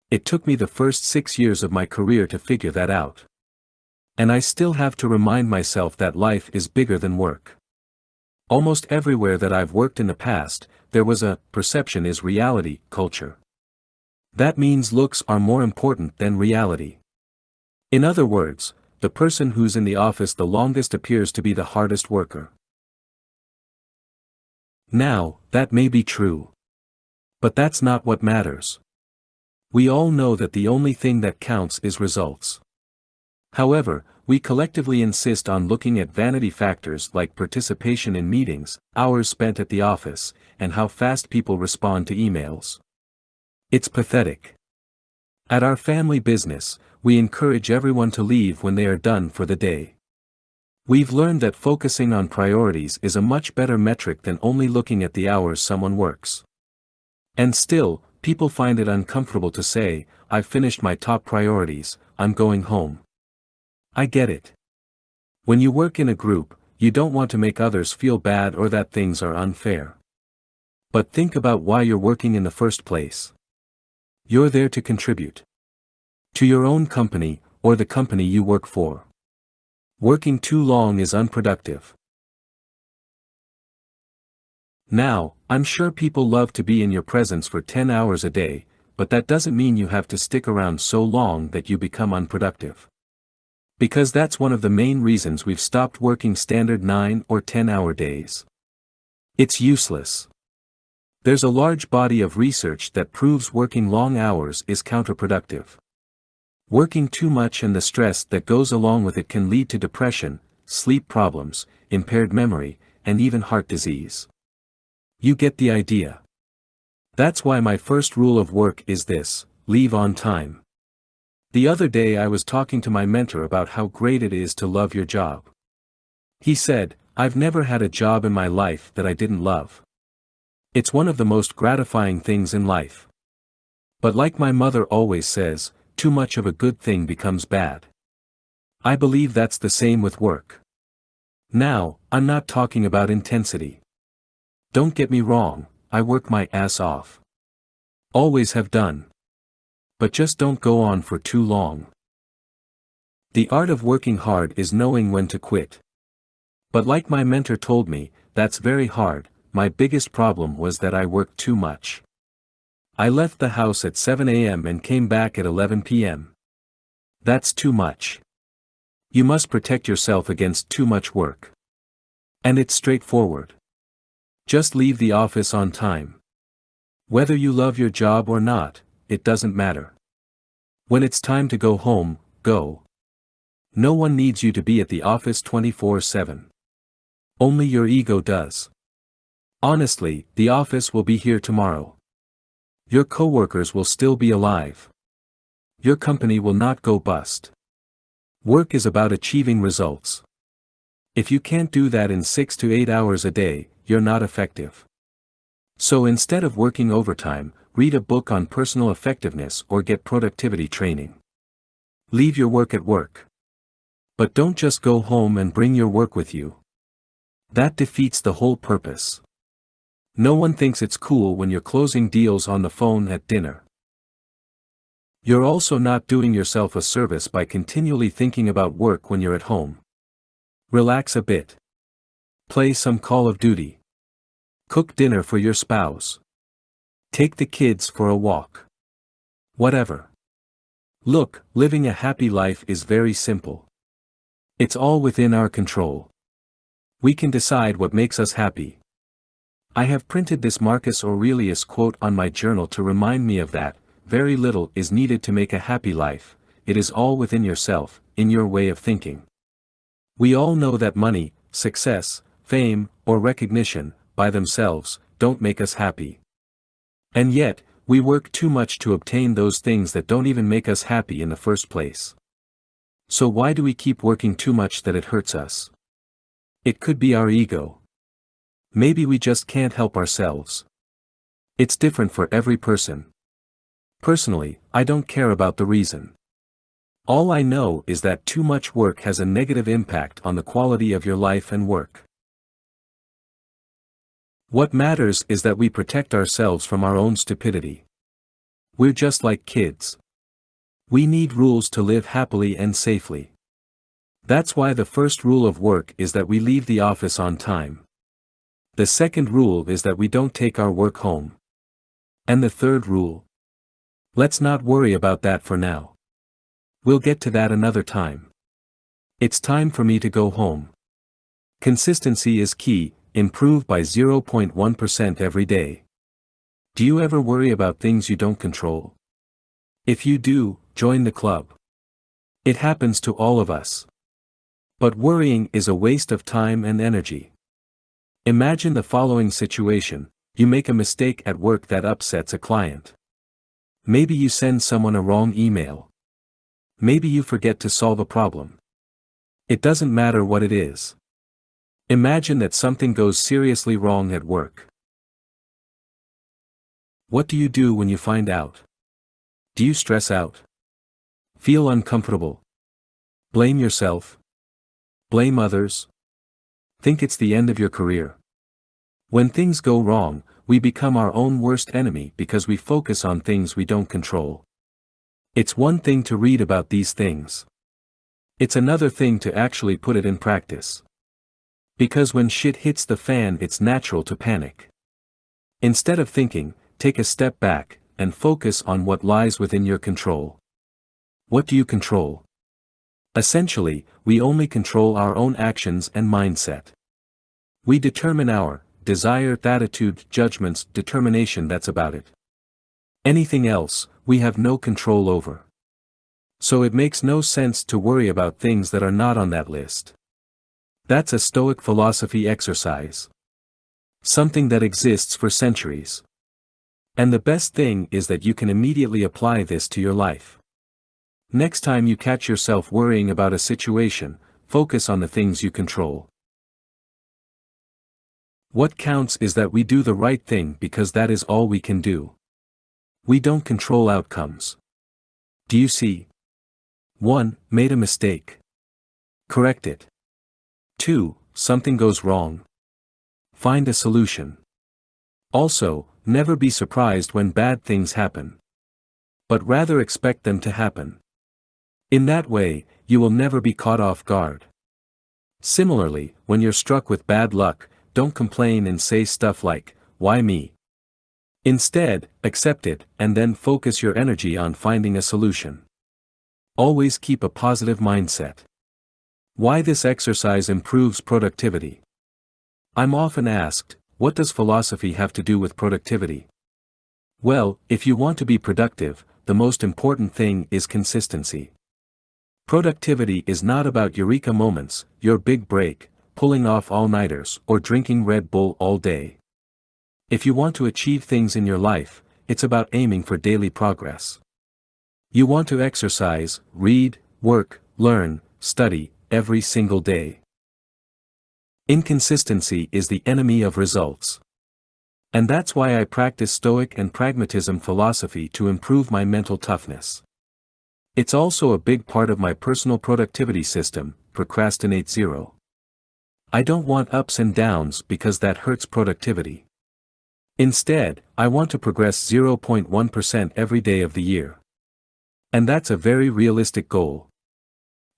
It took me the first 6 years of my career to figure that out. And I still have to remind myself that life is bigger than work. Almost everywhere that I've worked in the past, there was a perception is reality culture. That means looks are more important than reality. In other words, the person who's in the office the longest appears to be the hardest worker. Now, that may be true. But that's not what matters. We all know that the only thing that counts is results. However, we collectively insist on looking at vanity factors like participation in meetings, hours spent at the office, and how fast people respond to emails. It's pathetic. At our family business, we encourage everyone to leave when they are done for the day. We've learned that focusing on priorities is a much better metric than only looking at the hours someone works. And still, people find it uncomfortable to say, "I've finished my top priorities, I'm going home." I get it. When you work in a group, you don't want to make others feel bad or that things are unfair. But think about why you're working in the first place. You're there to contribute. To your own company, or the company you work for. Working too long is unproductive. Now, I'm sure people love to be in your presence for 10 hours a day, but that doesn't mean you have to stick around so long that you become unproductive. Because that's one of the main reasons we've stopped working standard 9 or 10-hour days. It's useless. There's a large body of research that proves working long hours is counterproductive. Working too much and the stress that goes along with it can lead to depression, sleep problems, impaired memory, and even heart disease. You get the idea. That's why my first rule of work is this: leave on time. The other day I was talking to my mentor about how great it is to love your job. He said, "I've never had a job in my life that I didn't love. It's one of the most gratifying things in life. But like my mother always says, too much of a good thing becomes bad." I believe that's the same with work. Now, I'm not talking about intensity. Don't get me wrong, I work my ass off. Always have done. But just don't go on for too long. The art of working hard is knowing when to quit. But like my mentor told me, that's very hard. My biggest problem was that I worked too much. I left the house at 7 a.m. and came back at 11 p.m. That's too much. You must protect yourself against too much work. And it's straightforward. Just leave the office on time. Whether you love your job or not, it doesn't matter. When it's time to go home, go. No one needs you to be at the office 24/7. Only your ego does. Honestly, the office will be here tomorrow. Your coworkers will still be alive. Your company will not go bust. Work is about achieving results. If you can't do that in 6 to 8 hours a day, you're not effective. So instead of working overtime, read a book on personal effectiveness or get productivity training. Leave your work at work. But don't just go home and bring your work with you. That defeats the whole purpose. No one thinks it's cool when you're closing deals on the phone at dinner. You're also not doing yourself a service by continually thinking about work when you're at home. Relax a bit. Play some Call of Duty. Cook dinner for your spouse. Take the kids for a walk. Whatever. Look, living a happy life is very simple. It's all within our control. We can decide what makes us happy. I have printed this Marcus Aurelius quote on my journal to remind me of that. Very little is needed to make a happy life, it is all within yourself, in your way of thinking. We all know that money, success, fame, or recognition, by themselves, don't make us happy. And yet, we work too much to obtain those things that don't even make us happy in the first place. So why do we keep working too much that it hurts us? It could be our ego. Maybe we just can't help ourselves. It's different for every person. Personally, I don't care about the reason. All I know is that too much work has a negative impact on the quality of your life and work. What matters is that we protect ourselves from our own stupidity. We're just like kids. We need rules to live happily and safely. That's why the first rule of work is that we leave the office on time. The second rule is that we don't take our work home. And the third rule? Let's not worry about that for now. We'll get to that another time. It's time for me to go home. Consistency is key, improve by 0.1% every day. Do you ever worry about things you don't control? If you do, join the club. It happens to all of us. But worrying is a waste of time and energy. Imagine the following situation: you make a mistake at work that upsets a client. Maybe you send someone a wrong email. Maybe you forget to solve a problem. It doesn't matter what it is. Imagine that something goes seriously wrong at work. What do you do when you find out? Do you stress out? Feel uncomfortable? Blame yourself? Blame others? Think it's the end of your career? When things go wrong, we become our own worst enemy because we focus on things we don't control. It's one thing to read about these things. It's another thing to actually put it in practice. Because when shit hits the fan, it's natural to panic. Instead of thinking, take a step back, and focus on what lies within your control. What do you control? Essentially, we only control our own actions and mindset. We determine our desire, attitude, judgments, determination, that's about it. Anything else, we have no control over. So it makes no sense to worry about things that are not on that list. That's a Stoic philosophy exercise. Something that exists for centuries. And the best thing is that you can immediately apply this to your life. Next time you catch yourself worrying about a situation, focus on the things you control. What counts is that we do the right thing because that is all we can do. We don't control outcomes. Do you see? 1. Made a mistake. Correct it. 2. Something goes wrong. Find a solution. Also, never be surprised when bad things happen. But rather expect them to happen. In that way, you will never be caught off guard. Similarly, when you're struck with bad luck, don't complain and say stuff like, "Why me?" Instead, accept it, and then focus your energy on finding a solution. Always keep a positive mindset. Why this exercise improves productivity? I'm often asked, what does philosophy have to do with productivity? Well, if you want to be productive, the most important thing is consistency. Productivity is not about eureka moments, your big break, pulling off all-nighters, or drinking Red Bull all day. If you want to achieve things in your life, it's about aiming for daily progress. You want to exercise, read, work, learn, study, every single day. Inconsistency is the enemy of results. And that's why I practice Stoic and pragmatism philosophy to improve my mental toughness. It's also a big part of my personal productivity system, procrastinate zero. I don't want ups and downs because that hurts productivity. Instead, I want to progress 0.1% every day of the year. And that's a very realistic goal.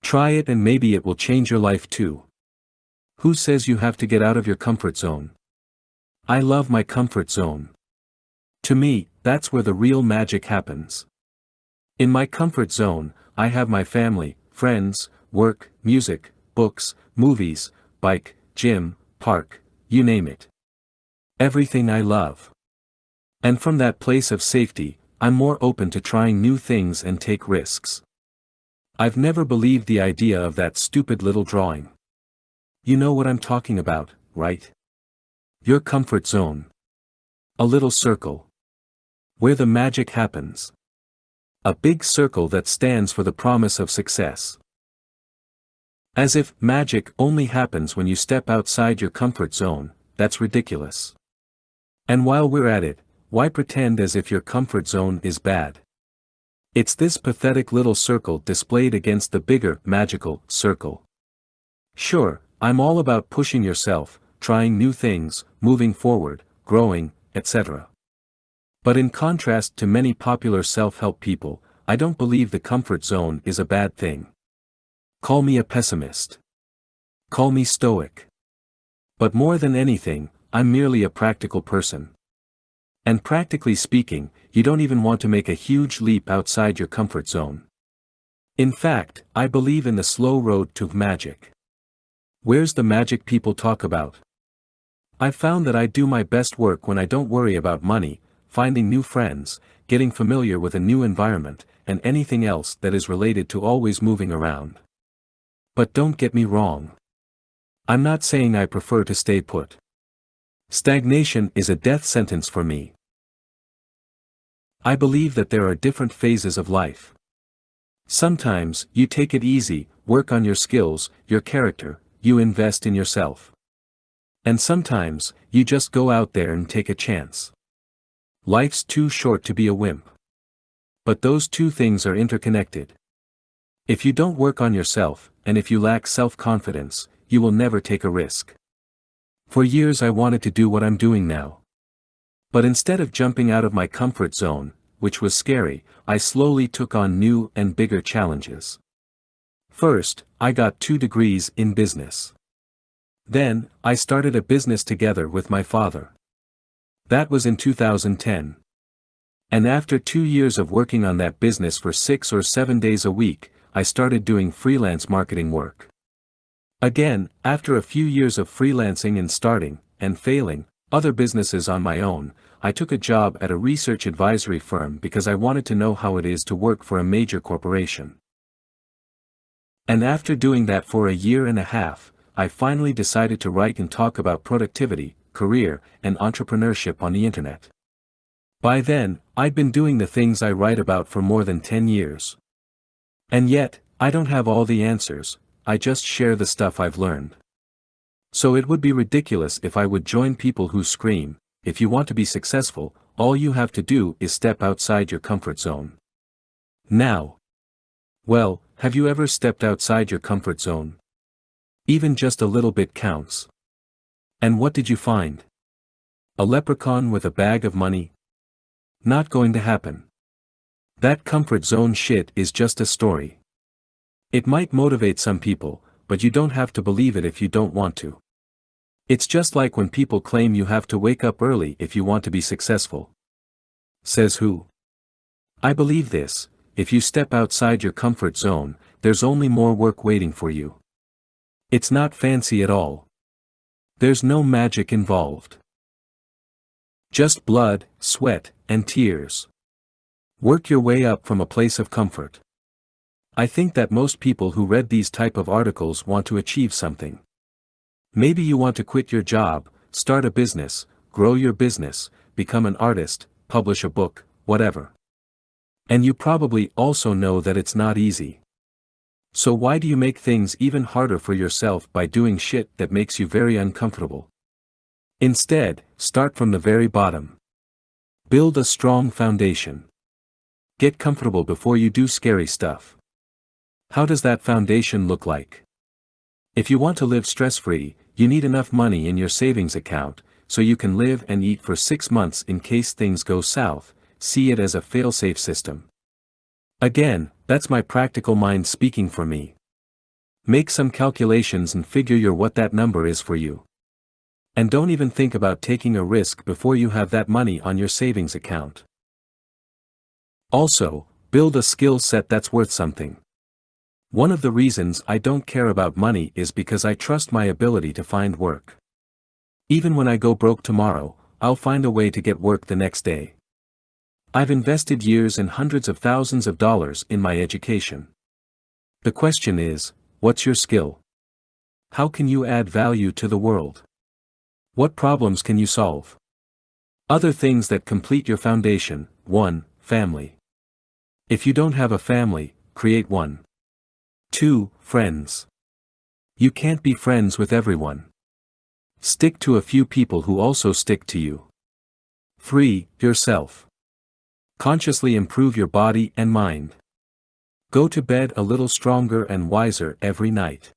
Try it and maybe it will change your life too. Who says you have to get out of your comfort zone? I love my comfort zone. To me, that's where the real magic happens. In my comfort zone, I have my family, friends, work, music, books, movies, bike, gym, park, you name it. Everything I love. And from that place of safety, I'm more open to trying new things and take risks. I've never believed the idea of that stupid little drawing. You know what I'm talking about, right? Your comfort zone. A little circle. Where the magic happens. A big circle that stands for the promise of success. As if magic only happens when you step outside your comfort zone, that's ridiculous. And while we're at it, why pretend as if your comfort zone is bad? It's this pathetic little circle displayed against the bigger, magical, circle. Sure, I'm all about pushing yourself, trying new things, moving forward, growing, etc. But in contrast to many popular self-help people, I don't believe the comfort zone is a bad thing. Call me a pessimist. Call me stoic. But more than anything, I'm merely a practical person. And practically speaking, you don't even want to make a huge leap outside your comfort zone. In fact, I believe in the slow road to magic. Where's the magic people talk about? I've found that I do my best work when I don't worry about money, finding new friends, getting familiar with a new environment, and anything else that is related to always moving around. But don't get me wrong. I'm not saying I prefer to stay put. Stagnation is a death sentence for me. I believe that there are different phases of life. Sometimes, you take it easy, work on your skills, your character, you invest in yourself. And sometimes, you just go out there and take a chance. Life's too short to be a wimp. But those two things are interconnected. If you don't work on yourself, and if you lack self-confidence, you will never take a risk. For years I wanted to do what I'm doing now. But instead of jumping out of my comfort zone, which was scary, I slowly took on new and bigger challenges. First, I got 2 degrees in business. Then, I started a business together with my father. That was in 2010. And after 2 years of working on that business for 6 or 7 days a week, I started doing freelance marketing work. Again, after a few years of freelancing and starting, and failing, other businesses on my own, I took a job at a research advisory firm because I wanted to know how it is to work for a major corporation. And after doing that for a year and a half, I finally decided to write and talk about productivity, career, and entrepreneurship on the internet. By then, I'd been doing the things I write about for more than 10 years. And yet, I don't have all the answers, I just share the stuff I've learned. So it would be ridiculous if I would join people who scream, if you want to be successful, all you have to do is step outside your comfort zone. Now. Well, have you ever stepped outside your comfort zone? Even just a little bit counts. And what did you find? A leprechaun with a bag of money? Not going to happen. That comfort zone shit is just a story. It might motivate some people, but you don't have to believe it if you don't want to. It's just like when people claim you have to wake up early if you want to be successful. Says who? I believe this, if you step outside your comfort zone, there's only more work waiting for you. It's not fancy at all. There's no magic involved. Just blood, sweat, and tears. Work your way up from a place of comfort. I think that most people who read these type of articles want to achieve something. Maybe you want to quit your job, start a business, grow your business, become an artist, publish a book, whatever. And you probably also know that it's not easy. So why do you make things even harder for yourself by doing shit that makes you very uncomfortable? Instead, start from the very bottom. Build a strong foundation. Get comfortable before you do scary stuff. How does that foundation look like? If you want to live stress-free, you need enough money in your savings account, so you can live and eat for 6 months in case things go south. See it as a fail-safe system. Again, that's my practical mind speaking for me. Make some calculations and figure what that number is for you. And don't even think about taking a risk before you have that money on your savings account. Also, build a skill set that's worth something. One of the reasons I don't care about money is because I trust my ability to find work. Even when I go broke tomorrow, I'll find a way to get work the next day. I've invested years and hundreds of thousands of dollars in my education. The question is, what's your skill? How can you add value to the world? What problems can you solve? Other things that complete your foundation. 1. Family. If you don't have a family, create one. 2. Friends. You can't be friends with everyone. Stick to a few people who also stick to you. 3. Yourself. Consciously improve your body and mind. Go to bed a little stronger and wiser every night.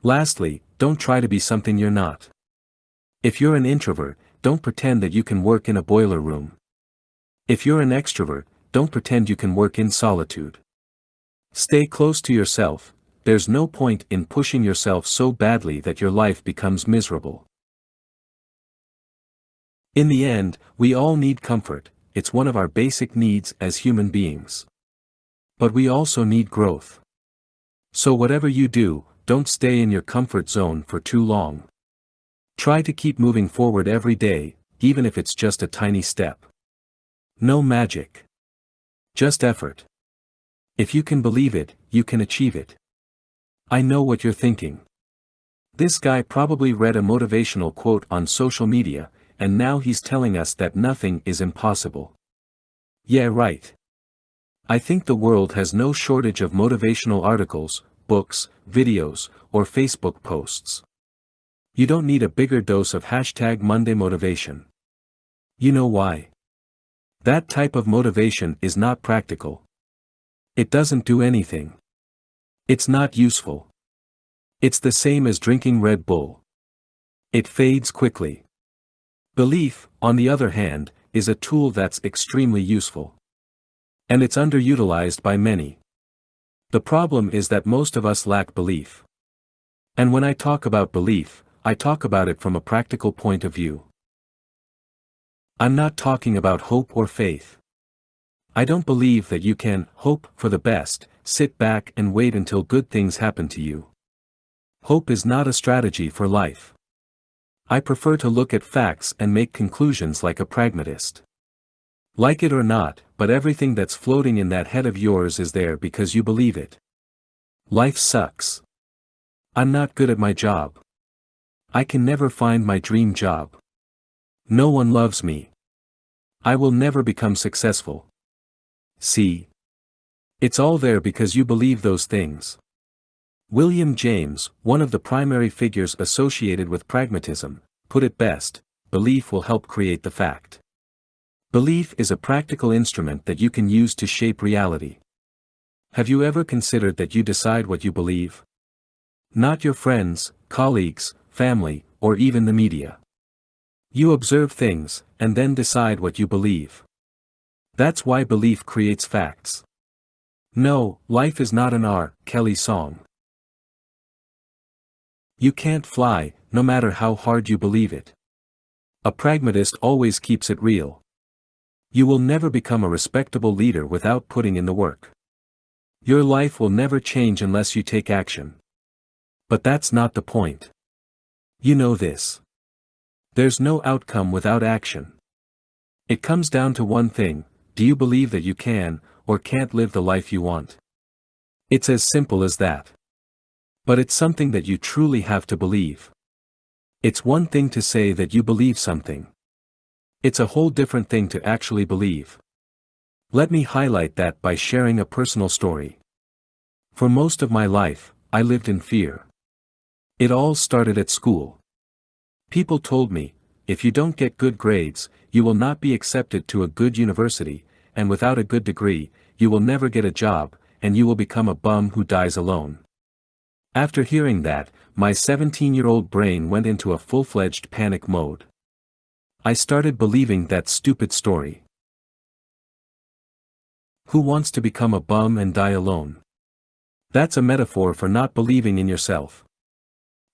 Lastly, don't try to be something you're not. If you're an introvert, don't pretend that you can work in a boiler room. If you're an extrovert, don't pretend you can work in solitude. Stay close to yourself. There's no point in pushing yourself so badly that your life becomes miserable. In the end, we all need comfort. It's one of our basic needs as human beings. But we also need growth. So whatever you do, don't stay in your comfort zone for too long. Try to keep moving forward every day, even if it's just a tiny step. No magic. Just effort. If you can believe it, you can achieve it. I know what you're thinking. This guy probably read a motivational quote on social media, and now he's telling us that nothing is impossible. Yeah, right. I think the world has no shortage of motivational articles, books, videos, or Facebook posts. You don't need a bigger dose of #Monday motivation. You know why? That type of motivation is not practical. It doesn't do anything. It's not useful. It's the same as drinking Red Bull. It fades quickly. Belief, on the other hand, is a tool that's extremely useful. And it's underutilized by many. The problem is that most of us lack belief. And when I talk about belief, I talk about it from a practical point of view. I'm not talking about hope or faith. I don't believe that you can hope for the best, sit back and wait until good things happen to you. Hope is not a strategy for life. I prefer to look at facts and make conclusions like a pragmatist. Like it or not, but everything that's floating in that head of yours is there because you believe it. Life sucks. I'm not good at my job. I can never find my dream job. No one loves me. I will never become successful. See? It's all there because you believe those things. William James, one of the primary figures associated with pragmatism, put it best: belief will help create the fact. Belief is a practical instrument that you can use to shape reality. Have you ever considered that you decide what you believe? Not your friends, colleagues, family, or even the media. You observe things, and then decide what you believe. That's why belief creates facts. No, life is not an R. Kelly song. You can't fly, no matter how hard you believe it. A pragmatist always keeps it real. You will never become a respectable leader without putting in the work. Your life will never change unless you take action. But that's not the point. You know this. There's no outcome without action. It comes down to one thing: do you believe that you can, or can't live the life you want? It's as simple as that. But it's something that you truly have to believe. It's one thing to say that you believe something. It's a whole different thing to actually believe. Let me highlight that by sharing a personal story. For most of my life, I lived in fear. It all started at school. People told me, if you don't get good grades, you will not be accepted to a good university, and without a good degree, you will never get a job, and you will become a bum who dies alone. After hearing that, my 17-year-old brain went into a full-fledged panic mode. I started believing that stupid story. Who wants to become a bum and die alone? That's a metaphor for not believing in yourself.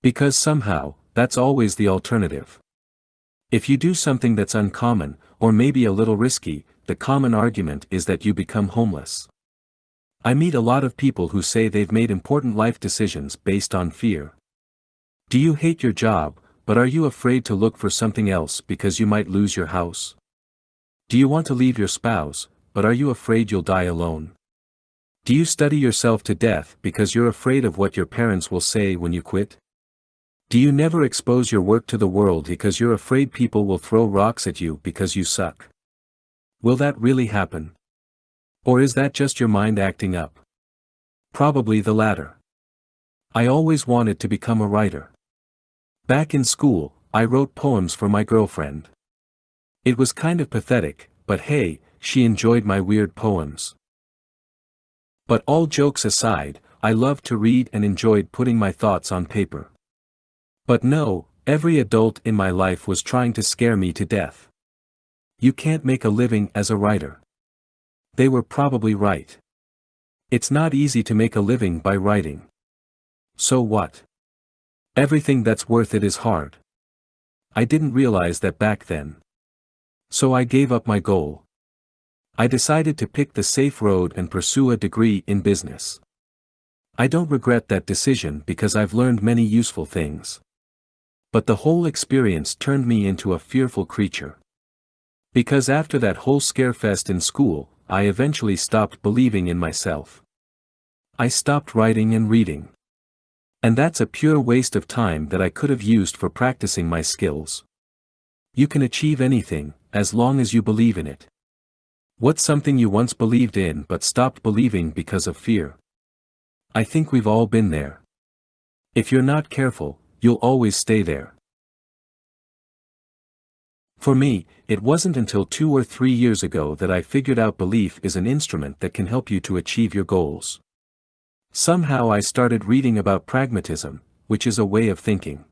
Because somehow, that's always the alternative. If you do something that's uncommon, or maybe a little risky, the common argument is that you become homeless. I meet a lot of people who say they've made important life decisions based on fear. Do you hate your job, but are you afraid to look for something else because you might lose your house? Do you want to leave your spouse, but are you afraid you'll die alone? Do you study yourself to death because you're afraid of what your parents will say when you quit? Do you never expose your work to the world because you're afraid people will throw rocks at you because you suck? Will that really happen? Or is that just your mind acting up? Probably the latter. I always wanted to become a writer. Back in school, I wrote poems for my girlfriend. It was kind of pathetic, but hey, she enjoyed my weird poems. But all jokes aside, I loved to read and enjoyed putting my thoughts on paper. But no, every adult in my life was trying to scare me to death. You can't make a living as a writer. They were probably right. It's not easy to make a living by writing. So what? Everything that's worth it is hard. I didn't realize that back then. So I gave up my goal. I decided to pick the safe road and pursue a degree in business. I don't regret that decision because I've learned many useful things. But the whole experience turned me into a fearful creature. Because after that whole scarefest in school, I eventually stopped believing in myself. I stopped writing and reading. And that's a pure waste of time that I could have used for practicing my skills. You can achieve anything, as long as you believe in it. What's something you once believed in but stopped believing because of fear? I think we've all been there. If you're not careful, you'll always stay there. For me, it wasn't until 2 or 3 years ago that I figured out belief is an instrument that can help you to achieve your goals. Somehow I started reading about pragmatism, which is a way of thinking.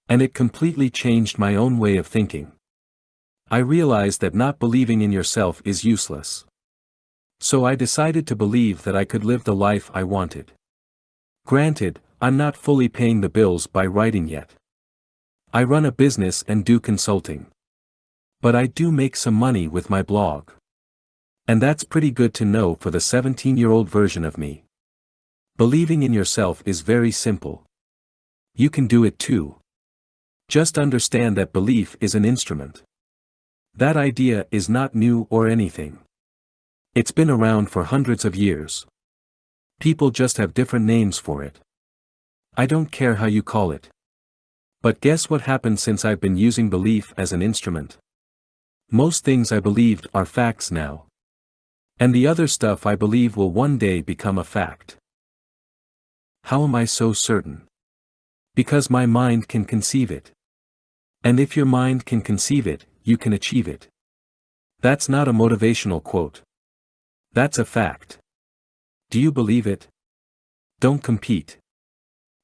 And it completely changed my own way of thinking. I realized that not believing in yourself is useless. So I decided to believe that I could live the life I wanted. Granted, I'm not fully paying the bills by writing yet. I run a business and do consulting. But I do make some money with my blog. And that's pretty good to know for the 17-year-old version of me. Believing in yourself is very simple. You can do it too. Just understand that belief is an instrument. That idea is not new or anything. It's been around for hundreds of years. People just have different names for it. I don't care how you call it. But guess what happened since I've been using belief as an instrument? Most things I believed are facts now. And the other stuff I believe will one day become a fact. How am I so certain? Because my mind can conceive it. And if your mind can conceive it, you can achieve it. That's not a motivational quote. That's a fact. Do you believe it? Don't compete.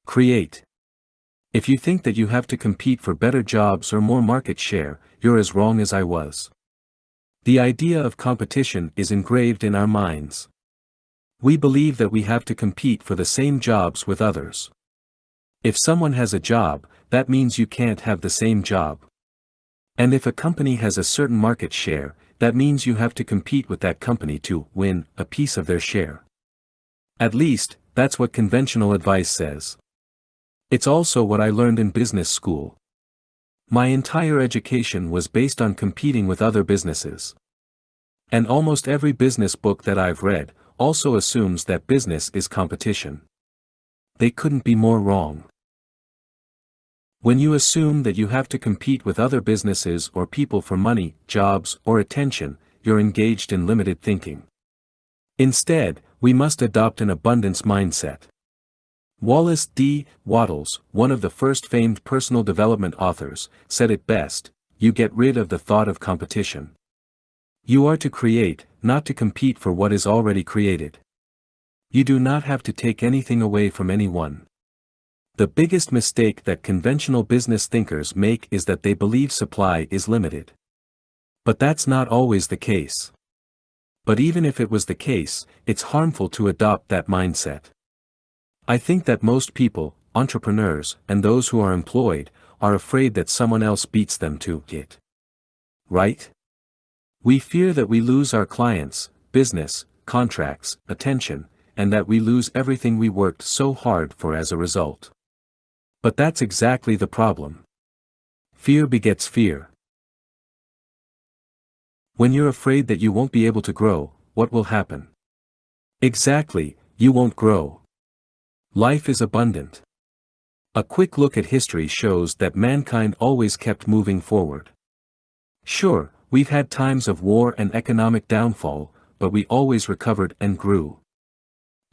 Create. If you think that you have to compete for better jobs or more market share, you're as wrong as I was. The idea of competition is engraved in our minds. We believe that we have to compete for the same jobs with others. If someone has a job, that means you can't have the same job. And if a company has a certain market share, that means you have to compete with that company to win a piece of their share. At least, that's what conventional advice says. It's also what I learned in business school. My entire education was based on competing with other businesses. And almost every business book that I've read also assumes that business is competition. They couldn't be more wrong. When you assume that you have to compete with other businesses or people for money, jobs, or attention, you're engaged in limited thinking. Instead, We must adopt an abundance mindset. Wallace D. Wattles, one of the first famed personal development authors, said it best: you get rid of the thought of competition. You are to create, not to compete for what is already created. You do not have to take anything away from anyone. The biggest mistake that conventional business thinkers make is that they believe supply is limited. But that's not always the case. But even if it was the case, it's harmful to adopt that mindset. I think that most people, entrepreneurs, and those who are employed, are afraid that someone else beats them to it. Right? We fear that we lose our clients, business, contracts, attention, and that we lose everything we worked so hard for as a result. But that's exactly the problem. Fear begets fear. When you're afraid that you won't be able to grow, what will happen? Exactly, you won't grow. Life is abundant. A quick look at history shows that mankind always kept moving forward. Sure, we've had times of war and economic downfall, but we always recovered and grew.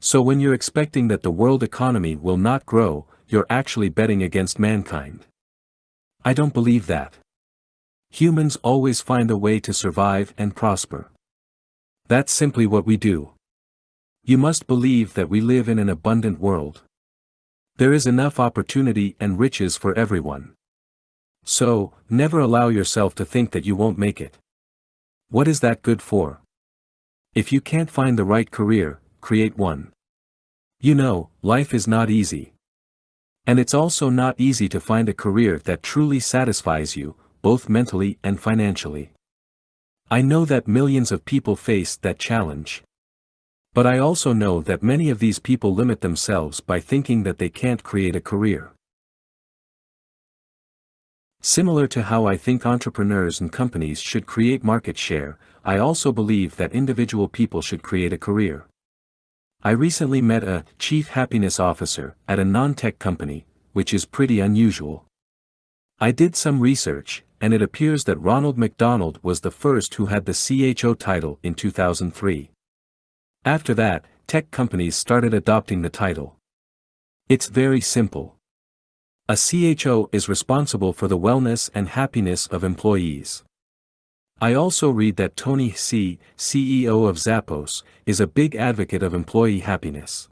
So when you're expecting that the world economy will not grow, you're actually betting against mankind. I don't believe that. Humans always find a way to survive and prosper. That's simply what we do. You must believe that we live in an abundant world. There is enough opportunity and riches for everyone. So, never allow yourself to think that you won't make it. What is that good for? If you can't find the right career, create one. You know, life is not easy. And it's also not easy to find a career that truly satisfies you, both mentally and financially. I know that millions of people face that challenge. But I also know that many of these people limit themselves by thinking that they can't create a career. Similar to how I think entrepreneurs and companies should create market share, I also believe that individual people should create a career. I recently met a chief happiness officer at a non-tech company, which is pretty unusual. I did some research, and it appears that Ronald McDonald was the first who had the CHO title in 2003. After that, tech companies started adopting the title. It's very simple. A CHO is responsible for the wellness and happiness of employees. I also read that Tony Hsieh, CEO of Zappos, is a big advocate of employee happiness.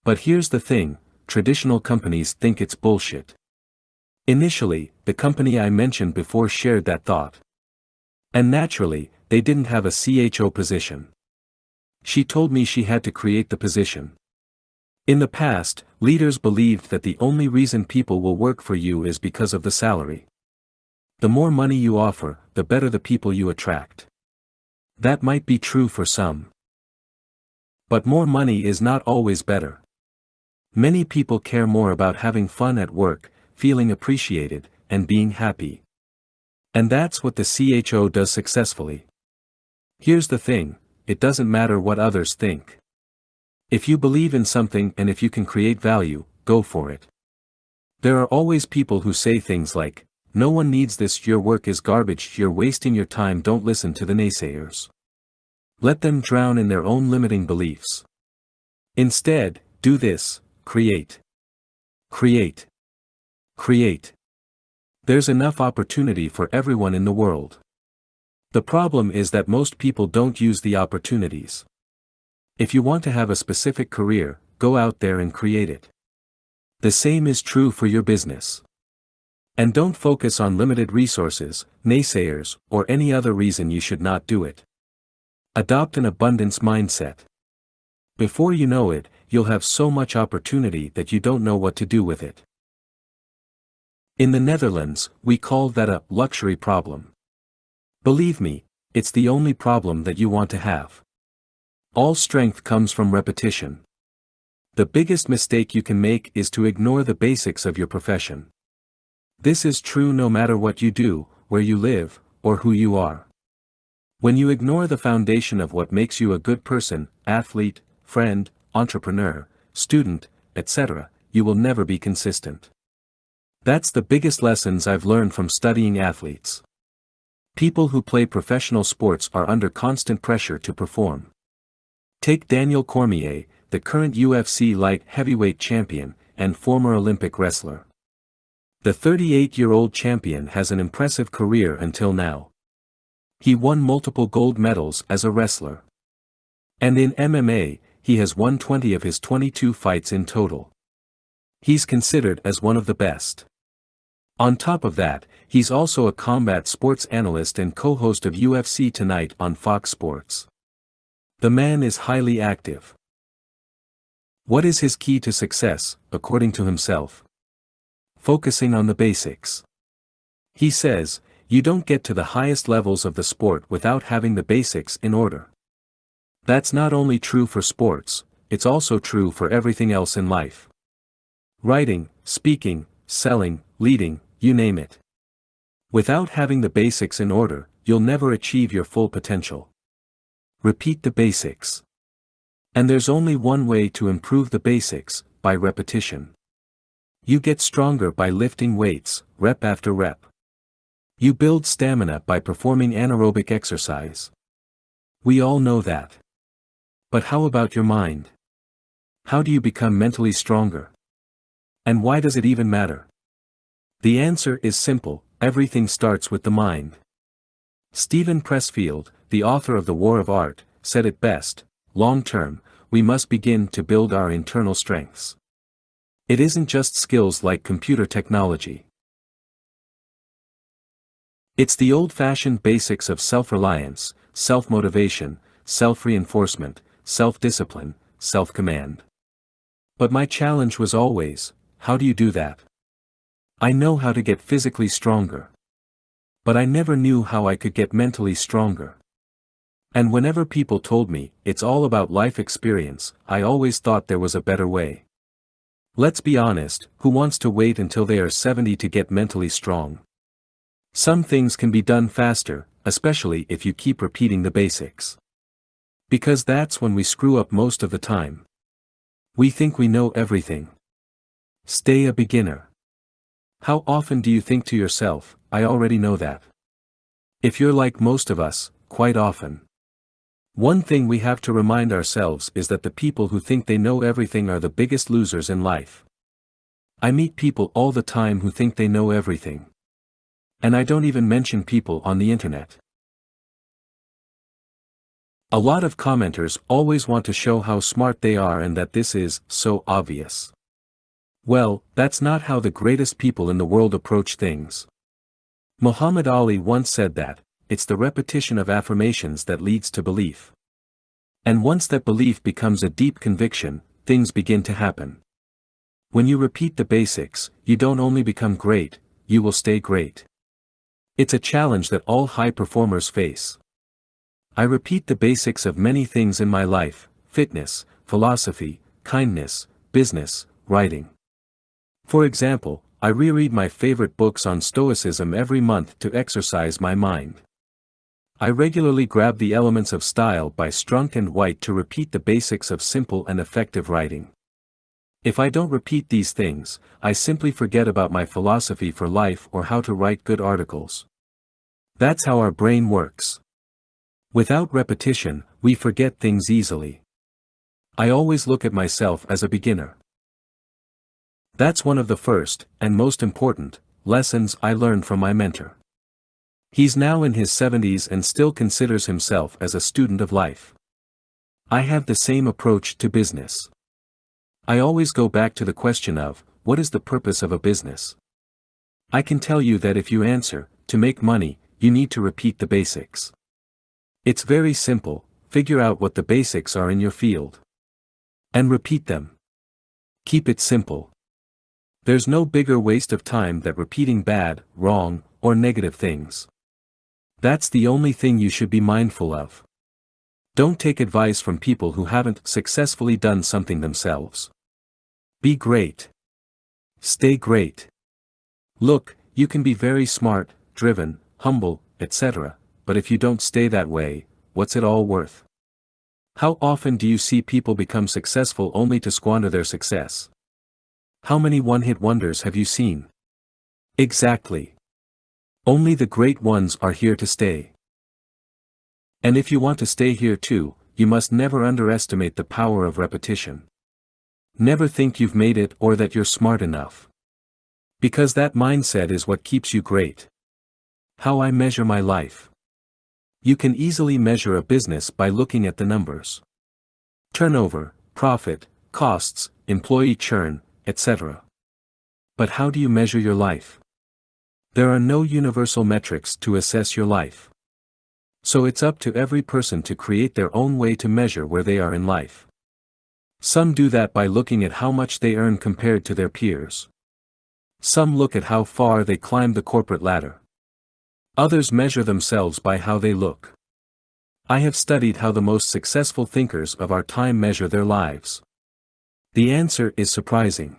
But here's the thing, traditional companies think it's bullshit. Initially, the company I mentioned before shared that thought. And naturally, they didn't have a CHO position. She told me she had to create the position. In the past, leaders believed that the only reason people will work for you is because of the salary. The more money you offer, the better the people you attract. That might be true for some. But more money is not always better. Many people care more about having fun at work, feeling appreciated, and being happy. And that's what the CHO does successfully. Here's the thing, it doesn't matter what others think. If you believe in something and if you can create value, go for it. There are always people who say things like, "No one needs this, your work is garbage, you're wasting your time." Don't listen to the naysayers. Let them drown in their own limiting beliefs. Instead, do this: create. Create. Create. There's enough opportunity for everyone in the world. The problem is that most people don't use the opportunities. If you want to have a specific career, go out there and create it. The same is true for your business. And don't focus on limited resources, naysayers, or any other reason you should not do it. Adopt an abundance mindset. Before you know it, you'll have so much opportunity that you don't know what to do with it. In the Netherlands, we call that a luxury problem. Believe me, it's the only problem that you want to have. All strength comes from repetition. The biggest mistake you can make is to ignore the basics of your profession. This is true no matter what you do, where you live, or who you are. When you ignore the foundation of what makes you a good person, athlete, friend, entrepreneur, student, etc., you will never be consistent. That's the biggest lessons I've learned from studying athletes. People who play professional sports are under constant pressure to perform. Take Daniel Cormier, the current UFC light heavyweight champion, and former Olympic wrestler. The 38-year-old champion has an impressive career until now. He won multiple gold medals as a wrestler. And in MMA, he has won 20 of his 22 fights in total. He's considered as one of the best. On top of that, he's also a combat sports analyst and co-host of UFC Tonight on Fox Sports. The man is highly active. What is his key to success, according to himself? Focusing on the basics. He says, you don't get to the highest levels of the sport without having the basics in order. That's not only true for sports, it's also true for everything else in life. Writing, speaking, selling, leading, you name it. Without having the basics in order, you'll never achieve your full potential. Repeat the basics. And there's only one way to improve the basics, by repetition. You get stronger by lifting weights, rep after rep. You build stamina by performing anaerobic exercise. We all know that. But how about your mind? How do you become mentally stronger? And why does it even matter? The answer is simple: everything starts with the mind. Stephen Pressfield, the author of The War of Art, said it best: long term, we must begin to build our internal strengths. It isn't just skills like computer technology. It's the old-fashioned basics of self-reliance, self-motivation, self-reinforcement, self-discipline, self-command. But my challenge was always, how do you do that? I know how to get physically stronger. But I never knew how I could get mentally stronger. And whenever people told me, it's all about life experience, I always thought there was a better way. Let's be honest, who wants to wait until they are 70 to get mentally strong? Some things can be done faster, especially if you keep repeating the basics. Because that's when we screw up most of the time. We think we know everything. Stay a beginner. How often do you think to yourself, I already know that? If you're like most of us, quite often. One thing we have to remind ourselves is that the people who think they know everything are the biggest losers in life. I meet people all the time who think they know everything. And I don't even mention people on the internet. A lot of commenters always want to show how smart they are and that this is so obvious. Well, that's not how the greatest people in the world approach things. Muhammad Ali once said that, it's the repetition of affirmations that leads to belief. And once that belief becomes a deep conviction, things begin to happen. When you repeat the basics, you don't only become great, you will stay great. It's a challenge that all high performers face. I repeat the basics of many things in my life: fitness, philosophy, kindness, business, writing. For example, I reread my favorite books on Stoicism every month to exercise my mind. I regularly grab the elements of style by Strunk and White to repeat the basics of simple and effective writing. If I don't repeat these things, I simply forget about my philosophy for life or how to write good articles. That's how our brain works. Without repetition, we forget things easily. I always look at myself as a beginner. That's one of the first, and most important, lessons I learned from my mentor. He's now in his 70s and still considers himself as a student of life. I have the same approach to business. I always go back to the question of, what is the purpose of a business? I can tell you that if you answer, to make money, you need to repeat the basics. It's very simple: figure out what the basics are in your field. And repeat them. Keep it simple. There's no bigger waste of time than repeating bad, wrong, or negative things. That's the only thing you should be mindful of. Don't take advice from people who haven't successfully done something themselves. Be great. Stay great. Look, you can be very smart, driven, humble, etc., but if you don't stay that way, what's it all worth? How often do you see people become successful only to squander their success? How many one-hit wonders have you seen? Exactly. Only the great ones are here to stay. And if you want to stay here too, you must never underestimate the power of repetition. Never think you've made it or that you're smart enough. Because that mindset is what keeps you great. How I measure my life. You can easily measure a business by looking at the numbers. Turnover, profit, costs, employee churn, etc. But how do you measure your life? There are no universal metrics to assess your life. So it's up to every person to create their own way to measure where they are in life. Some do that by looking at how much they earn compared to their peers. Some look at how far they climb the corporate ladder. Others measure themselves by how they look. I have studied how the most successful thinkers of our time measure their lives. The answer is surprising.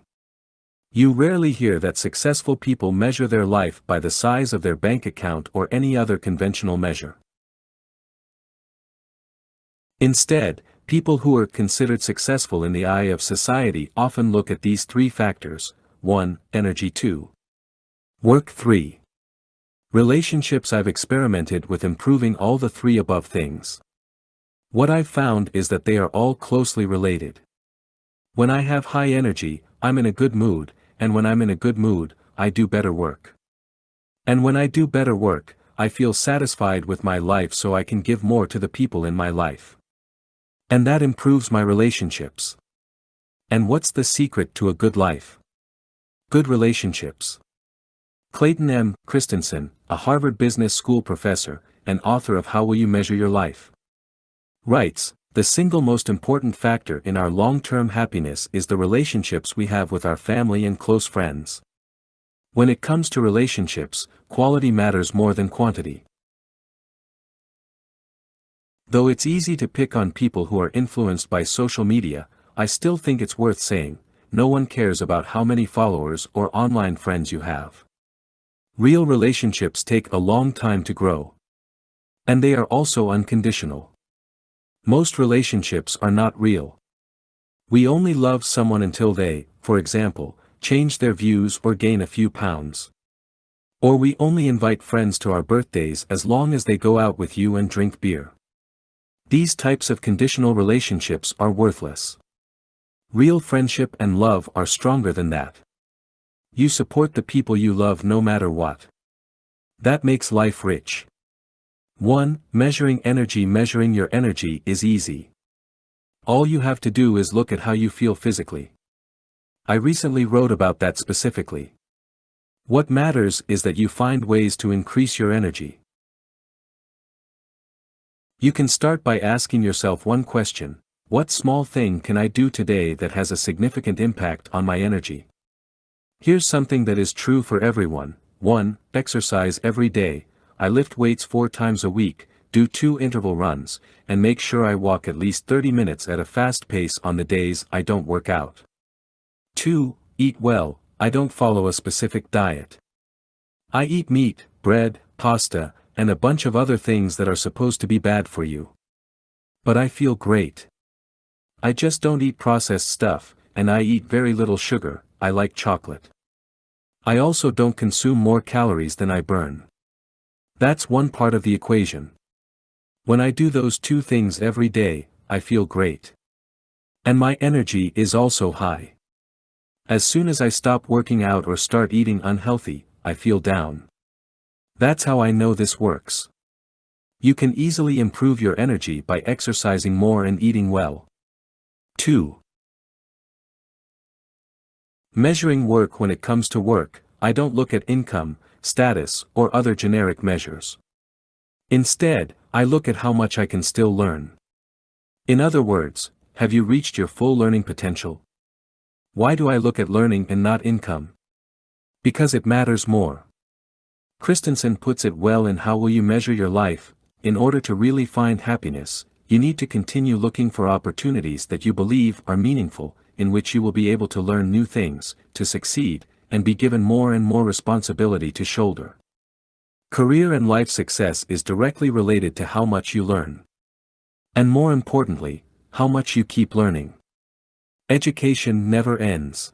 You rarely hear that successful people measure their life by the size of their bank account or any other conventional measure. Instead, people who are considered successful in the eye of society often look at these three factors: 1. Energy. 2. Work. 3. Relationships. I've experimented with improving all the three above things. What I've found is that they are all closely related. When I have high energy, I'm in a good mood, and when I'm in a good mood, I do better work. And when I do better work, I feel satisfied with my life, so I can give more to the people in my life. And that improves my relationships. And what's the secret to a good life? Good relationships. Clayton M. Christensen, a Harvard Business School professor, and author of How Will You Measure Your Life, writes, "The single most important factor in our long-term happiness is the relationships we have with our family and close friends. When it comes to relationships, quality matters more than quantity." Though it's easy to pick on people who are influenced by social media, I still think it's worth saying, no one cares about how many followers or online friends you have. Real relationships take a long time to grow. And they are also unconditional. Most relationships are not real. We only love someone until they, for example, change their views or gain a few pounds. Or we only invite friends to our birthdays as long as they go out with you and drink beer. These types of conditional relationships are worthless. Real friendship and love are stronger than that. You support the people you love no matter what. That makes life rich. 1. Measuring energy. Measuring your energy is easy. All you have to do is look at how you feel physically. I recently wrote about that specifically. What matters is that you find ways to increase your energy. You can start by asking yourself one question: what small thing can I do today that has a significant impact on my energy? Here's something that is true for everyone. 1. Exercise every day. I lift weights 4 times a week, do 2 interval runs, and make sure I walk at least 30 minutes at a fast pace on the days I don't work out. 2. Eat well. I don't follow a specific diet. I eat meat, bread, pasta, and a bunch of other things that are supposed to be bad for you. But I feel great. I just don't eat processed stuff, and I eat very little sugar. I like chocolate. I also don't consume more calories than I burn. That's one part of the equation. When I do those 2 things every day, I feel great. And my energy is also high. As soon as I stop working out or start eating unhealthy, I feel down. That's how I know this works. You can easily improve your energy by exercising more and eating well. 2. Measuring work. When it comes to work, I don't look at income, status, or other generic measures. Instead, I look at how much I can still learn. In other words, have you reached your full learning potential? Why do I look at learning and not income? Because it matters more. Christensen puts it well in How Will You Measure Your Life? In order to really find happiness, you need to continue looking for opportunities that you believe are meaningful, in which you will be able to learn new things, to succeed, and be given more and more responsibility to shoulder. Career and life success is directly related to how much you learn. And more importantly, how much you keep learning. Education never ends.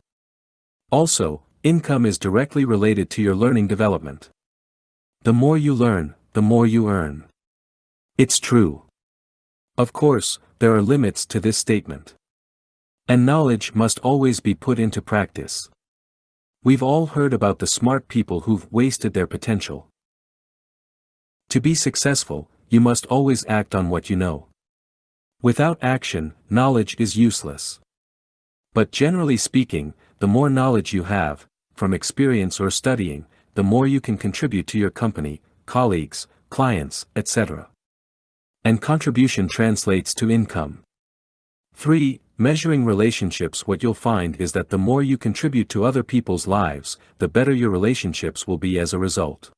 Also, income is directly related to your learning development. The more you learn, the more you earn. It's true. Of course, there are limits to this statement. And knowledge must always be put into practice. We've all heard about the smart people who've wasted their potential. To be successful, you must always act on what you know. Without action, knowledge is useless. But generally speaking, the more knowledge you have, from experience or studying, the more you can contribute to your company, colleagues, clients, etc. And contribution translates to income. 3. Measuring relationships. What you'll find is that the more you contribute to other people's lives, the better your relationships will be as a result.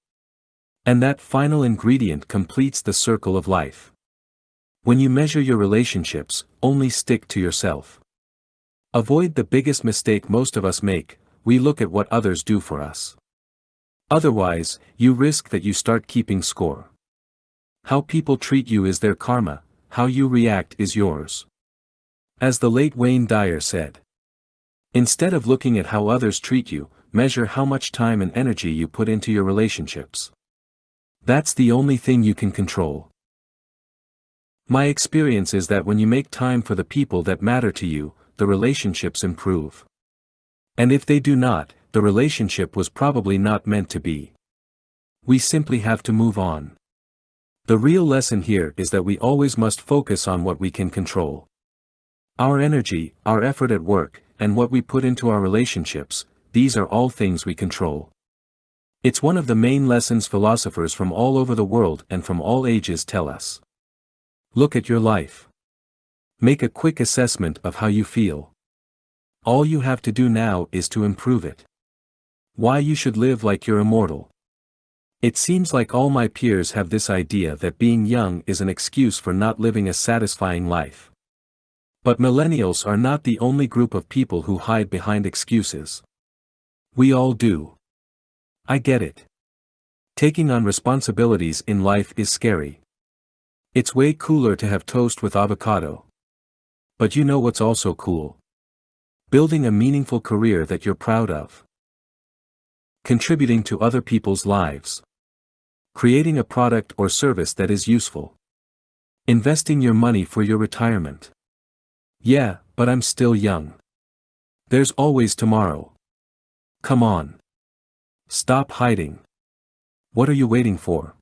And that final ingredient completes the circle of life. When you measure your relationships, only stick to yourself. Avoid the biggest mistake most of us make: we look at what others do for us. Otherwise, you risk that you start keeping score. How people treat you is their karma, how you react is yours. As the late Wayne Dyer said, instead of looking at how others treat you, measure how much time and energy you put into your relationships. That's the only thing you can control. My experience is that when you make time for the people that matter to you, the relationships improve. And if they do not, the relationship was probably not meant to be. We simply have to move on. The real lesson here is that we always must focus on what we can control. Our energy, our effort at work, and what we put into our relationships, these are all things we control. It's one of the main lessons philosophers from all over the world and from all ages tell us. Look at your life. Make a quick assessment of how you feel. All you have to do now is to improve it. Why you should live like you're immortal. It seems like all my peers have this idea that being young is an excuse for not living a satisfying life. But millennials are not the only group of people who hide behind excuses. We all do. I get it. Taking on responsibilities in life is scary. It's way cooler to have toast with avocado. But you know what's also cool? Building a meaningful career that you're proud of. Contributing to other people's lives. Creating a product or service that is useful. Investing your money for your retirement. Yeah, but I'm still young. There's always tomorrow. Come on. Stop hiding. What are you waiting for?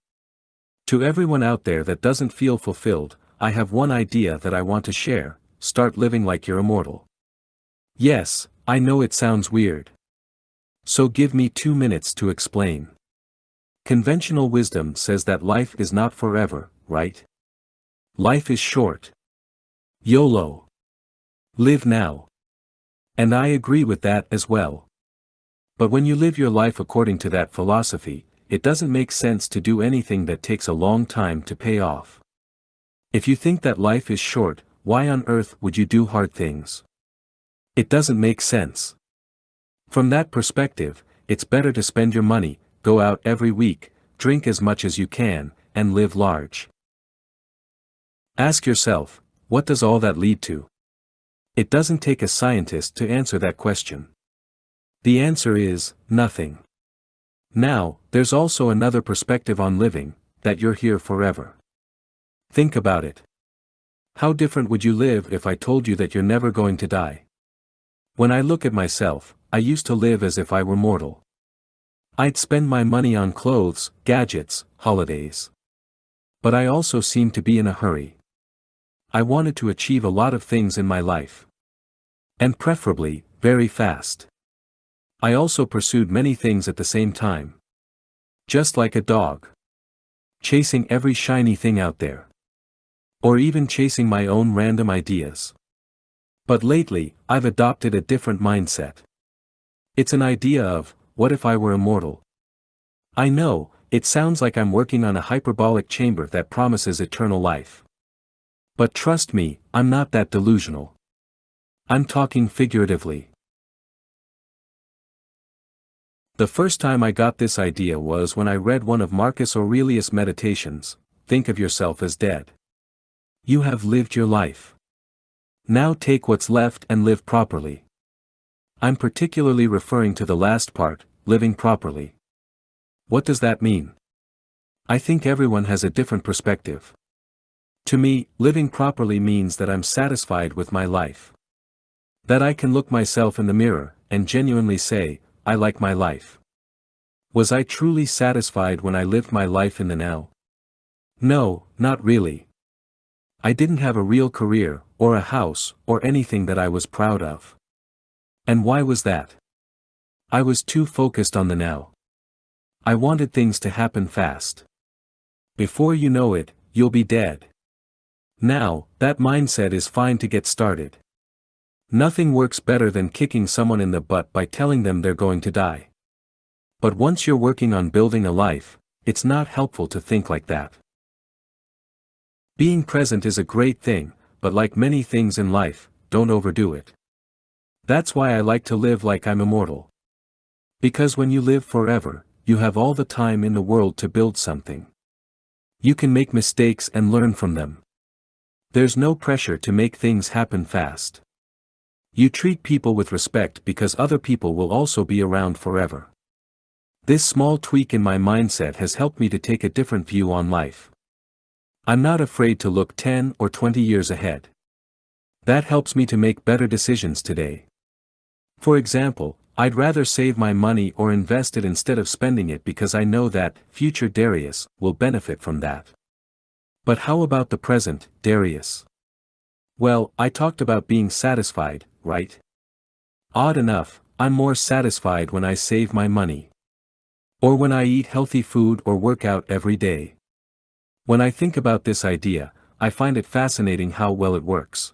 To everyone out there that doesn't feel fulfilled, I have one idea that I want to share: start living like you're immortal. Yes, I know it sounds weird. So give me 2 minutes to explain. Conventional wisdom says that life is not forever, right? Life is short. YOLO. Live now. And I agree with that as well. But when you live your life according to that philosophy, it doesn't make sense to do anything that takes a long time to pay off. If you think that life is short, why on earth would you do hard things? It doesn't make sense. From that perspective, it's better to spend your money, go out every week, drink as much as you can, and live large. Ask yourself, what does all that lead to? It doesn't take a scientist to answer that question. The answer is, nothing. Now, there's also another perspective on living, that you're here forever. Think about it. How different would you live if I told you that you're never going to die? When I look at myself, I used to live as if I were mortal. I'd spend my money on clothes, gadgets, holidays. But I also seemed to be in a hurry. I wanted to achieve a lot of things in my life. And preferably, very fast. I also pursued many things at the same time. Just like a dog. Chasing every shiny thing out there. Or even chasing my own random ideas. But lately, I've adopted a different mindset. It's an idea of, what if I were immortal? I know, it sounds like I'm working on a hyperbolic chamber that promises eternal life. But trust me, I'm not that delusional. I'm talking figuratively. The first time I got this idea was when I read one of Marcus Aurelius' meditations. Think of yourself as dead. You have lived your life. Now take what's left and live properly. I'm particularly referring to the last part, living properly. What does that mean? I think everyone has a different perspective. To me, living properly means that I'm satisfied with my life. That I can look myself in the mirror, and genuinely say, I like my life. Was I truly satisfied when I lived my life in the now? No, not really. I didn't have a real career, or a house, or anything that I was proud of. And why was that? I was too focused on the now. I wanted things to happen fast. Before you know it, you'll be dead. Now, that mindset is fine to get started. Nothing works better than kicking someone in the butt by telling them they're going to die. But once you're working on building a life, it's not helpful to think like that. Being present is a great thing, but like many things in life, don't overdo it. That's why I like to live like I'm immortal. Because when you live forever, you have all the time in the world to build something. You can make mistakes and learn from them. There's no pressure to make things happen fast. You treat people with respect because other people will also be around forever. This small tweak in my mindset has helped me to take a different view on life. I'm not afraid to look 10 or 20 years ahead. That helps me to make better decisions today. For example, I'd rather save my money or invest it instead of spending it because I know that future Darius will benefit from that. But how about the present Darius? Well, I talked about being satisfied, right? Odd enough, I'm more satisfied when I save my money. Or when I eat healthy food or work out every day. When I think about this idea, I find it fascinating how well it works.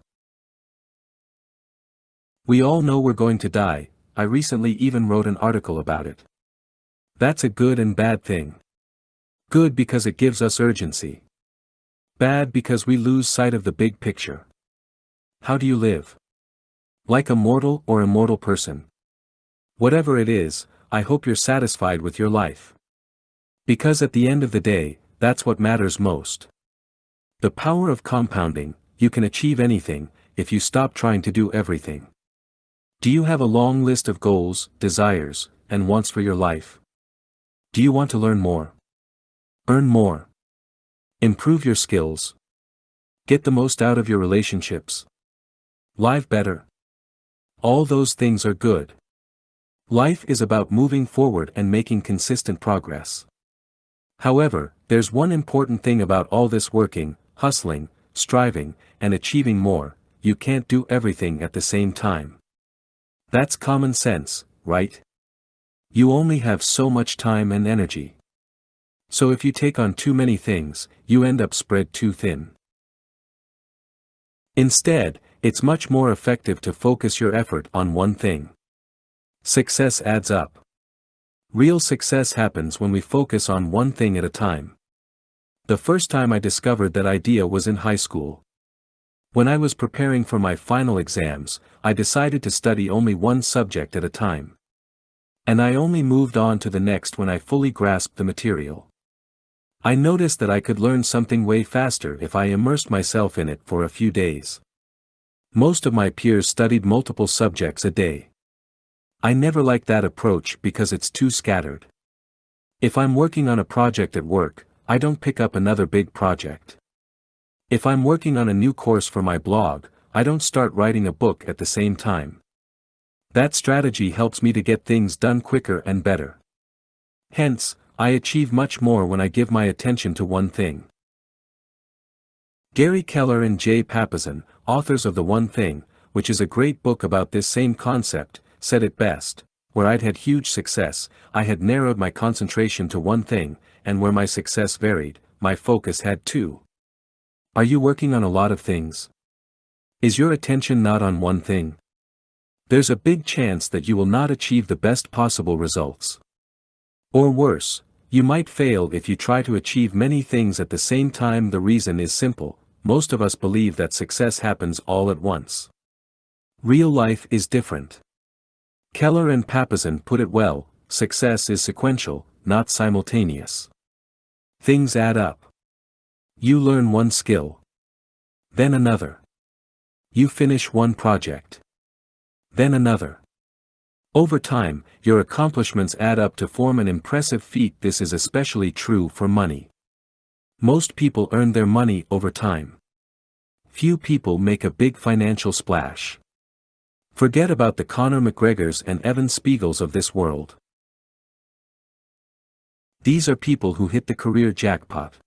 We all know we're going to die. I recently even wrote an article about it. That's a good and bad thing. Good because it gives us urgency. Bad because we lose sight of the big picture. How do you live? Like a mortal or immortal person? Whatever it is, I hope you're satisfied with your life. Because at the end of the day, that's what matters most. The power of compounding, you can achieve anything, if you stop trying to do everything. Do you have a long list of goals, desires, and wants for your life? Do you want to learn more? Earn more? Improve your skills? Get the most out of your relationships? Live better? All those things are good. Life is about moving forward and making consistent progress. However, there's one important thing about all this working, hustling, striving, and achieving more: you can't do everything at the same time. That's common sense, right? You only have so much time and energy. So if you take on too many things, you end up spread too thin. Instead, it's much more effective to focus your effort on one thing. Success adds up. Real success happens when we focus on one thing at a time. The first time I discovered that idea was in high school. When I was preparing for my final exams, I decided to study only one subject at a time. And I only moved on to the next when I fully grasped the material. I noticed that I could learn something way faster if I immersed myself in it for a few days. Most of my peers studied multiple subjects a day. I never liked that approach because it's too scattered. If I'm working on a project at work, I don't pick up another big project. If I'm working on a new course for my blog, I don't start writing a book at the same time. That strategy helps me to get things done quicker and better. Hence, I achieve much more when I give my attention to one thing. Gary Keller and Jay Papasan, authors of The One Thing, which is a great book about this same concept, said it best: where I'd had huge success, I had narrowed my concentration to one thing, and where my success varied, my focus had too. Are you working on a lot of things? Is your attention not on one thing? There's a big chance that you will not achieve the best possible results. Or worse, you might fail if you try to achieve many things at the same time. The reason is simple: most of us believe that success happens all at once. Real life is different. Keller and Papasan put it well: success is sequential, not simultaneous. Things add up. You learn one skill. Then another. You finish one project. Then another. Over time, your accomplishments add up to form an impressive feat. This is especially true for money. Most people earn their money over time. few people make a big financial splash. Forget about the Conor McGregors and Evan Spiegels of this world. These are people who hit the career jackpot.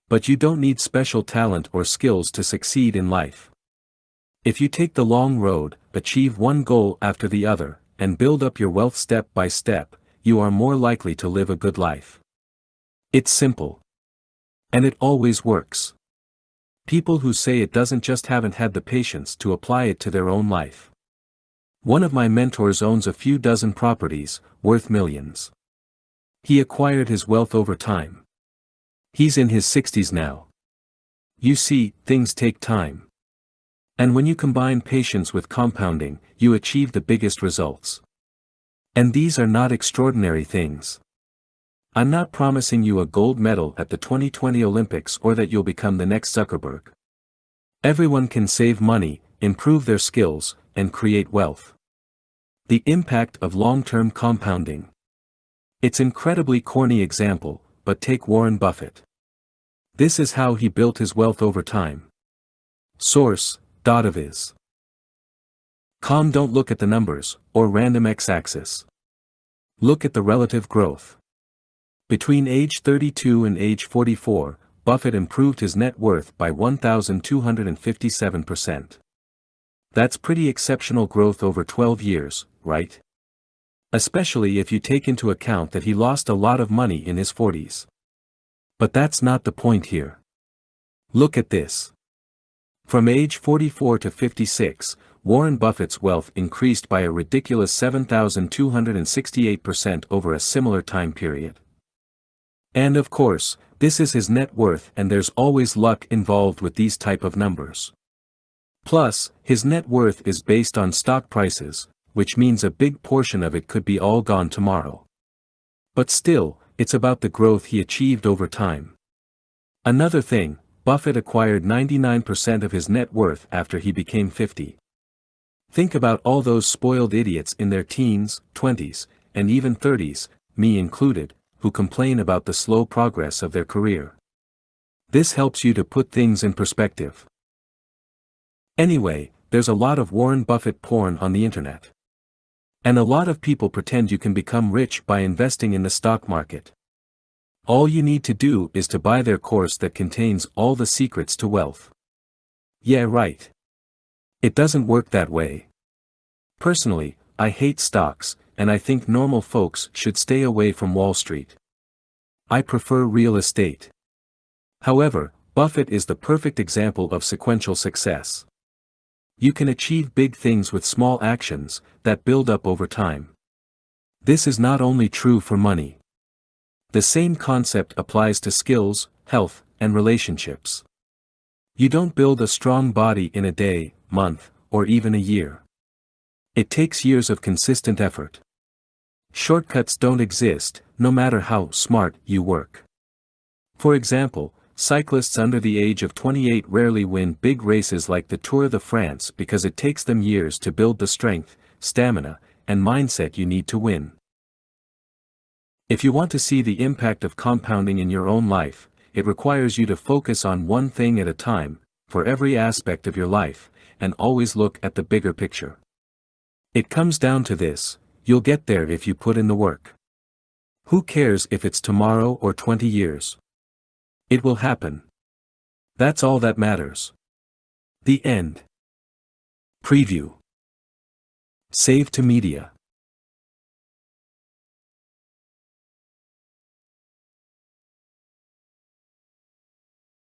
But you don't need special talent or skills to succeed in life. If you take the long road, achieve one goal after the other, and build up your wealth step by step, you are more likely to live a good life. It's simple. And it always works. People who say it doesn't just haven't had the patience to apply it to their own life. One of my mentors owns a few dozen properties, worth millions. He acquired his wealth over time. He's in his 60s now. You see, things take time. And when you combine patience with compounding, you achieve the biggest results. And these are not extraordinary things. I'm not promising you a gold medal at the 2020 Olympics or that you'll become the next Zuckerberg. Everyone can save money, improve their skills, and create wealth. The impact of long-term compounding. It's an incredibly corny example, but take Warren Buffett. This is how he built his wealth over time. Source, .aviz. Don't look at the numbers, or random x-axis. Look at the relative growth. Between age 32 and age 44, Buffett improved his net worth by 1,257%. That's pretty exceptional growth over 12 years, right? Especially if you take into account that he lost a lot of money in his 40s. But that's not the point here. Look at this. From age 44 to 56, Warren Buffett's wealth increased by a ridiculous 7,268% over a similar time period. And of course, this is his net worth, and there's always luck involved with these type of numbers. Plus, his net worth is based on stock prices, which means a big portion of it could be all gone tomorrow. But still, it's about the growth he achieved over time. Another thing, Buffett acquired 99% of his net worth after he became 50. Think about all those spoiled idiots in their teens, 20s, and even 30s, me included, who complain about the slow progress of their career. This helps you to put things in perspective. Anyway, there's a lot of Warren Buffett porn on the internet. And a lot of people pretend you can become rich by investing in the stock market. All you need to do is to buy their course that contains all the secrets to wealth. Yeah, right. It doesn't work that way. Personally, I hate stocks, and I think normal folks should stay away from Wall Street. I prefer real estate. However, Buffett is the perfect example of sequential success. You can achieve big things with small actions that build up over time. This is not only true for money. The same concept applies to skills, health, and relationships. You don't build a strong body in a day, month, or even a year. It takes years of consistent effort. Shortcuts don't exist, no matter how smart you work. For example, cyclists under the age of 28 rarely win big races like the Tour de France because it takes them years to build the strength, stamina, and mindset you need to win. If you want to see the impact of compounding in your own life, it requires you to focus on one thing at a time, for every aspect of your life, and always look at the bigger picture. It comes down to this: you'll get there if you put in the work. Who cares if it's tomorrow or 20 years? It will happen. That's all that matters. The end. Preview. Save to media.